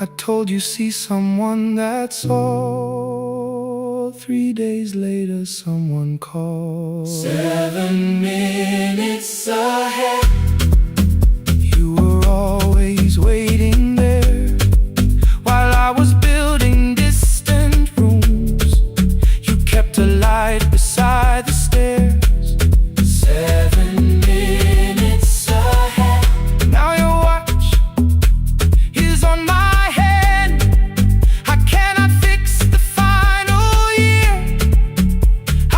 I told you see someone, that's all. 3 days later someone called. 7 minutes ahead. You were always waiting there while I was building distant rooms. You kept a light beside the stairs. 7 minutes ahead. Now your watch is on my hand. I cannot fix the final year.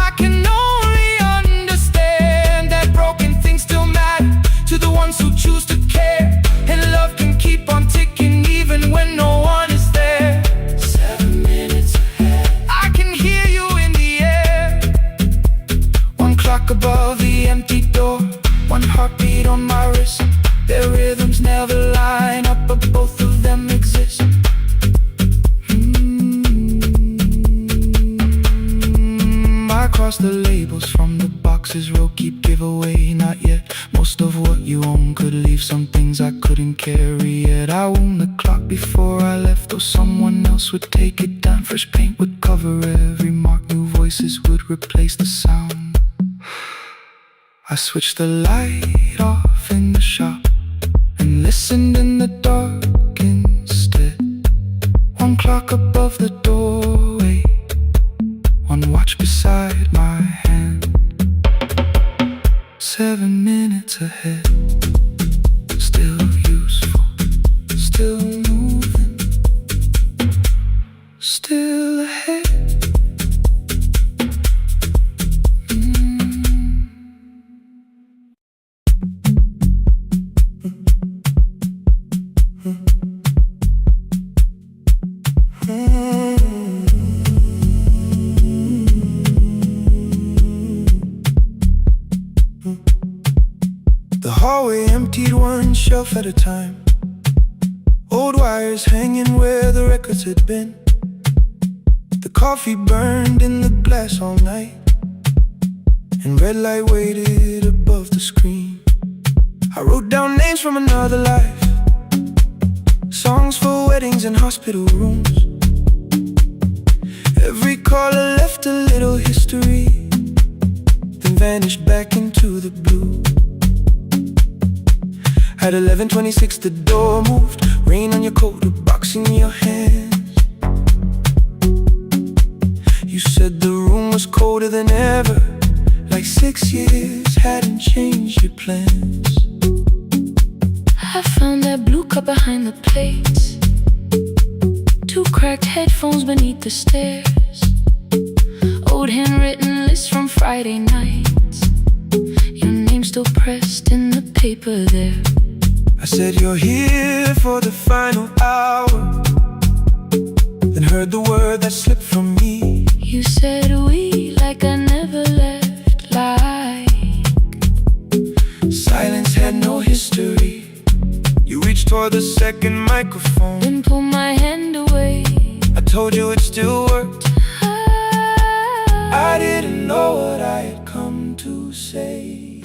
I can only understand that broken things still matter to the ones who choose to care. And love can keep on ticking even when no one is there. 7 minutes ahead. I can hear you in the air. One clock above the empty door, one heartbeat on my wrist. Their rhythms never line up, but both of them exist. I cross the labels from the boxes, row keep giveaway, not yet. Most of what you own could leave, some things I couldn't carry yet. I wound the clock before I left, though someone else would take it down. Fresh paint would cover every mark, new voices would replace the sound. I switched the light off in the shop and listened in the dark myself at a time. Old wires hanging where the records had been. The coffee burned in the glass all night, and red light waited above the screen. I wrote down names from another life, songs for weddings and hospital rooms. Every caller left a little history, then vanished back into the blue. At 11:26 the door moved, rain on your coat, a box in your hands. You said the room was colder than ever, like 6 years hadn't changed your plans. I found that blue cup behind the plates, 2 cracked headphones beneath the stairs, old handwritten lists from Friday nights, your name still pressed in the paper there. I said you're here for the final hour, then heard the word that slipped from me. You said we like I never left, like silence had no history. You reached toward the second microphone, then pulled my hand away. I told you it still worked. I didn't know what I had come to say.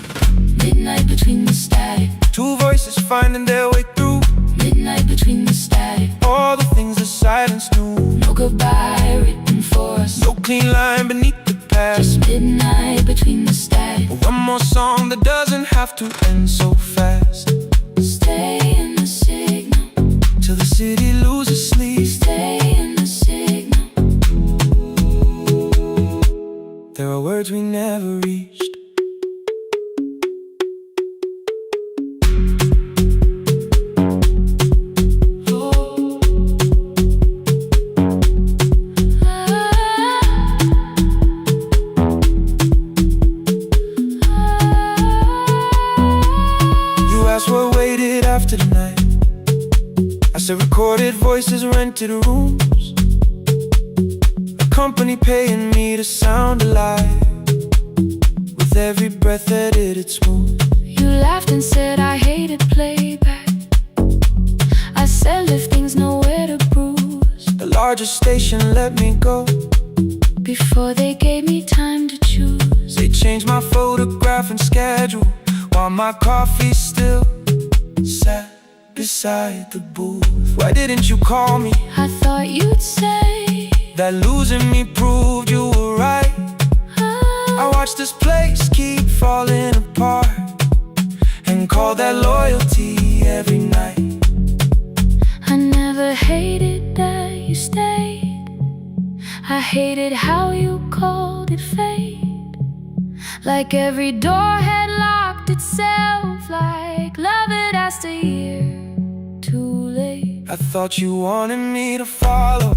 Midnight between the static, 2 voices finding their way through. midnight between the static, All the things the silence knew. no goodbye written for us, No clean line beneath the past. just midnight between the static. One more song that doesn't have to end so fast. Stay in the signal, Till the city loses sleep. stay in the signal. There are words we never reached. What waited after the night? I said recorded voices, rented rooms, a company paying me to sound alive, with every breath edited smooth. You laughed and said I hated playback. I said if things nowhere to bruise, The largest station let me go before they gave me time to choose. They changed my photograph and schedule, while my coffee still sat beside the booth. Why didn't you call me? I thought you'd say that losing me proved you were right. I watched this place keep falling apart, and call that loyalty every night. I never hated that you stayed, I hated how you called it fate. Like every door had locked itself, like love had asked a year too late. I thought you wanted me to follow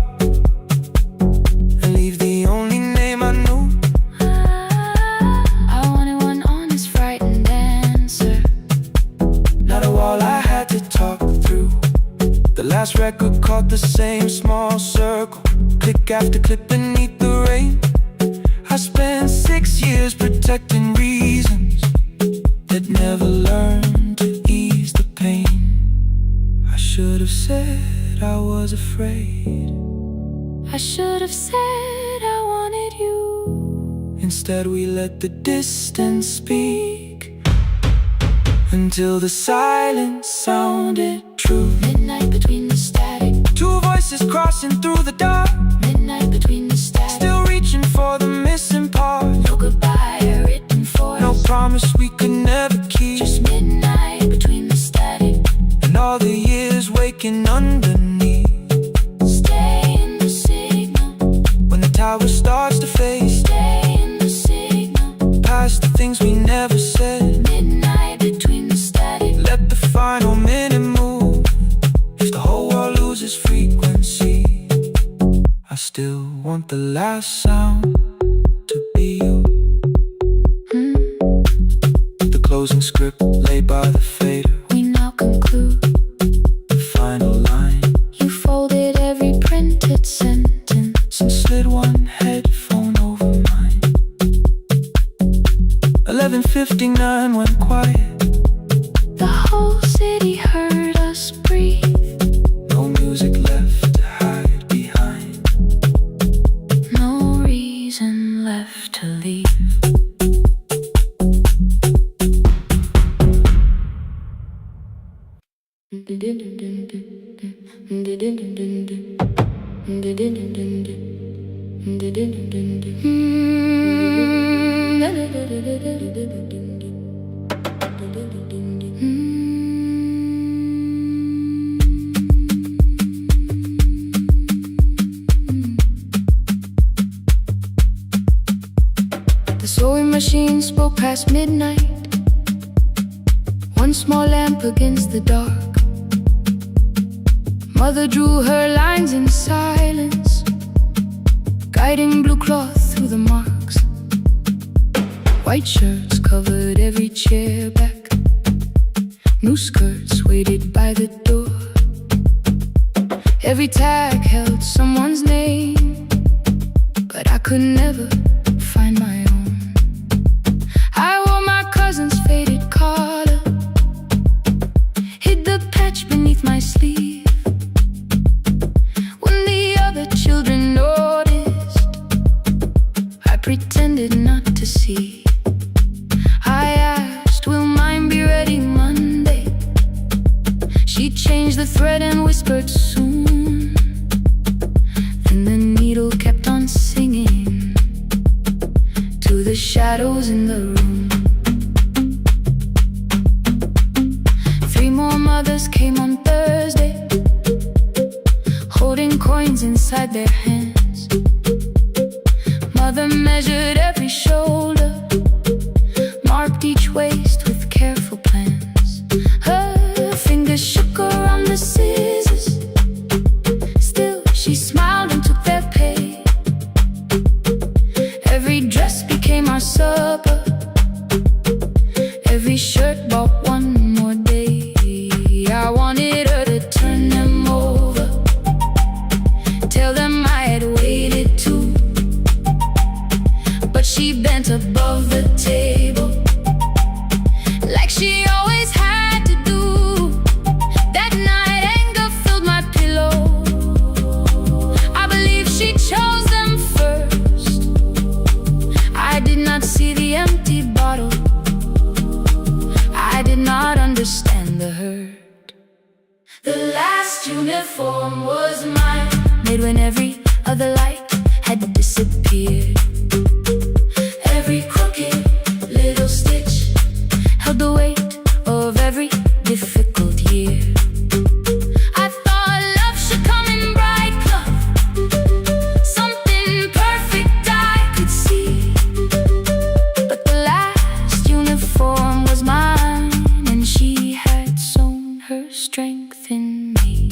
and leave the only name I knew. I wanted one honest, frightened answer, not a wall I had to talk through. The last record caught the same small circle, click after click beneath the rain. I spent 6 years protecting reasons that never learned to ease the pain. I should have said I was afraid, I should have said I wanted you. instead we let the distance speak, until the silence sounded true. Midnight between the static, 2 voices crossing through the dark, midnight between the static, still reaching for the missing part. no goodbye written for No us, promise we could never keep. just midnight between the static, And all the years waking underneath. stay in the signal, When the tower starts to fade, stay in the signal, past the things we never said. midnight between the static. Let the final minute move. If the whole world loses frequency, I still want the last sound to be you. The closing script laid by the fader, We now conclude, the final line. you folded every printed sentence And slid one headphone over mine. 11:59 went quiet. The whole city heard The sewing machine spoke past midnight, one small lamp against the dark. Mother drew her lines in silence, guiding blue cloth through the marks. White shirts covered every chair back, new skirts waited by the door. Every tag held someone's name, but I could never find my own. I wore my cousin's faded collar, hid the patch beneath my sleeve. When the other children noticed, I pretended not to see. I asked, will mine be ready Monday? She changed the thread and whispered soon. Then the needle kept on singing to the shadows in the room. 3 more mothers came on Thursday, holding coins inside their hands. Mother measured every shoulder, marked each waist with careful plans. Her fingers shook around the scissors, still she smiled and took their pay. Every dress became our supper, every shirt bought one more day. I wanted her to turn them over, tell them I had waited too. But she bent above the table, like she always had to do. That night anger filled my pillow, I believe she chose them first. I did not see the empty bottle, I did not understand the hurt. The last uniform was mine, made when every other light had disappeared. Every crooked little stitch held the weight of every difficult year. I thought love should come in bright cloth, something perfect I could see. But the last uniform was mine, and she had sewn her strength in me.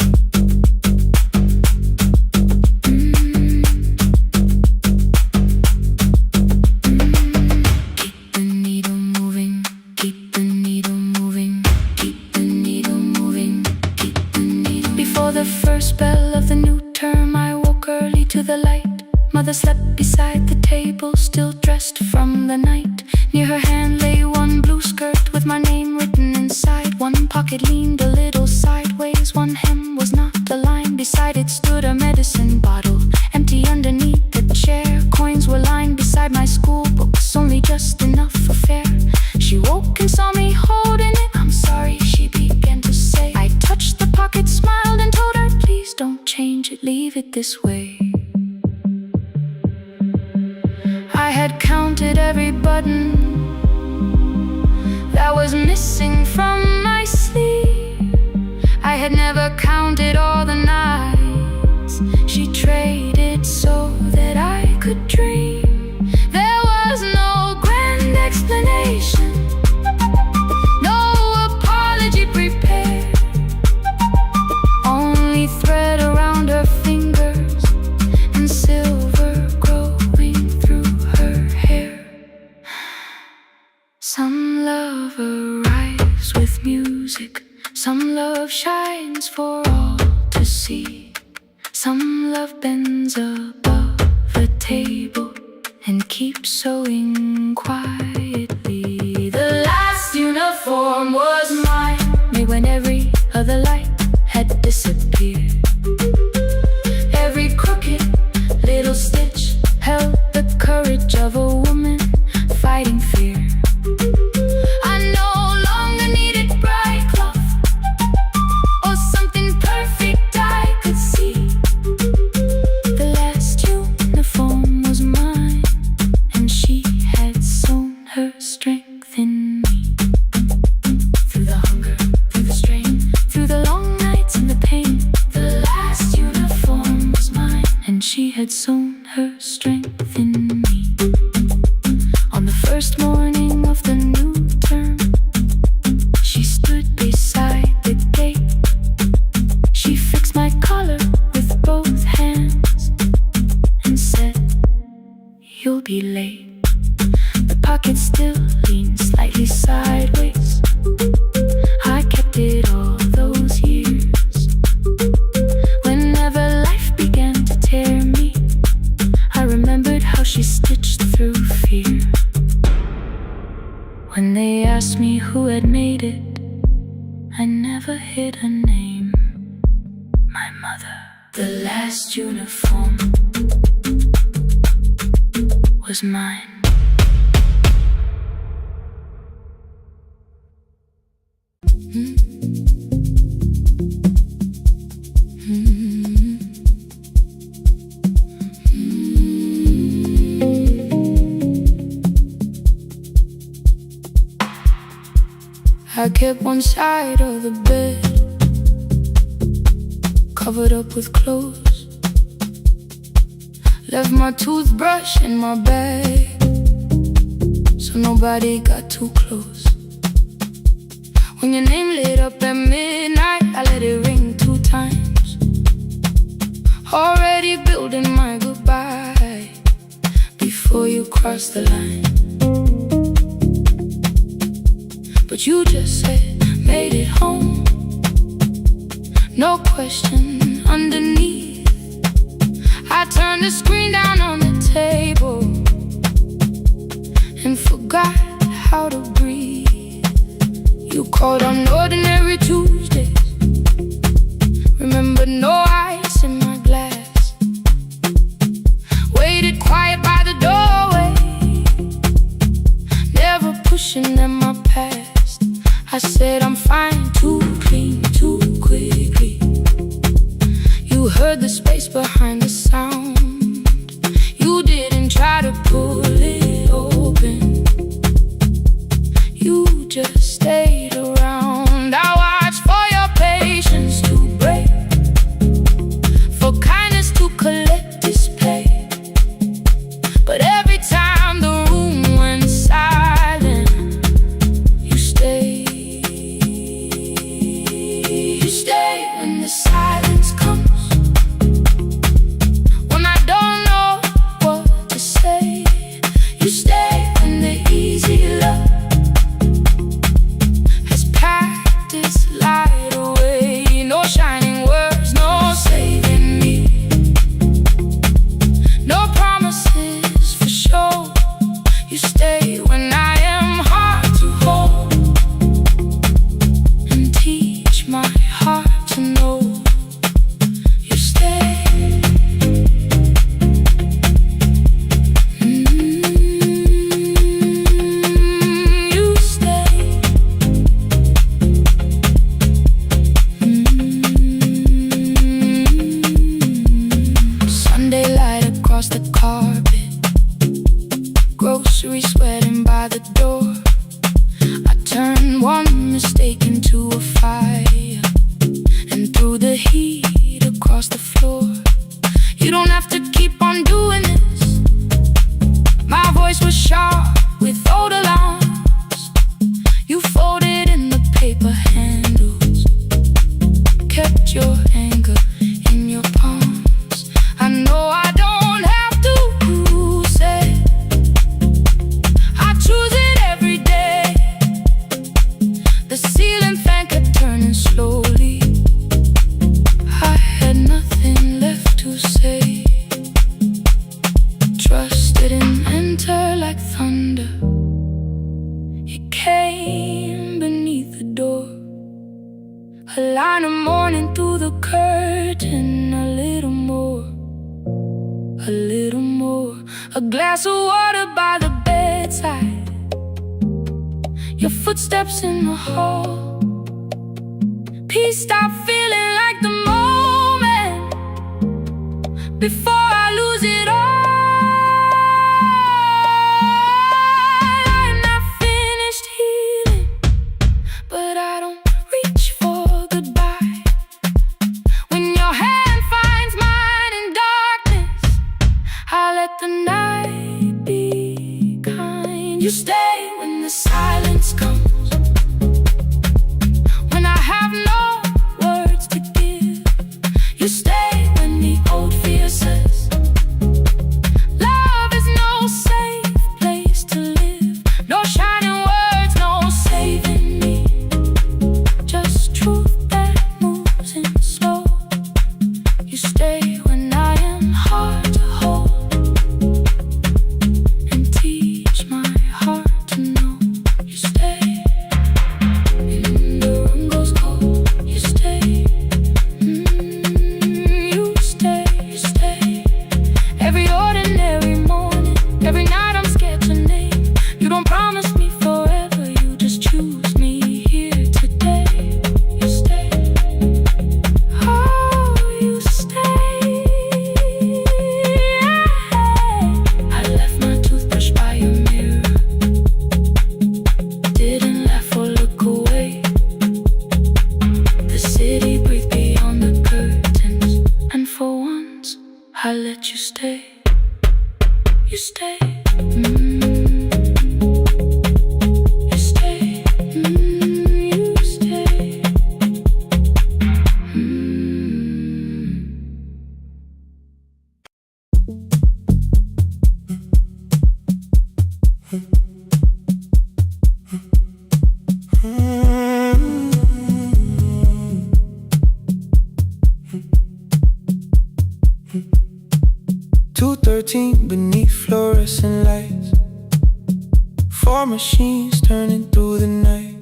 Keep the needle moving, keep the needle moving, keep the needle moving, keep the needle. Before the first bell of the new term, I woke early to the light. Mother slept beside the table, still dressed from the night. Near her hand lay one blue skirt with my name written inside. One pocket leaned a little sideways, one hem was not aligned. Beside it stood a medicine bottle, empty underneath the chair. Coins were lined beside my school books, only just enough for fare. She woke and saw me holding it. I'm sorry, she began to say. I touched the pocket, smiled and told her, please don't change it, leave it this way. I had counted every button that was missing from my sleeve. I had never counted all the nights she traded so that I could dream. There was no grand explanation, no apology prepared, only thread around her fingers and silver growing through her hair. Some love arrives with music, some love shines for all to see. Some love bends above the table and keeps sewing quietly. The last uniform was mine, made when every other light had disappeared. Every crooked little stitch held the courage of a woman fighting fear. I no longer needed bright cloth or something perfect I she had sown her strength in me. On the first morning of the new term, she stood beside the gate. She fixed my collar with both hands and said, "You'll be late." The pocket still leaned slightly sideways. I kept it all those years. Whenever life began to tear me, I remembered how she stitched through fear. When they asked me who had made it, I never hid a name. My mother. The last uniform was mine. I kept one side of the bed covered up with clothes. Left my toothbrush in my bag so nobody got too close. When your name lit up at midnight, I let it ring 2 times. Already building my goodbye before you cross the line. But you just said, made it home. No question underneath. I turned the screen down on the table and forgot how to breathe. You called on ordinary Tuesdays. Remember, no ice in my glass. Waited quiet by the doorway, never pushing them my past. I said I'm fine, too clean, too quickly. You heard the space behind the sound. You didn't try to pull it open. You just stayed around. I watched for your patience to break, for kindness to collect display. But every time the room went silent, you stayed. You stay when the silence comes, when I don't know what to say. You stay when the easy love has packed its light away. No shining words, no saving me, no promises for sure. You stay when I am hard to hold and teach my heart to know. You stay. You stay. Sunday light across the carpet, groceries sweating by the door. I turned one mistake into a fire and threw the heat across the floor. You don't have to keep on doing this. My voice was sharp with old alarms. You folded in the paper handles, kept your anger in your palms. I know I don't have to say, I choose it every day. The ceiling fan kept turning slowly. I had nothing left to say. Trust didn't enter like thunder. It came beneath the door. A line of mourning through the curtain. A little more, a little more. A glass of water by the bedside. Your footsteps in the hall. Peace stopped feeling like the moment before I lose it all. I'm not finished healing, but I don't reach for goodbye. When your hand finds mine in darkness, You stay when the old fear says love is no safe place to live. No shining words, no saving me. Just truth that moves in slow. You stay when I am hard to hold, and teach my heart to know. You stay when the room goes cold. You stay. You stay, you stay. Every ordinary morning, every night I'm scared to name. You don't promise me forever, you just choose me here today. You stay. Oh, you stay. I left my toothbrush by your mirror. Didn't laugh or look away. The city breathed beyond the curtains, and for once I let you stay. You stay. You stay. You stay. 2:13 beneath fluorescent lights, 4 machines turning through the night.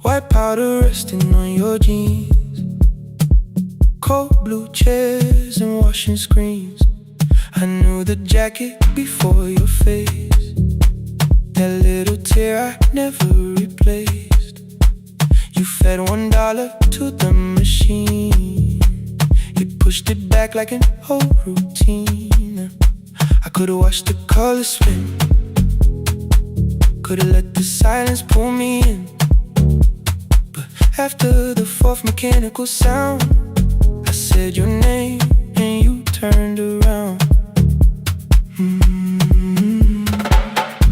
White powder resting on your jeans, cold blue chairs and washing screens. I knew the jacket before your face, that little tear I never replaced. You fed $1 to the machine, you pushed it back like an old routine. I could've watched the colors spin, could've let the silence pull me in. But after the 4th mechanical sound, I said your name and you turned around.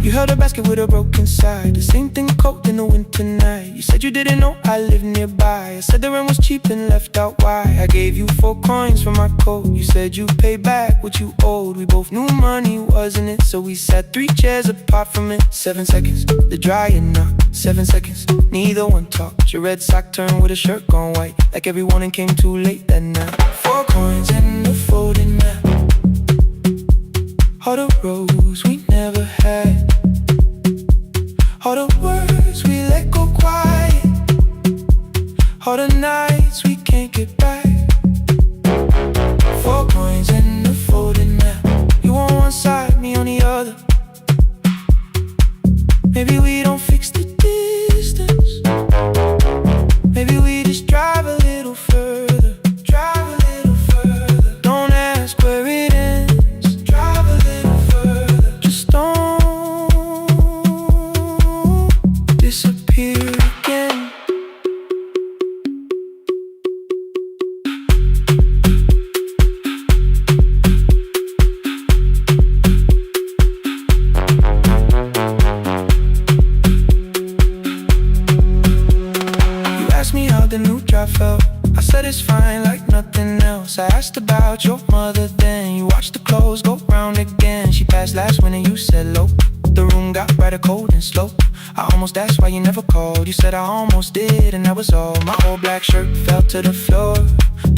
You held a basket with a broken side, the same thing cold in the winter night. You said you didn't know I lived nearby. I said the rent was cheap and left out why. I gave you 4 coins for my coat. You said you'd pay back what you owed. We both knew money wasn't it, so we sat 3 chairs apart from it. 7 seconds, the dryer knocked. 7 seconds, neither one talked. Your red sock turned with a shirt gone white, like everyone came too late that night. 4 coins and a folding map, all the roads we never had, all the words we let go quiet, all the nights we can't get back. 4 coins and a folding map, you on one side, me on the other. Maybe we don't fix the distance, maybe we just drive a little further. Drive a little further, don't ask where it ends. Drive a little further, just don't disappear again. You asked me how the new drive felt, I said it's fine like nothing else. I asked about your mother then, you watched the clothes go round again. She passed last winter, you said low. The room got brighter, cold and slow. I almost asked why you never called. You said I almost did and that was all. My old black shirt fell to the floor,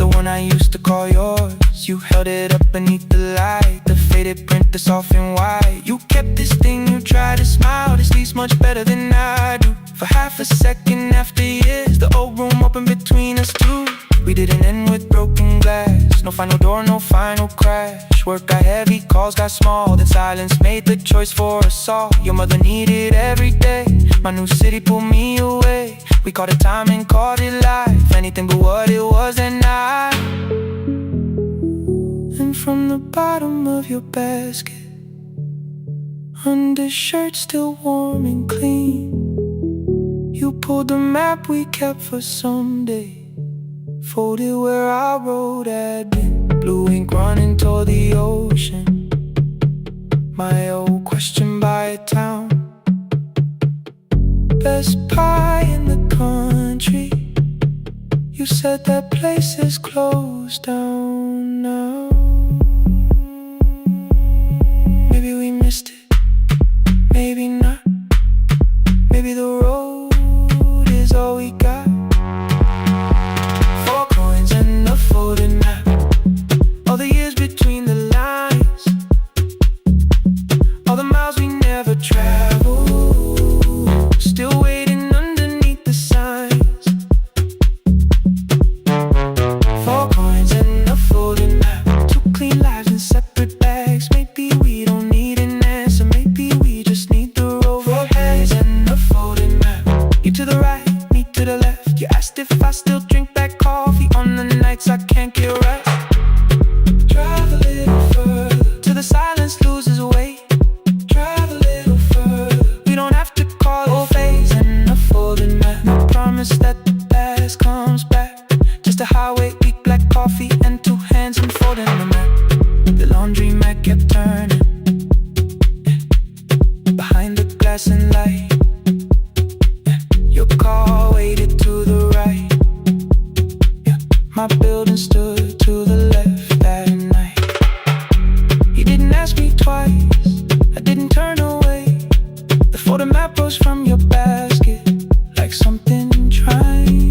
the one I used to call yours. You held it up beneath the light, the faded print that's off in white. You kept this thing, you tried to smile, this sleeps much better than I do. For half a second after years, the old room opened between us two. We didn't end with broken glass, no final door, no final crash. Work got heavy, calls got small, then silence made the choice for us all. Your mother needed every day, my new city pulled me away. We called it time and called it life, anything but what it was that night. And from the bottom of your basket, undershirt still warm and clean, you pulled the map we kept for someday, folded where our road had been. Blue ink running toward the ocean, my old question by a town. Best pie in the country, you You said that place is closed down now. Maybe we missed it, maybe not. Maybe the road is all we got. 4 coins and a folding map. All the years between the lines, all the miles we never traveled, still waiting underneath the signs. 4 coins and a folding map. 2 clean lives in separate bags. Maybe we don't need an answer, maybe we just need the road. 4 hands and a folding map. You to the right, me to the left. You asked if I still drink that coffee on the nights I can't get right. Drive a little further till the silence loses weight. Drive a little further, we don't have to call it phase and a folding map. No promise that the past comes back, just a highway, weak black coffee and 2 hands and folding the map. The laundry mat kept turning behind the glass and light. Your car waited to the right. My building stood to the left that night. You didn't ask me twice, I didn't turn away. The photo map rose from your basket like something trying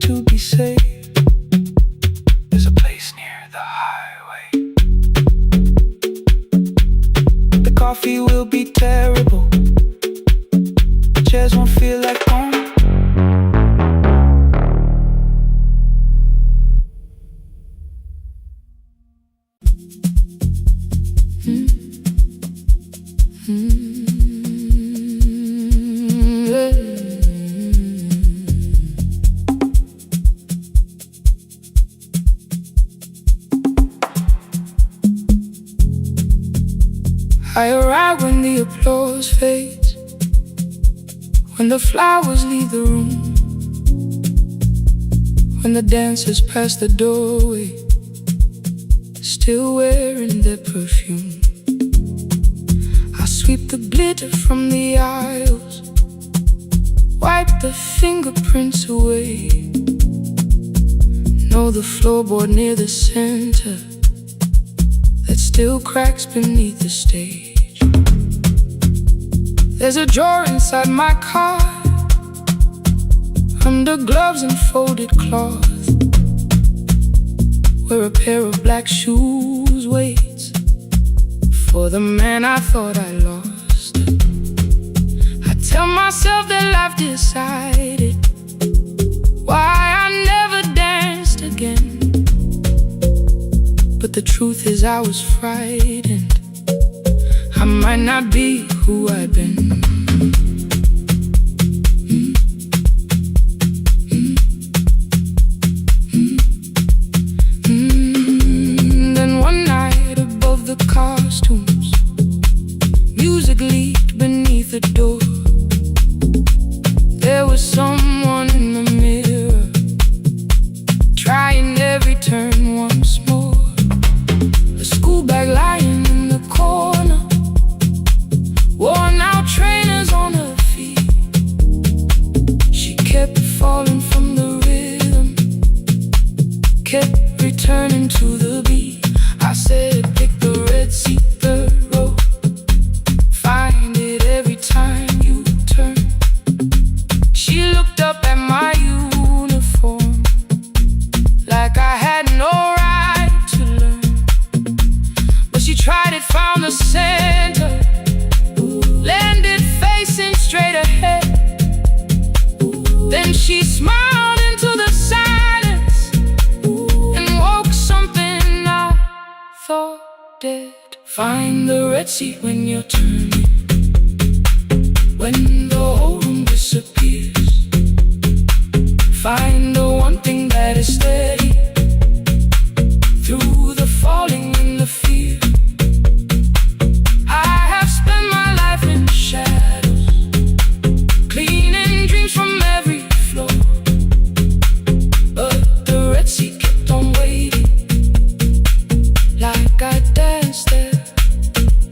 to be safe. There's a place near the highway. The coffee will be terrible, the chairs won't feel like home. I arrive when the applause fades, when the flowers leave the room, when the dancers pass the doorway, still wearing their perfume. I sweep the glitter from the aisles, wipe the fingerprints away. Know the floorboard near the center that still cracks beneath the stage. There's a drawer inside my car, under gloves and folded cloth, where a pair of black shoes waits for the man I thought I lost. I tell myself that life decided why I never danced again, but the truth is I was frightened. I might not be who I've been. Then one night above the costumes, music leaked beneath the door. There was someone in the mirror, trying every turn once more. A school bag lying in the corner, worn out trainers on her feet. She kept falling from the rhythm, kept returning to the beat. I said, pick the red seat, the road, find it every time you turn. She looked up at my uniform like I had no right to learn, but she tried it, found the center, landed facing straight ahead. Then she smiled into the silence and woke something I thought dead. Find the red seat when you're turning, when the whole room disappears. Find the one thing that is steady through the falling and the fear. I have spent my life in shadows, cleaning dreams from every floor, but the red seat kept on waiting, like I danced there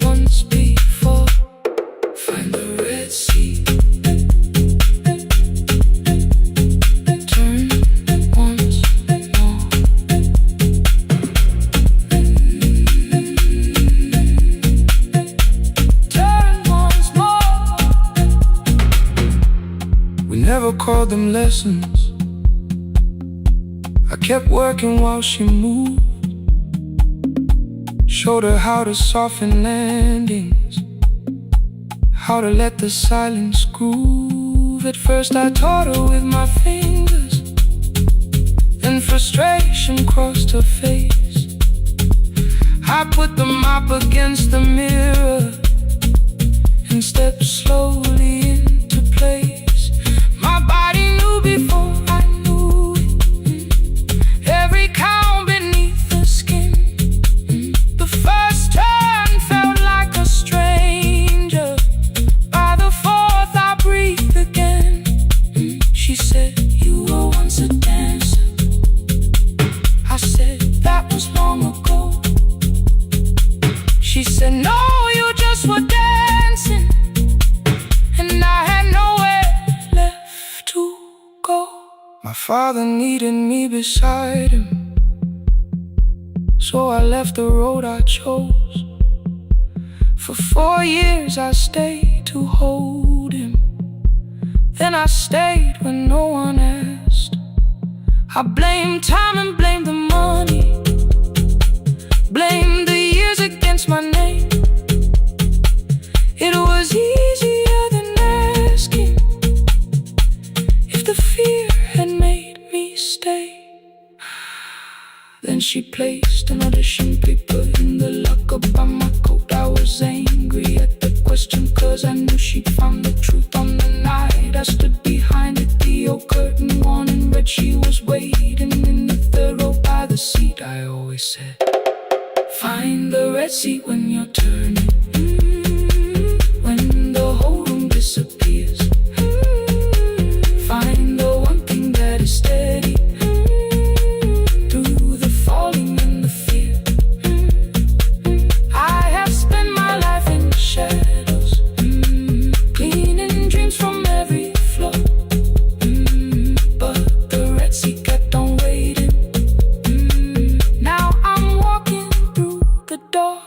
once before. Find the red seat. called them lessons. I kept working while she moved. Showed her how to soften landings, how to let the silence groove. At first I taught her with my fingers, then frustration crossed her face. I put the mop against the mirror and stepped slowly into place. My body knew before I knew it, every count beneath the skin. The first turn felt like a stranger. By the fourth I breathed again. She said, "You were once a dancer." I said, "That was long ago." She said, "No, you just were dancing." And I had nowhere left to go. My father needed me beside him, so I left the road I chose. For 4 years I stayed to hold him. Then I stayed when no one asked. I blamed time and blamed the money, blamed the years against my name. It was easier than asking if the fear had made me stay. Then she placed an audition paper in the locker by my coat. I was angry at the question, cause I knew she'd found the truth on the night I stood behind it. The old curtain worn in red, she was waiting in the third row by the seat. I always said, find the red seat when you're turning, when the whole room disappears. Find the one thing that is steady through the falling and the fear. I have spent my life in shadows, cleaning dreams from every floor. But the red seat kept on waiting. Now I'm walking through the door.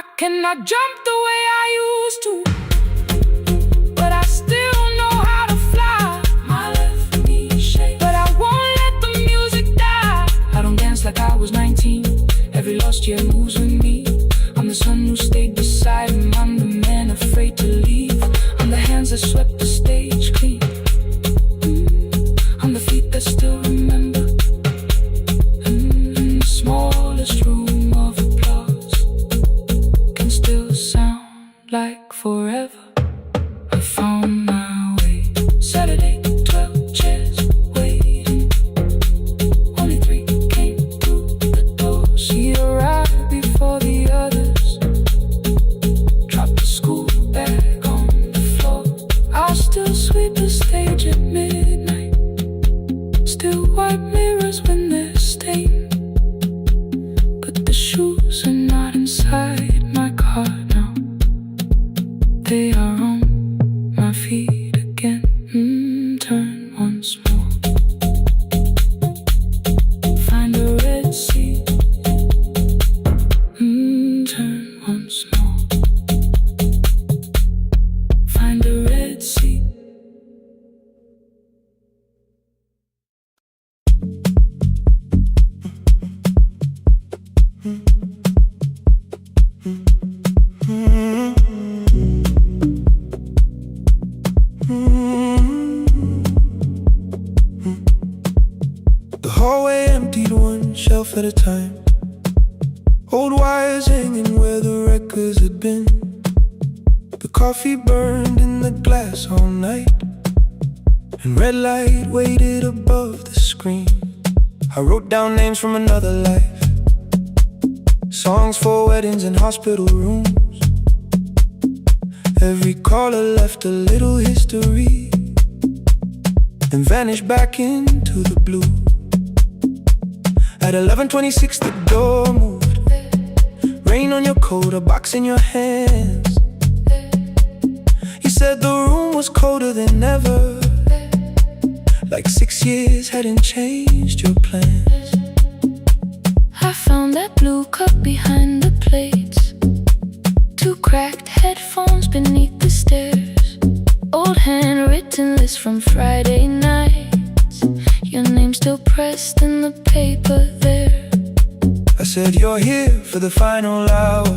I cannot jump the way I used to, but I still know how to fly. My left knee shakes, but I won't let the music die. I don't dance like I was 19. Every lost year moves with me. I'm the son who stayed beside him. I'm the man afraid to leave. I'm the hands that swept the stage clean. I'm the feet that still remember. In the smallest room of applause can still sound like forever. I found my way. Saturday, 12 chairs waiting. Only 3 came through the door. She arrived before the others, dropped the school bag on the floor. I'll still sweep the stage at midnight, still wipe mirrors when they're stained. But the shoes are not inside my car now. They are on my feet again. Turn once more. Find a red seat. Turn once more. Find a red seat. The hallway emptied one shelf at a time. Old wires hanging where the records had been. The coffee burned in the glass all night, and red light waited above the screen. I wrote down names from another life, songs for weddings and hospital rooms. Every caller left a little history and vanished back into the blue. At 11:26 the door moved. Rain on your coat, a box in your hands. You said the room was colder than ever, like 6 years hadn't changed your plans. I found that blue cup behind the plates, 2 cracked headphones beneath the stairs. old handwritten list from Friday nights. Your name still pressed in the paper there. I said you're here for the final hour,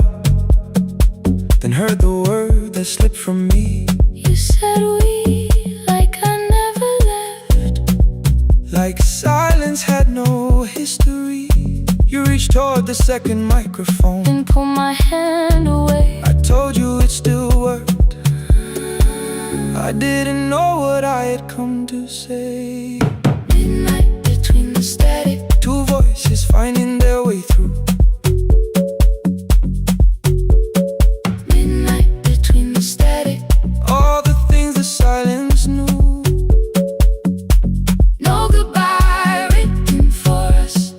then heard the word that slipped from me. You said we, like I never left, like silence had no history. You reached toward the second microphone then pulled my hand away. I told you it still worked. I didn't know what I had come to say. Midnight between the static, two voices finding their way through. Midnight between the static, all the things the silence knew. no goodbye written for us,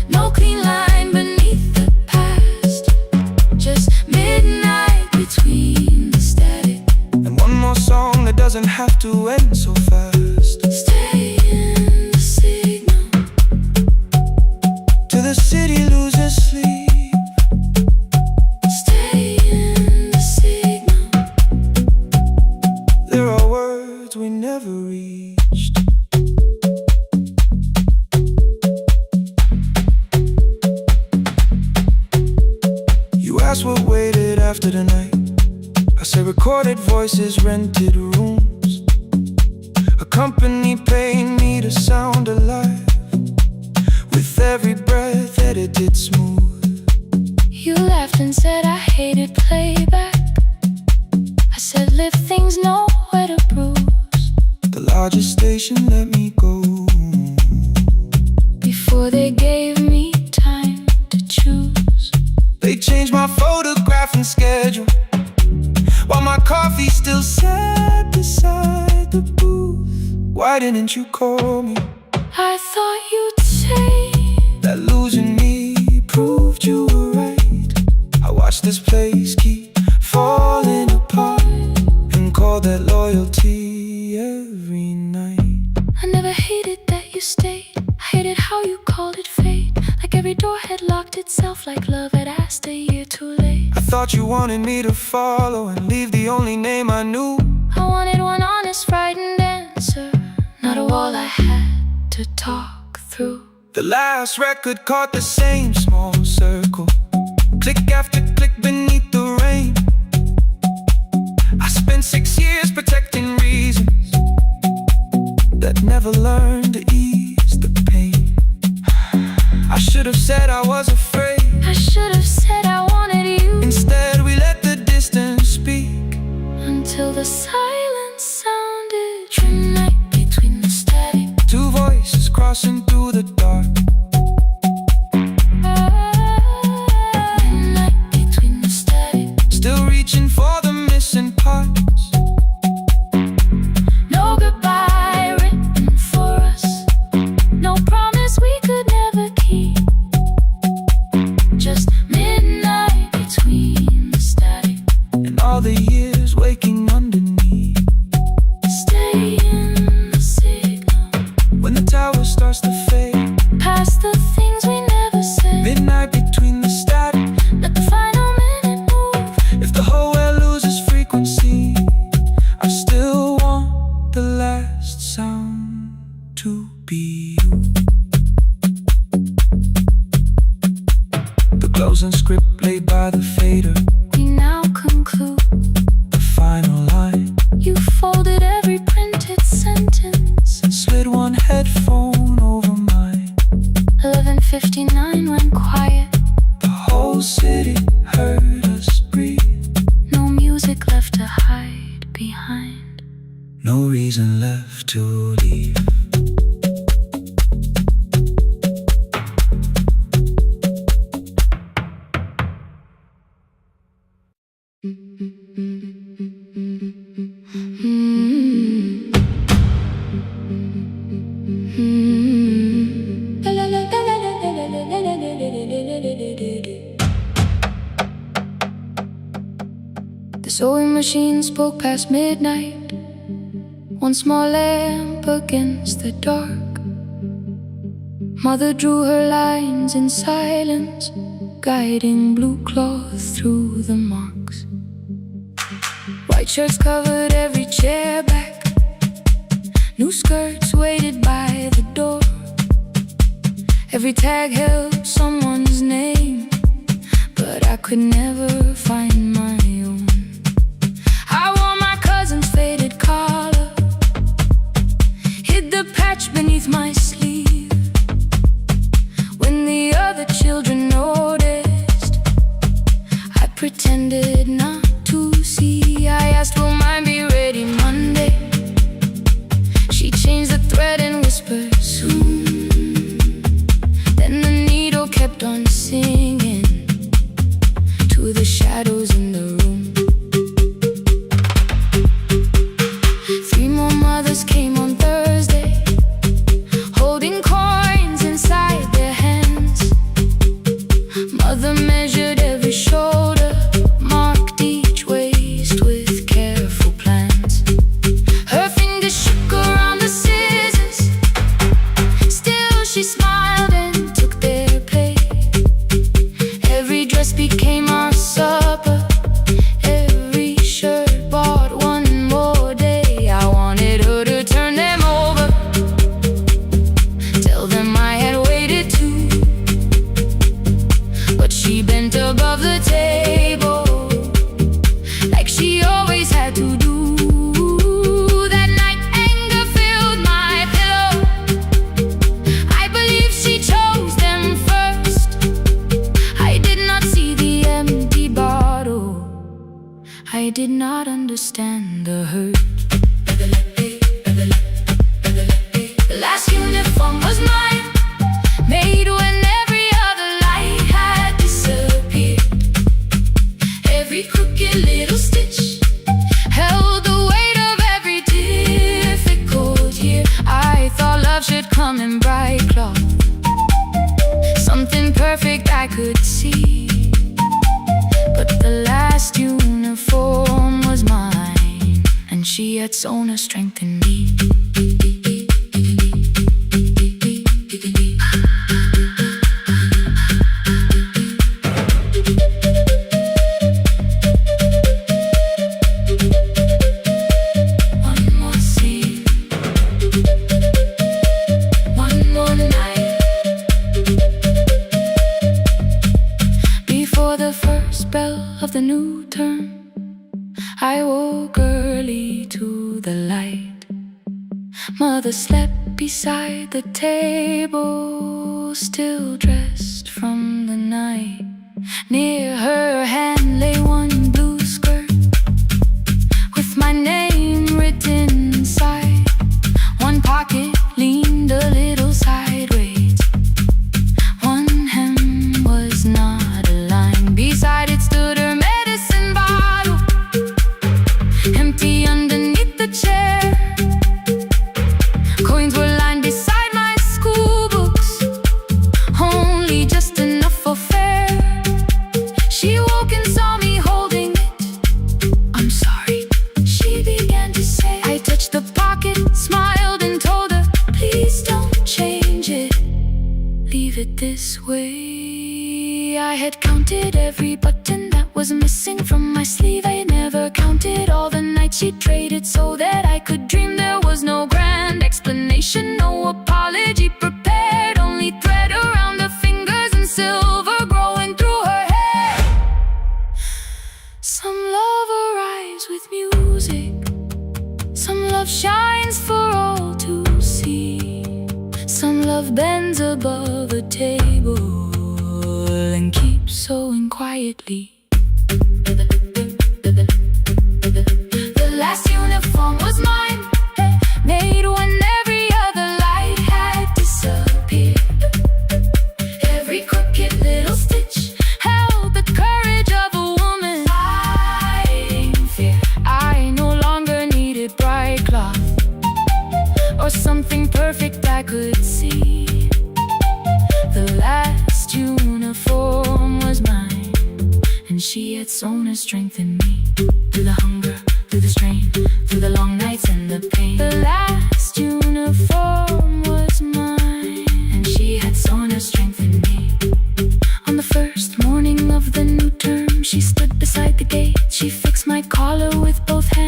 no clean line beneath the past. Just midnight between the static, and one more song that doesn't have to end so fast. stay in the signal, till the city loses sleep. stay in the signal. There are words we never reached. You asked what waited after the night. I say recorded voices, rented rooms, a company paying me to sound alive, with every breath edited smooth. You laughed and said I hated playback. I said live things nowhere to bruise. The largest station let me go Before they gave me time to choose. They changed my photograph and schedule, while my coffee still sat beside the booth. Why didn't you call me? I thought you'd say That losing me proved you were right. I watched this place keep falling apart, and called that loyalty every night. I never hated that you stayed. I hated how you called it fate, like every door had locked itself, like love had asked a year too late. I thought you wanted me to follow and leave the only name I knew. I wanted one honest, frightened answer, not a wall I had to talk through. The last record caught the same small circle, click after click beneath the rain. I spent 6 years protecting reasons that never learned to ease the pain. I should have said I was afraid. I should have said I wanted you. Instead we let the distance speak, Until the silence sounded. Midnight between the static, two voices crossing through the dark. midnight between the static, Still reaching for the missing parts. no goodbye written for us, no promise we could never keep. Just midnight between the static, And all the years waking underneath. stay in the signal, When the tower starts to fade, past the things we never said. midnight between the static. Let the final minute move. If the whole world loses frequency, I still want the last sound to be you. The closing script played by the fader, We now conclude. the final line, You folded every printed sentence. and slid one headphone over mine. 11:59 went quiet. The whole city heard us breathe. No music left to hide behind. No reason left to leave. The sewing machine spoke past midnight, one small lamp against the dark. Mother drew her lines in silence, guiding blue cloth through the marks. White White shirts covered every chair back. New skirts waited by the door. Every tag held someone's name, but I could never find my own. I wore my cousin's faded collar, hid the patch beneath my sleeve. When the other children noticed, I pretended not to see. I asked, will mine be ready Monday? She changed the thread and whispered, soon. Then the needle kept on singing to the shadows in the room. 3 more mothers came on Thursday, holding coins inside their hands. Mother measured every shoulder, marked each waist with careful plans. Her fingers shook around the scissors, still she smiled and took their pay. Every dress became our supper, every shirt bought one more day. I wanted her to turn them over, tell them I had waited too. But she bent above the table, like she always had to do. That night anger filled my pillow. I believe she chose them first. I did not see the empty bottle, I did not understand the hurt. The last uniform was mine, made when every other light had disappeared. Every crooked little stitch held the weight of every difficult year. I thought love should come in bright cloth, something perfect I could see. But the last uniform was mine, and she had sewn her strength in me. One more scene, one more night. Before the first bell of the new term, I woke early to the light. Mother slept beside the table, still dressed from the night. Near her hand lay one blue skirt with my name written inside. One pocket leaned a little sideways, one hem was not aligned. Beside it stood her medicine bottle, empty underneath the chair. Coins were lined beside my school books, only just enough for fare. She woke and saw me holding it. I'm sorry, she began to say. I touched the pocket, smiled and told her, please don't change it, leave it this way. I had counted every button that was missing from my sleeve. I had never counted all the nights she traded so that I could dream. There was no grand explanation, no apology prepared, only thread around her fingers and silver growing through her hair. Some love arrives with music, some love shines for all to see. Some love bends above a table and keeps sewing quietly. The last uniform was mine, made when every other light had disappeared. Every crooked little stitch held the courage of a woman fighting fear. I no longer needed bright cloth or something perfect I could see. The last uniform was mine, and she had sewn her strength in me. Through the hunger, through the strain, through the long nights and the pain. The last uniform was mine, and she had sewn her strength in me. On the first morning of the new term, she stood beside the gate. She fixed my collar with both hands.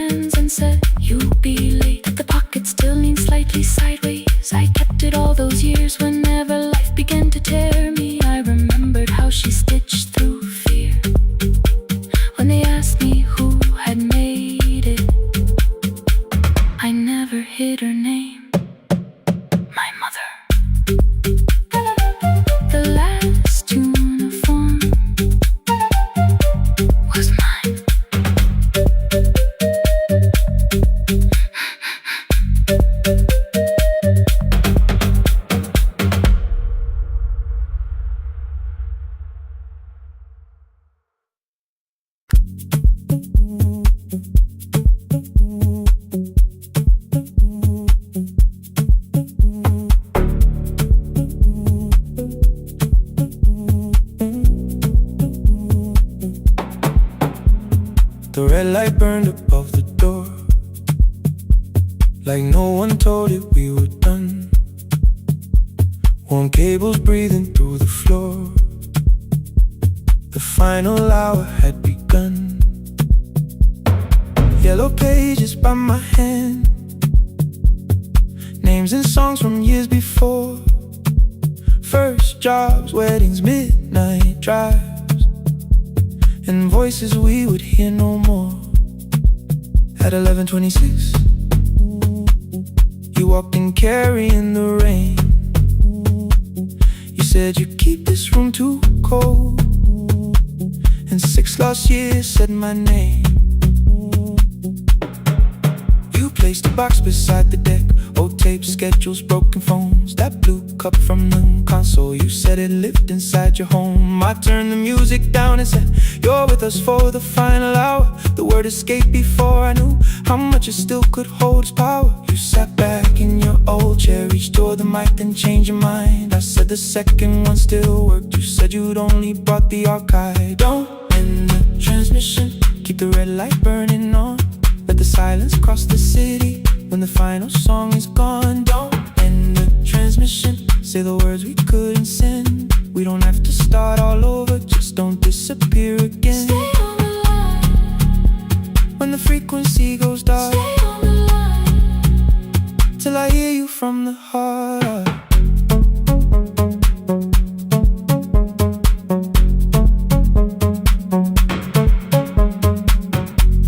The red light burned above the door, like no one told it we were done. Warm cables breathing through the floor. The final hour had begun. Yellow pages by my hand, names and songs from years before. First jobs, weddings, midnight drives, and voices we would hear no more. At 11:26, you walked in carrying the rain. You said you keep this room too cold, and 6 lost years said my name. You placed a box beside the deck, old tapes, schedules, broken phones, that blue cup from the console. You said it lived inside your home. I turned the music down and said, you're with us for the final hour. The word escaped before I knew how much it still could hold its power. You sat back in your old chair, reached toward the mic, then changed your mind. I said the second one still worked. You said you'd only brought the archive. Don't end the transmission, keep the red light burning on. Let the silence cross the city when the final song is gone. Don't end the transmission, say the words we couldn't send. We don't have to start all over, just don't disappear again. Stay on the line. When the frequency goes dark, Stay on the line. till I hear you from the heart.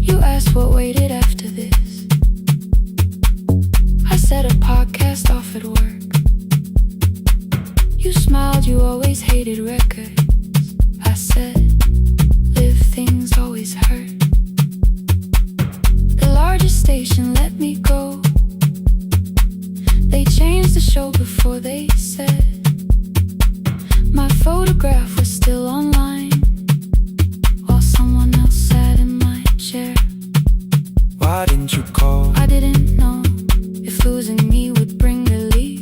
You asked what waited after this. I said a podcast off at work. You smiled, you always hated records. I said, live things always hurt. The largest station let me go. They changed the show before they said my photograph was still online, while someone else sat in my chair. Why didn't you call? I didn't know if losing me would bring relief.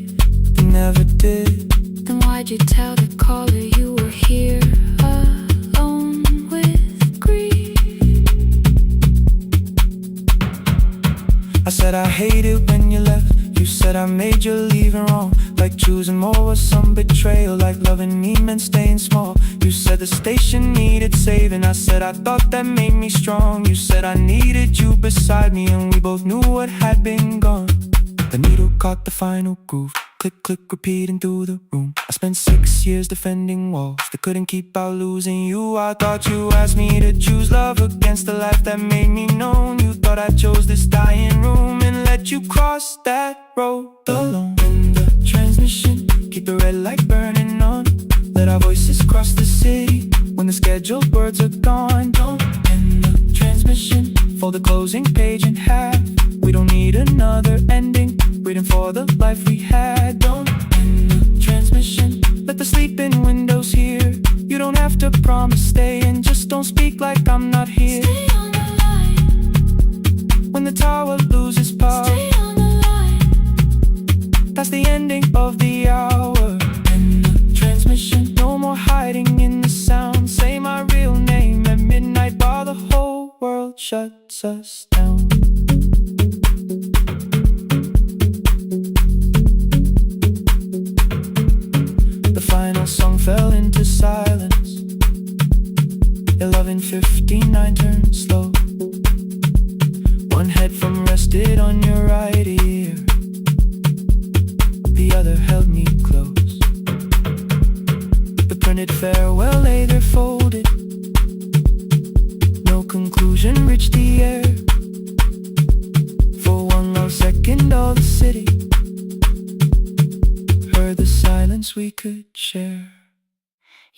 You never did. Then why'd you tell the caller you were here alone with grief? I said I hate it when you left. You said I made you leaving wrong, like choosing more was some betrayal, like loving me meant staying small. You said the station needed saving. I said I thought that made me strong. You said I needed you beside me, and we both knew what had been gone. The needle caught the final groove, click, click, repeating through the room. I spent 6 years defending walls that couldn't keep out losing you. I thought you asked me to choose love against the life that made me known. You thought I chose this dying room and let you cross that road alone. In the transmission, keep the red light burning on. Let our voices cross the city when the scheduled words are gone. Don't end the transmission, fold the closing page in half. We don't need another ending, waiting for the life we had. Don't end the transmission, let the sleeping windows hear. You don't have to promise staying, just don't speak like I'm not here. Stay on the line. When the tower loses power, Stay on the line. that's the ending of the hour. End the transmission, no more hiding in the sound. Say my real name at midnight while the whole world shuts us down. The final song fell into silence. 11:59 turned slow. One headphone rested on your right ear, the other held me close. The printed farewell lay there folded. No conclusion reached the air. For one long second all the city heard the silence we could share.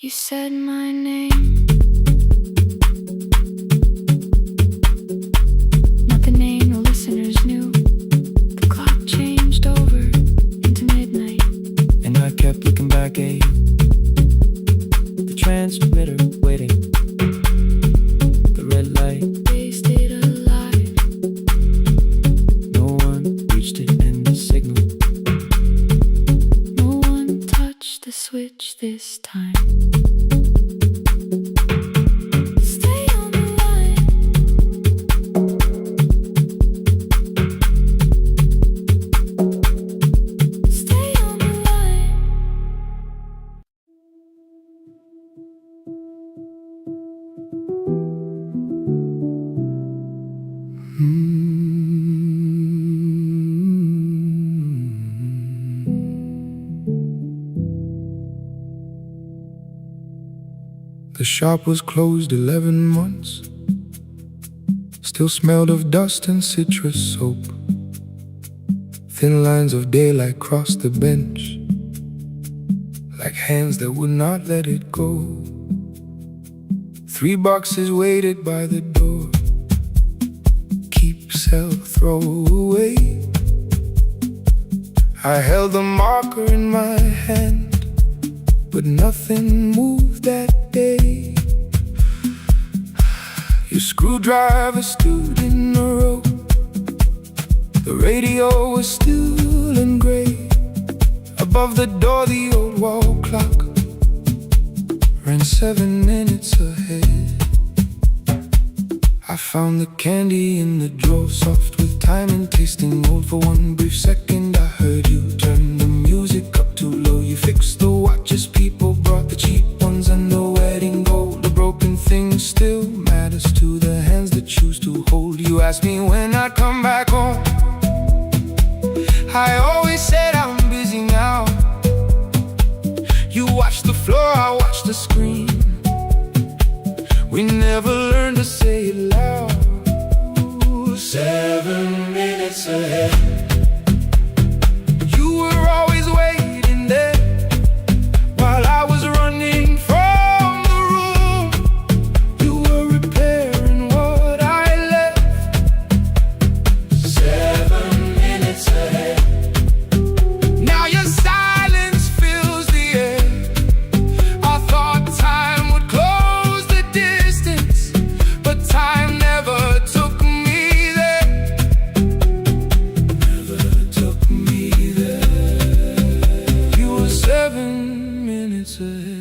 You said my name, not the name the listeners knew. The clock changed over into midnight, And I kept looking back at you, the transmitter waiting, the red light, they stayed alive. no one reached it and the signal. No one touched the switch this time. Stay on the line. The shop was closed 11 months. Still smelled of dust and citrus soap. Thin lines of daylight crossed the bench, like hands that would not let it go. 3 boxes waited by the door. Keep, sell, throw away. I held the marker in my hand, but nothing moved that day. Your screwdriver stood in a row. The radio was still and gray. Above the door the old wall clock ran 7 minutes ahead. I found the candy in the drawer, soft with time and tasting old. For one brief second I heard you turn the music up too low. You fixed the watches, people brought the cheap ones and the wedding gold. The broken thing still matters to the hands that choose to hold. You asked me when I'd come back home. I always said I'm busy now. You watched the floor, I watched the screen. We never learned to say it loud. 7 minutes ahead. You were always waiting there while I was running from the room. You were repairing what I left. 7 minutes ahead. Now your silence fills the air. I thought time would close the distance, but time never took me there. Never took me there. You were 7 minutes ahead.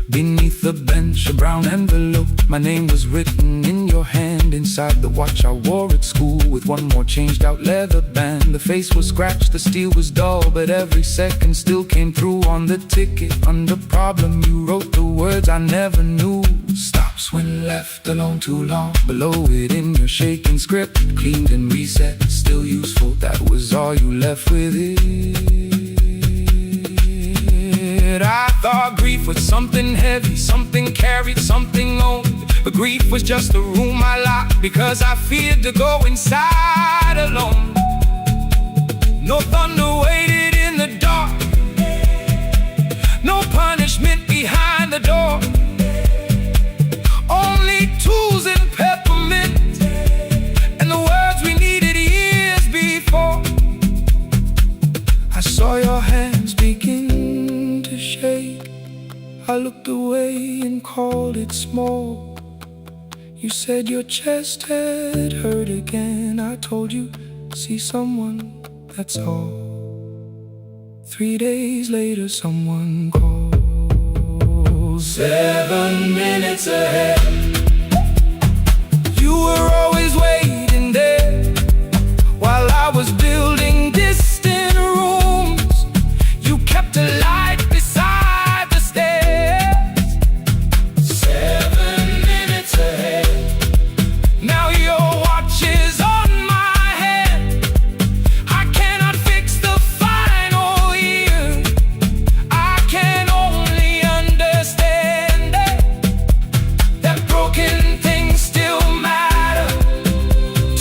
Beneath the bench, a brown envelope. My name was written in your hand. Inside the watch I wore at school, with one more changed out leather band. The face was scratched, the steel was dull, but every second still came through on the ticket. Under problem you wrote the words I never knew. Stops when left alone too long. Below it in your shaking script, cleaned and reset, still useful. That was all you left with it. I thought grief was something heavy, something carried, something owned. But grief was just a room I locked because I feared to go inside alone. No thunder waited in the dark, no punishment behind the door. Only tools and peppermint, and the words we needed years before. I saw your hands begin to shake. I looked away and called it small. You said your chest had hurt again. I told you, see someone, that's all. 3 days later someone called. 7 minutes ahead. You were always waiting there while I was building distant rooms. You kept a light beside the stairs. 7 minutes ahead. Now your watch is on my head. I cannot fix the final year. I can only understand that broken things still matter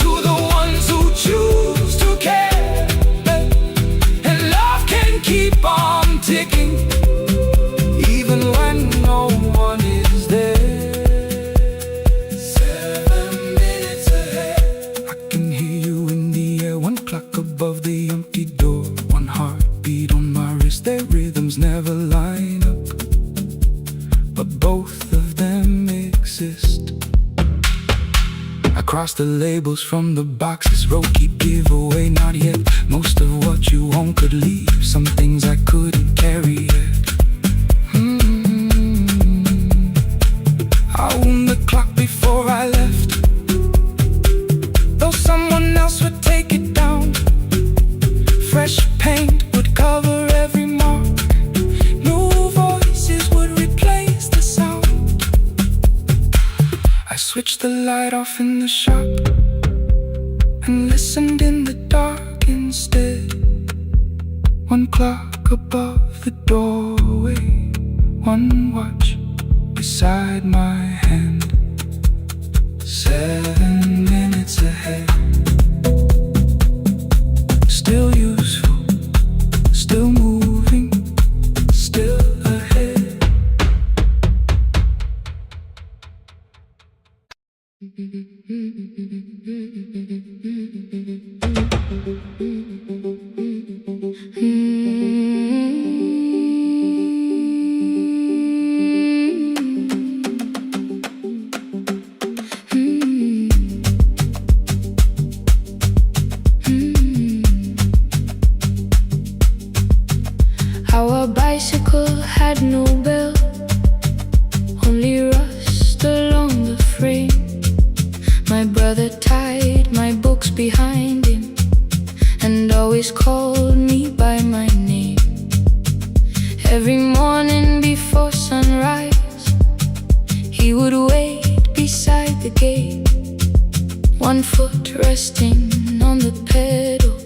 to the ones who choose to care. And love can keep on ticking even when no one is there. 7 minutes ahead. I can hear you in the air, 1 clock above the empty door. 1 heartbeat on my wrist, their rhythms never line up, but both of them exist. I cross the labels from the boxes, wrote keep, give away, not yet. Most of what you own could leave, some things I couldn't carry yet. I wound the clock before I left, though someone else would take it down. Fresh paint would cover every mark, new voices would replace the sound. switched the light off in the shop and listened in the dark instead. One clock above the doorway, one watch beside my hand. 7 minutes ahead. Still useful, still moving, still ahead. Our bicycle had no bell, only rust along the frame. My brother tied my books behind him and always called me by my name. Every morning before sunrise, he would wait beside the gate, one foot resting on the pedal,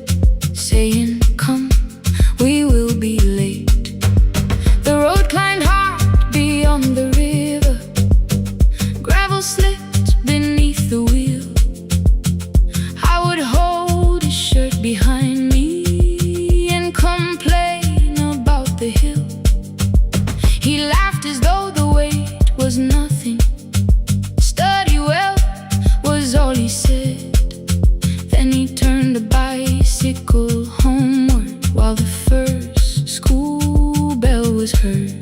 saying, "Come, we will be late." The road climbed hard beyond the river, gravel slipped beneath the wheel. I would hold his shirt behind me and complain about the hill. He laughed as though the weight was nothing. "Study well," was all he said. Then he turned the bicycle homeward while the first school bell was heard.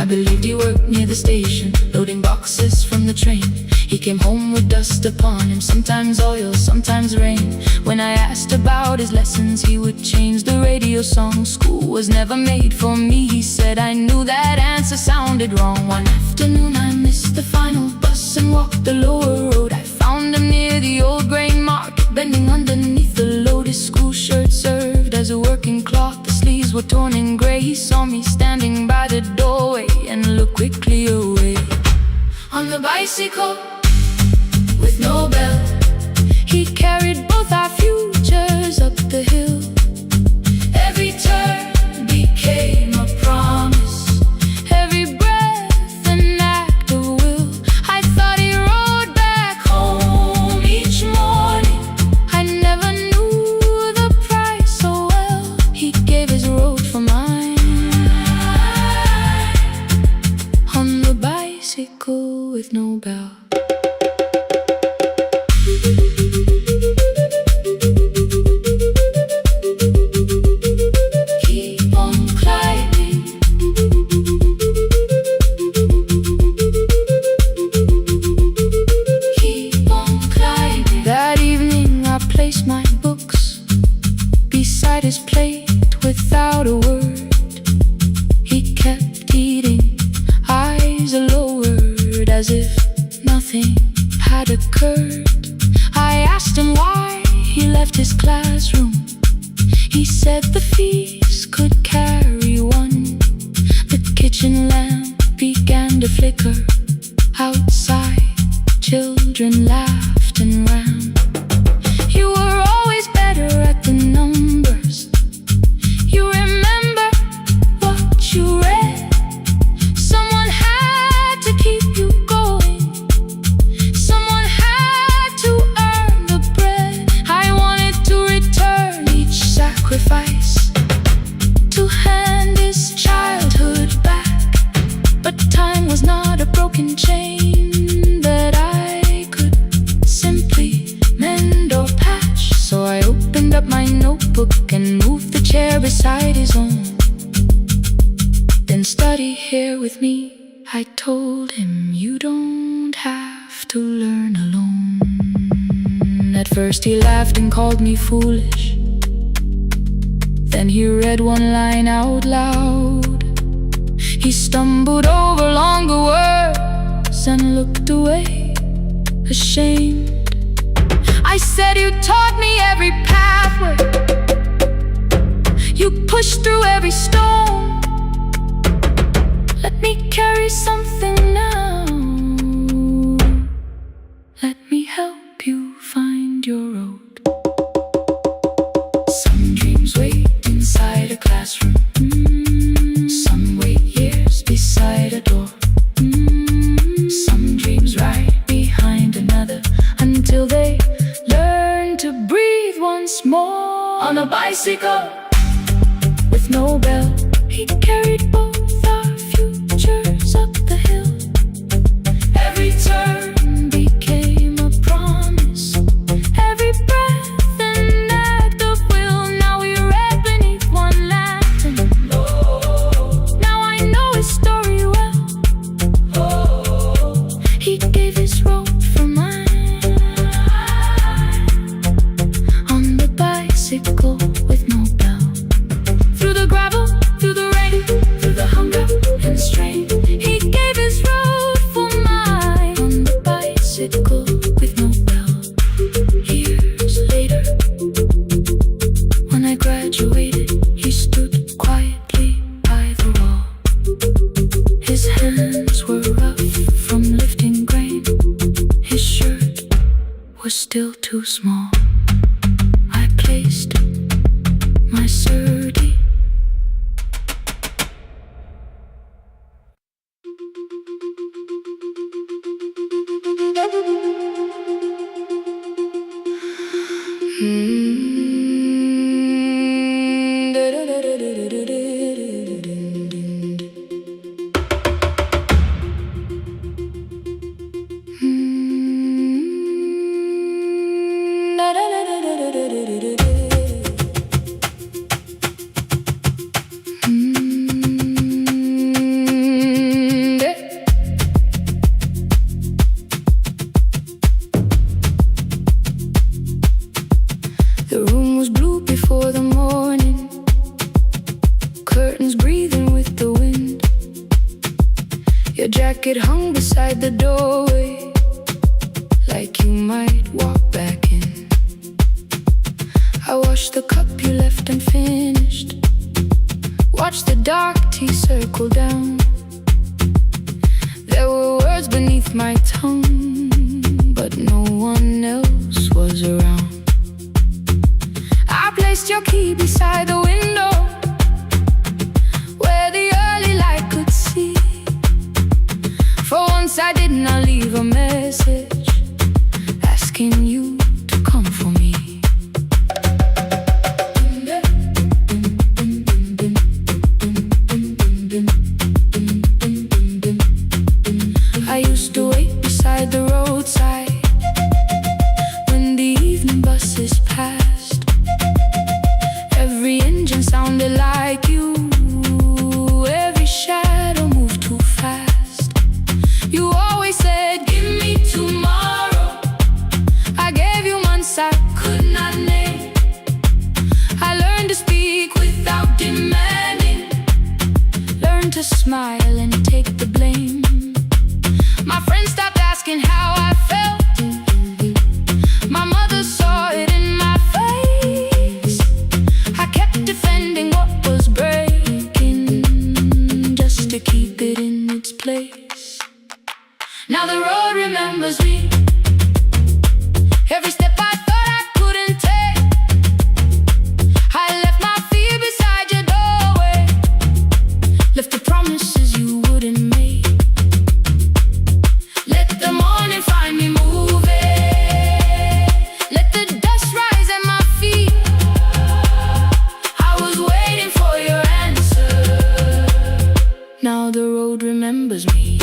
I believed he worked near the station, loading boxes from the train. He came home with dust upon him, sometimes oil, sometimes rain. When I asked about his lessons, he would change the radio song. "School was never made for me," he said. I knew that answer sounded wrong. One afternoon I missed the final bus and walked the lower road. I found him near the old grain market, bending underneath the load. His school shirt served as a working cloth, the sleeves were torn and gray. He saw me standing by the doorway and looked quickly away. On the bicycle with no bell, he carried both our futures up the hill. Every turn became a promise, every breath an act of will. I thought he rode back home each morning. I never knew the price so well. He gave his road for mine. On the bicycle with no bell. Keep on climbing. Keep on climbing. That evening I placed my books beside his plate without a word. He kept eating, eyes lowered, as if nothing had occurred. I asked him why he left his classroom. He said the fees could carry one. The kitchen lamp began to flicker. Outside, children laughed and ran. You were always better at the numbers. You remember what you read. Someone had to keep you going. Someone had to earn the bread. I wanted to return each sacrifice, to hand his childhood back. But time was not a broken chain that I could simply mend or patch. So I opened up my notebook and moved the chair beside his own. Then study here with me, I told him. You don't have to learn alone. At first he laughed and called me foolish. Then he read one line out loud. He stumbled over longer words and looked away, ashamed. I said, "You taught me every pathway. You pushed through every stone. Let me carry something now." bicycle with no bell. He carried both our futures up the hill. Every turn became a promise, every breath an act of will. Now we read beneath one lantern. Now I know his story well. He gave his road for mine on the bicycle with no bell. Through the gravel, through the rain, through the hunger and strain, he gave his road for mine on the bicycle with no bell. Years later, when I graduated, he stood quietly by the wall. His hands were rough from lifting grain. His shirt was still too small. I placed my surdy. The room was blue before the morning, curtains breathing with the wind. Your jacket hung beside the doorway, like you might walk back in. I washed the cup you left unfinished, watched the dark tea circle down. There were words beneath my tongue, but no one else was around. I placed your key beside the window, where the early light could see. For once I did not leave a message asking you to come for me. I used to wait beside the roadside when the evening buses passed. Every engine sounded like you, every shadow moved too fast. You always said, give me tomorrow. I gave you months I could not name. I learned to speak without demanding, learned to smile and take the blame. My friends stopped asking how I felt. My mother saw it in my face. I kept defending what was breaking, just to keep it in its place. Now the road remembers me. Every step I thought I couldn't take, I left my fear beside your doorway, left the promises you wouldn't make. Let the morning find me moving, let the dust rise at my feet. I was waiting for your answer. Now the road remembers me.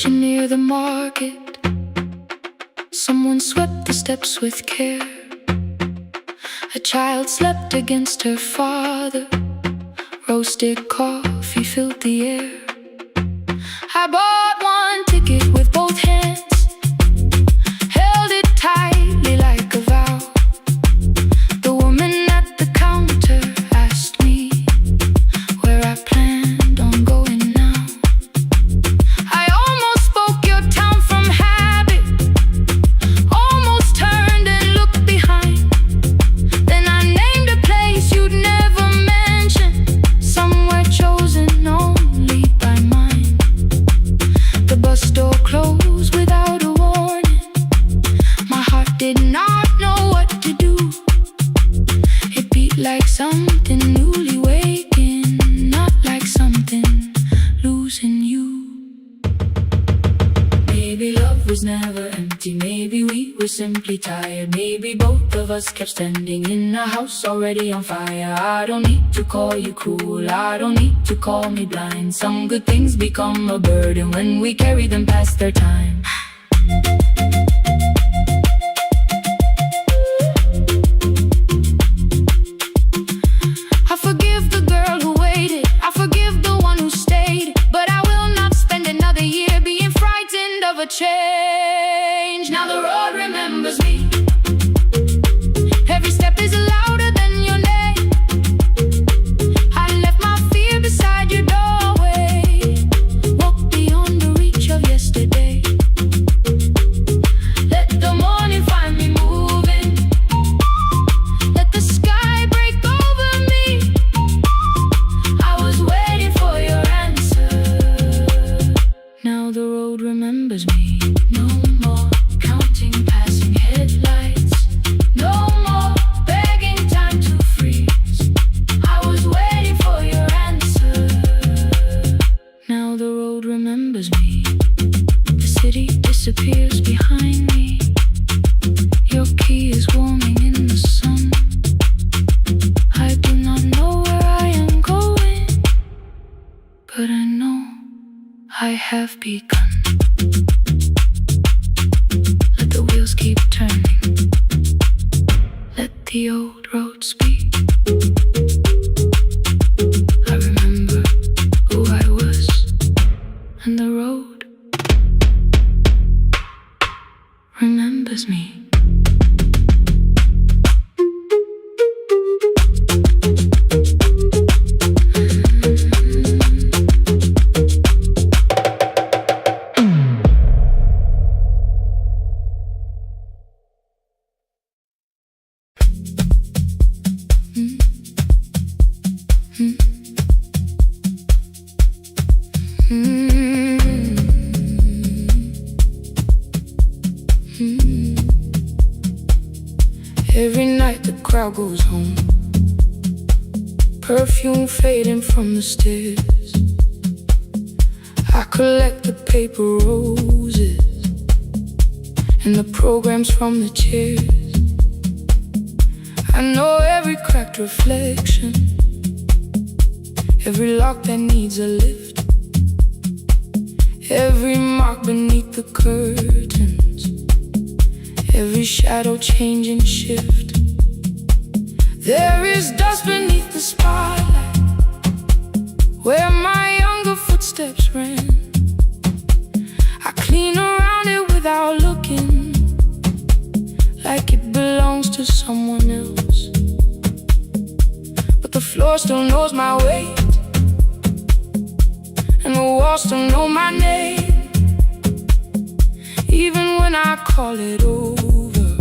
Near the market, someone swept the steps with care. A child slept against her father, roasted coffee filled the air. I bought one ticket with both hands, held it tightly like a vow. The woman at the counter asked me where I planned on going now. I almost spoke your town from habit, almost turned and looked behind. Then I named a place you'd never mention, somewhere chosen only by mine. simply tired. Maybe both of us kept standing in a house already on fire. I don't need to call you cruel, I don't need to call me blind. Some good things become a burden when we carry them past their time. I forgive the girl who waited, I forgive the one who stayed, but I will not spend another year being frightened of a change. Now the road remembers me. Every step is louder than your name. I left my fear beside your doorway. Walk beyond the reach of yesterday. Let the morning find me moving. Let the sky break over me. I was waiting for your answer. Now the road remembers me. No more counting passing headlights. No more begging time to freeze. I was waiting for your answer. Now the road remembers me. The city disappears behind me. Your key is warming in the sun. I do not know where I am going, but I know I have begun. Let the wheels keep turning. Let the old road speak. I remember who I was, and the road remembers me. Every night the crowd goes home, perfume fading from the stairs. I collect the paper roses and the programs from the chairs. I know every cracked reflection, every lock that needs a lift, every mark beneath the curtains, every shadow change and shift. There is dust beneath the spotlight where my younger footsteps ran. I clean around it without looking, like it belongs to someone else. But the floor still knows my weight, and the walls still know my name. Even when I call it over,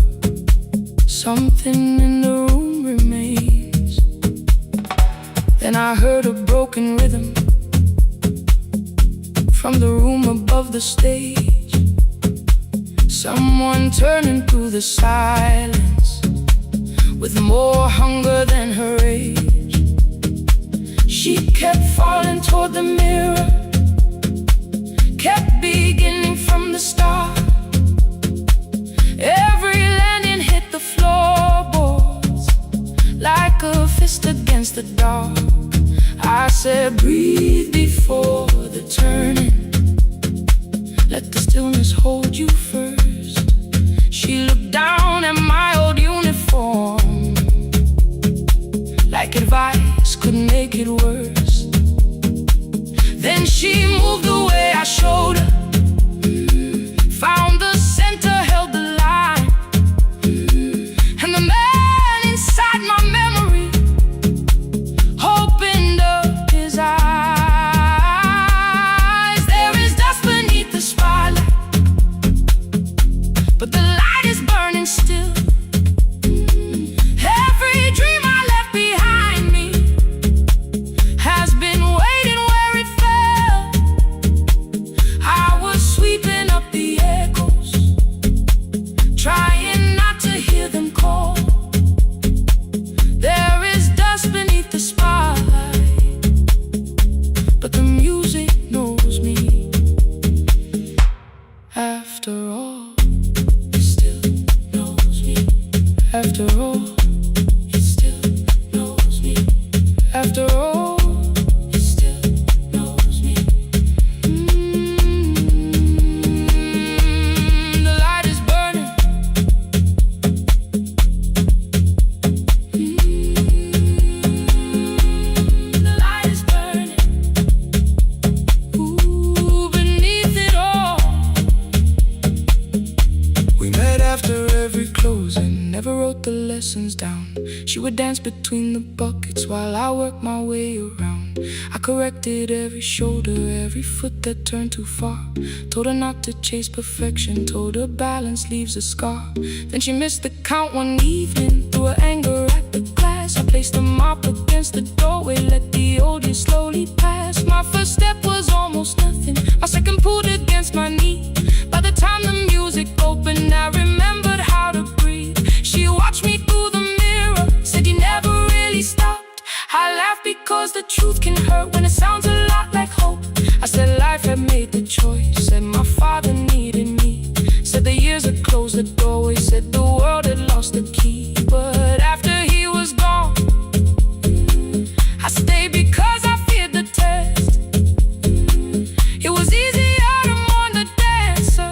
something in the room remains. Then I heard a broken rhythm from the room above the stage. Someone turning through the silence with more hunger than her age. She kept falling toward the mirror, kept beginning from the start. Every landing hit the floorboards like a fist against the dark. I said, breathe before the turning. Let the stillness hold you first. She looked down at my old uniform, like advice could make it worse. Then she moved the way I showed her, found the center, held the line, and the man inside my memory opened up his eyes. After all, it still knows me. After all, it still knows me. The light is burning. The light is burning. Ooh, beneath it all. We met after every closing, never wrote the lessons down. She would dance between the buckets while I worked my way around. I corrected every shoulder, every foot that turned too far. Told her not to chase perfection, told her balance leaves a scar. Then she missed the count one evening, threw her anger at the glass. I placed the mop against the doorway, let the old years slowly pass. My first step was almost nothing, my second pulled against my knee. By the time the music opened, I remembered how to breathe. She watched me through the mirror, said you never really stopped. I laughed because the truth can hurt when it sounds a lot like hope. I said life had made the choice, said my father needed me. Said the years had closed the doorway, said the world had lost the key. But after he was gone, I stayed because I feared the test. It was easier to mourn the dancer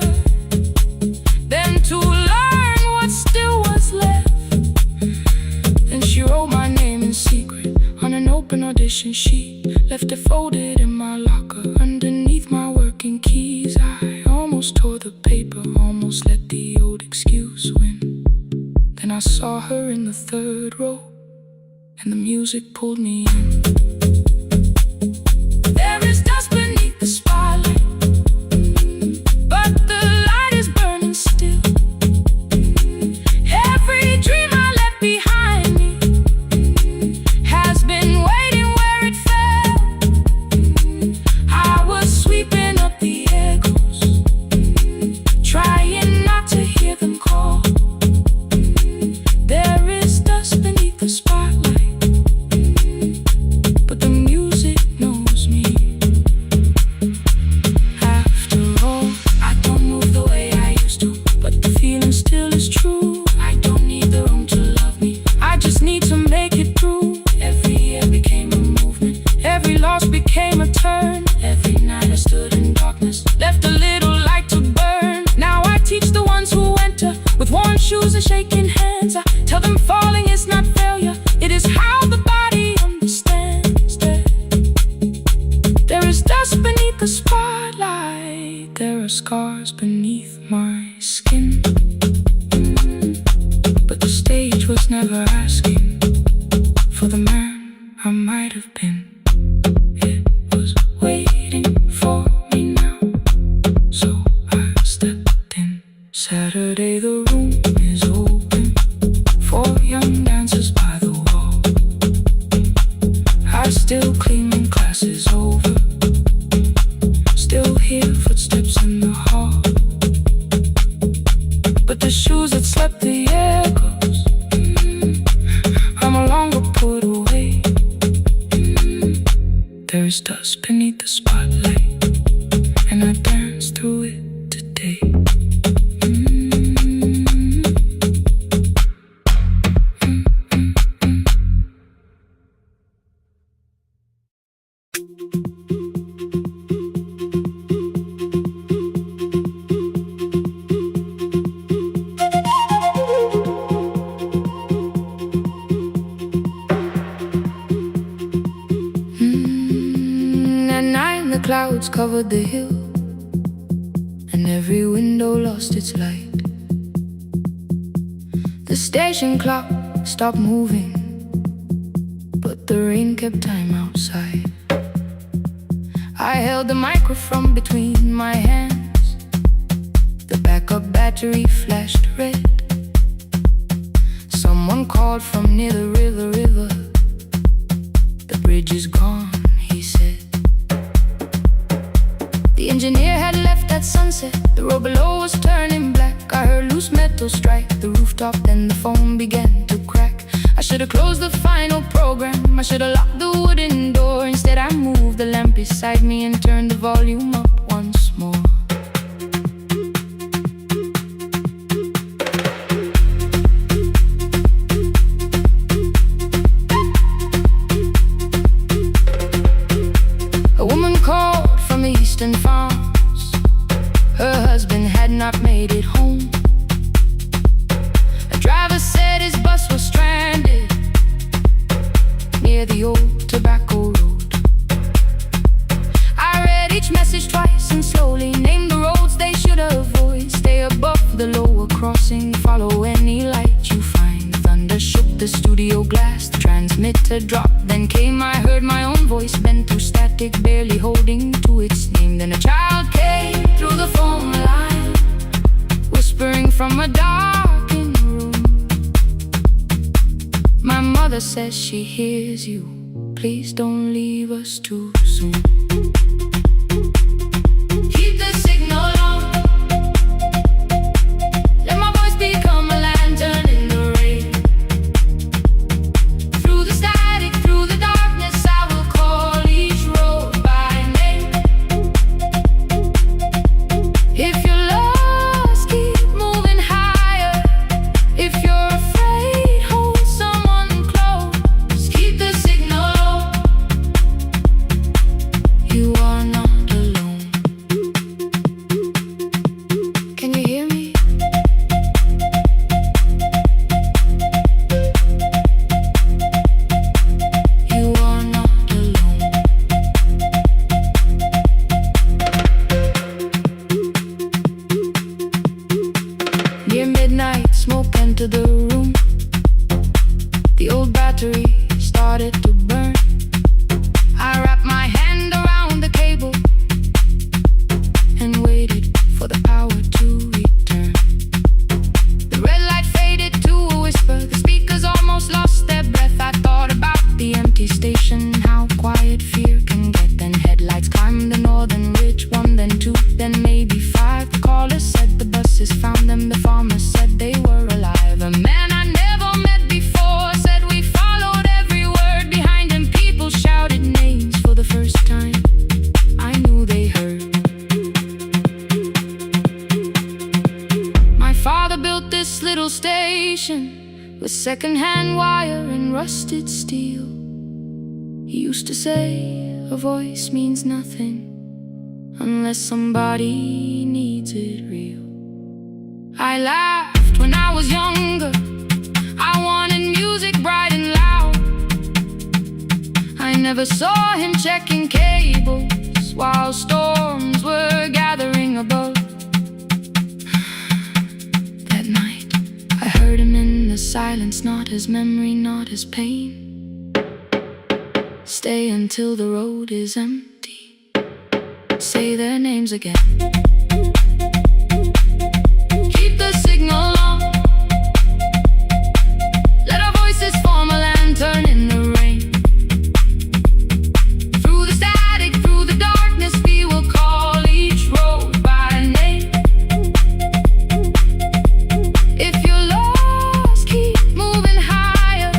than to learn what still was left. Then she wrote my name in secret on an open audition sheet, left it folded in my locker underneath my working keys. I almost tore the paper, almost let the old excuse win. Then I saw her in the third row, and the music pulled me in. There is dust beneath the spotlight, but the light is burning still. Every dream I left behind me has been waiting where it fell. I was sweeping up the echoes, trying not to hear them call. There is dust beneath the spotlight, but the music knows me. After all, I don't move the way I used to, but the feeling still is true. I don't need the room to love me, I just need to make it through. Every year became a movement, every loss became a turn. Every night I stood in darkness, left a little light to burn. Now I teach the ones who enter with worn shoes and shaking hands. I tell them falling is not failure, it is how the body understands. There is dust beneath the spotlight, there are scars beneath my skin. But the stage was never asking for the man I might have been. It was waiting for me now, so I stepped in. Saturday the room is open for young dancers by the wall. I still clean when class is over, still hear footsteps in the hall. But the shoes that slept the echoes are no longer put away. There's dust beneath the spotlight, and I dance through it today. At night the clouds covered the hill, and every window lost its light. The station clock stopped moving, but the rain kept time outside. I held the microphone between my hands, the backup battery flashed red. Someone called from near the river. The bridge is gone, he said. The engineer had left at sunset, the road below was turning black. I heard loose metal strike the rooftop, then the phone began to crack. I should have closed the final program, I should have locked the wooden door. Instead I moved the lamp beside me and turned the volume up once more. the studio glass. The transmitter dropped, then came. I heard my own voice bent through static, barely holding to its name. Then a child came through the phone line, whispering from a darkened room. My mother says she hears you. Please don't leave us too soon. Keep the signal on. Let my voice become a lantern in the rain. Through the static, through the darkness, I will call each road by name. If you're lost, keep moving higher. If you're afraid, hold someone close. Keep the signal on. You are not alone. Can you hear me? You are not alone. Near midnight, smoke entered the room. The old battery started to burn. I wrapped my hand around the cable and waited for the power to return. The red light faded to a whisper. The speakers almost lost their breath. I thought about the empty station, how quiet fear can get. Then headlights climbed the northern ridge, one, then two, then maybe five. The caller said the buses found them. The farmer said they were alive. A man I never met before said we followed every word behind him. People shouted names for the first time. I knew they heard. My father built this little station with second-hand wire and rusted steel. He used to say a voice means nothing unless somebody needs it real. I laughed when I was younger. I wanted music bright and loud. I never saw him checking cables while storms were gathering above. That night, I heard him in the silence, not as memory, not as pain. Stay until the road is empty. Say their names again. Keep the signal on. Let our voices form a lantern in the rain. Through the static, through the darkness, we will call each road by name. If you're lost, keep moving higher.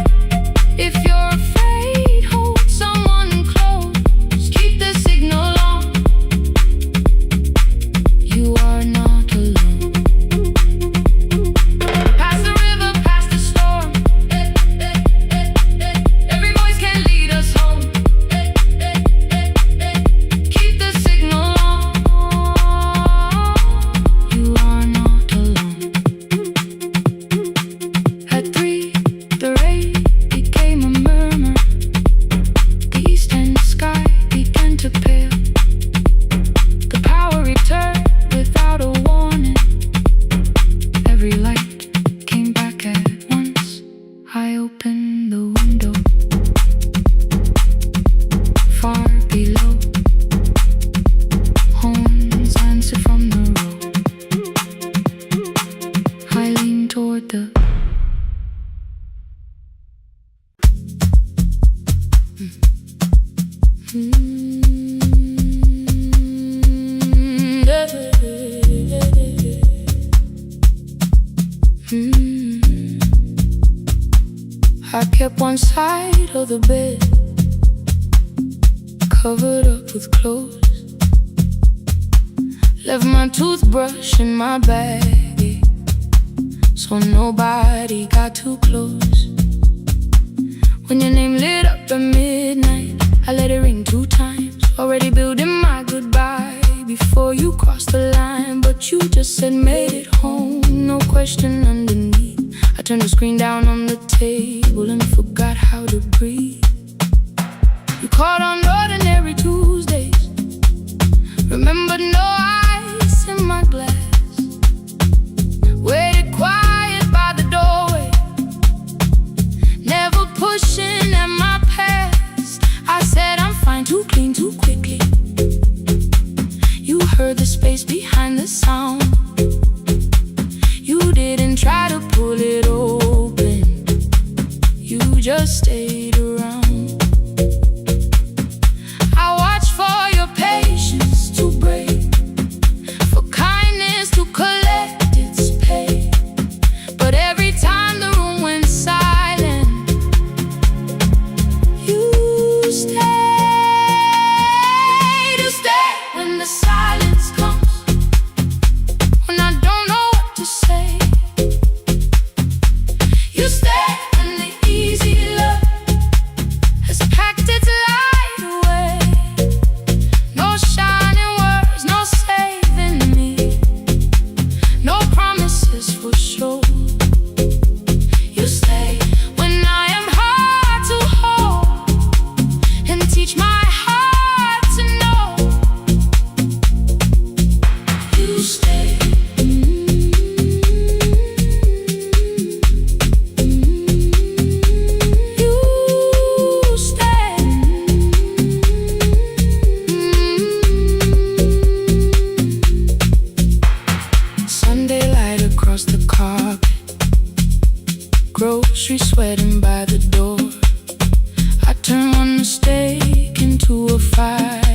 If you're afraid, hold someone close. Keep the signal on. You are not alone. Past the river, past the storm. Every voice can lead us home. Keep the signal on. You are not alone. At 3, the rain became a murmur. The eastern sky began to pale. The power returned without a warning. Every light came back at once. I opened the window. Far below, horns answered from the road. I leaned toward the I kept one side of the bed covered up with clothes. Left my toothbrush in my bag, so nobody got too close. When your name lit up at midnight, I let it ring 2 times. Already building my goodbye before you crossed the line. But you just said made it home, no question underneath. I turned the screen down on the table and forgot how to breathe. You called on ordinary Tuesdays. Remembered no ice in my glass. Waited quiet by the doorway. you just stayed around. I watched for your patience to break, for kindness to collect its pay. But every time the room went silent, you stayed. You stayed when the silence comes, when I don't know what to say. You stay when the easy love has packed its light away. No shining words, no saving me, no promises for sure. You stay when I am hard to hold, and teach my heart to know. You stay. Sunday light across the carpet, grocery sweating by the door. I turn one mistake into a fight.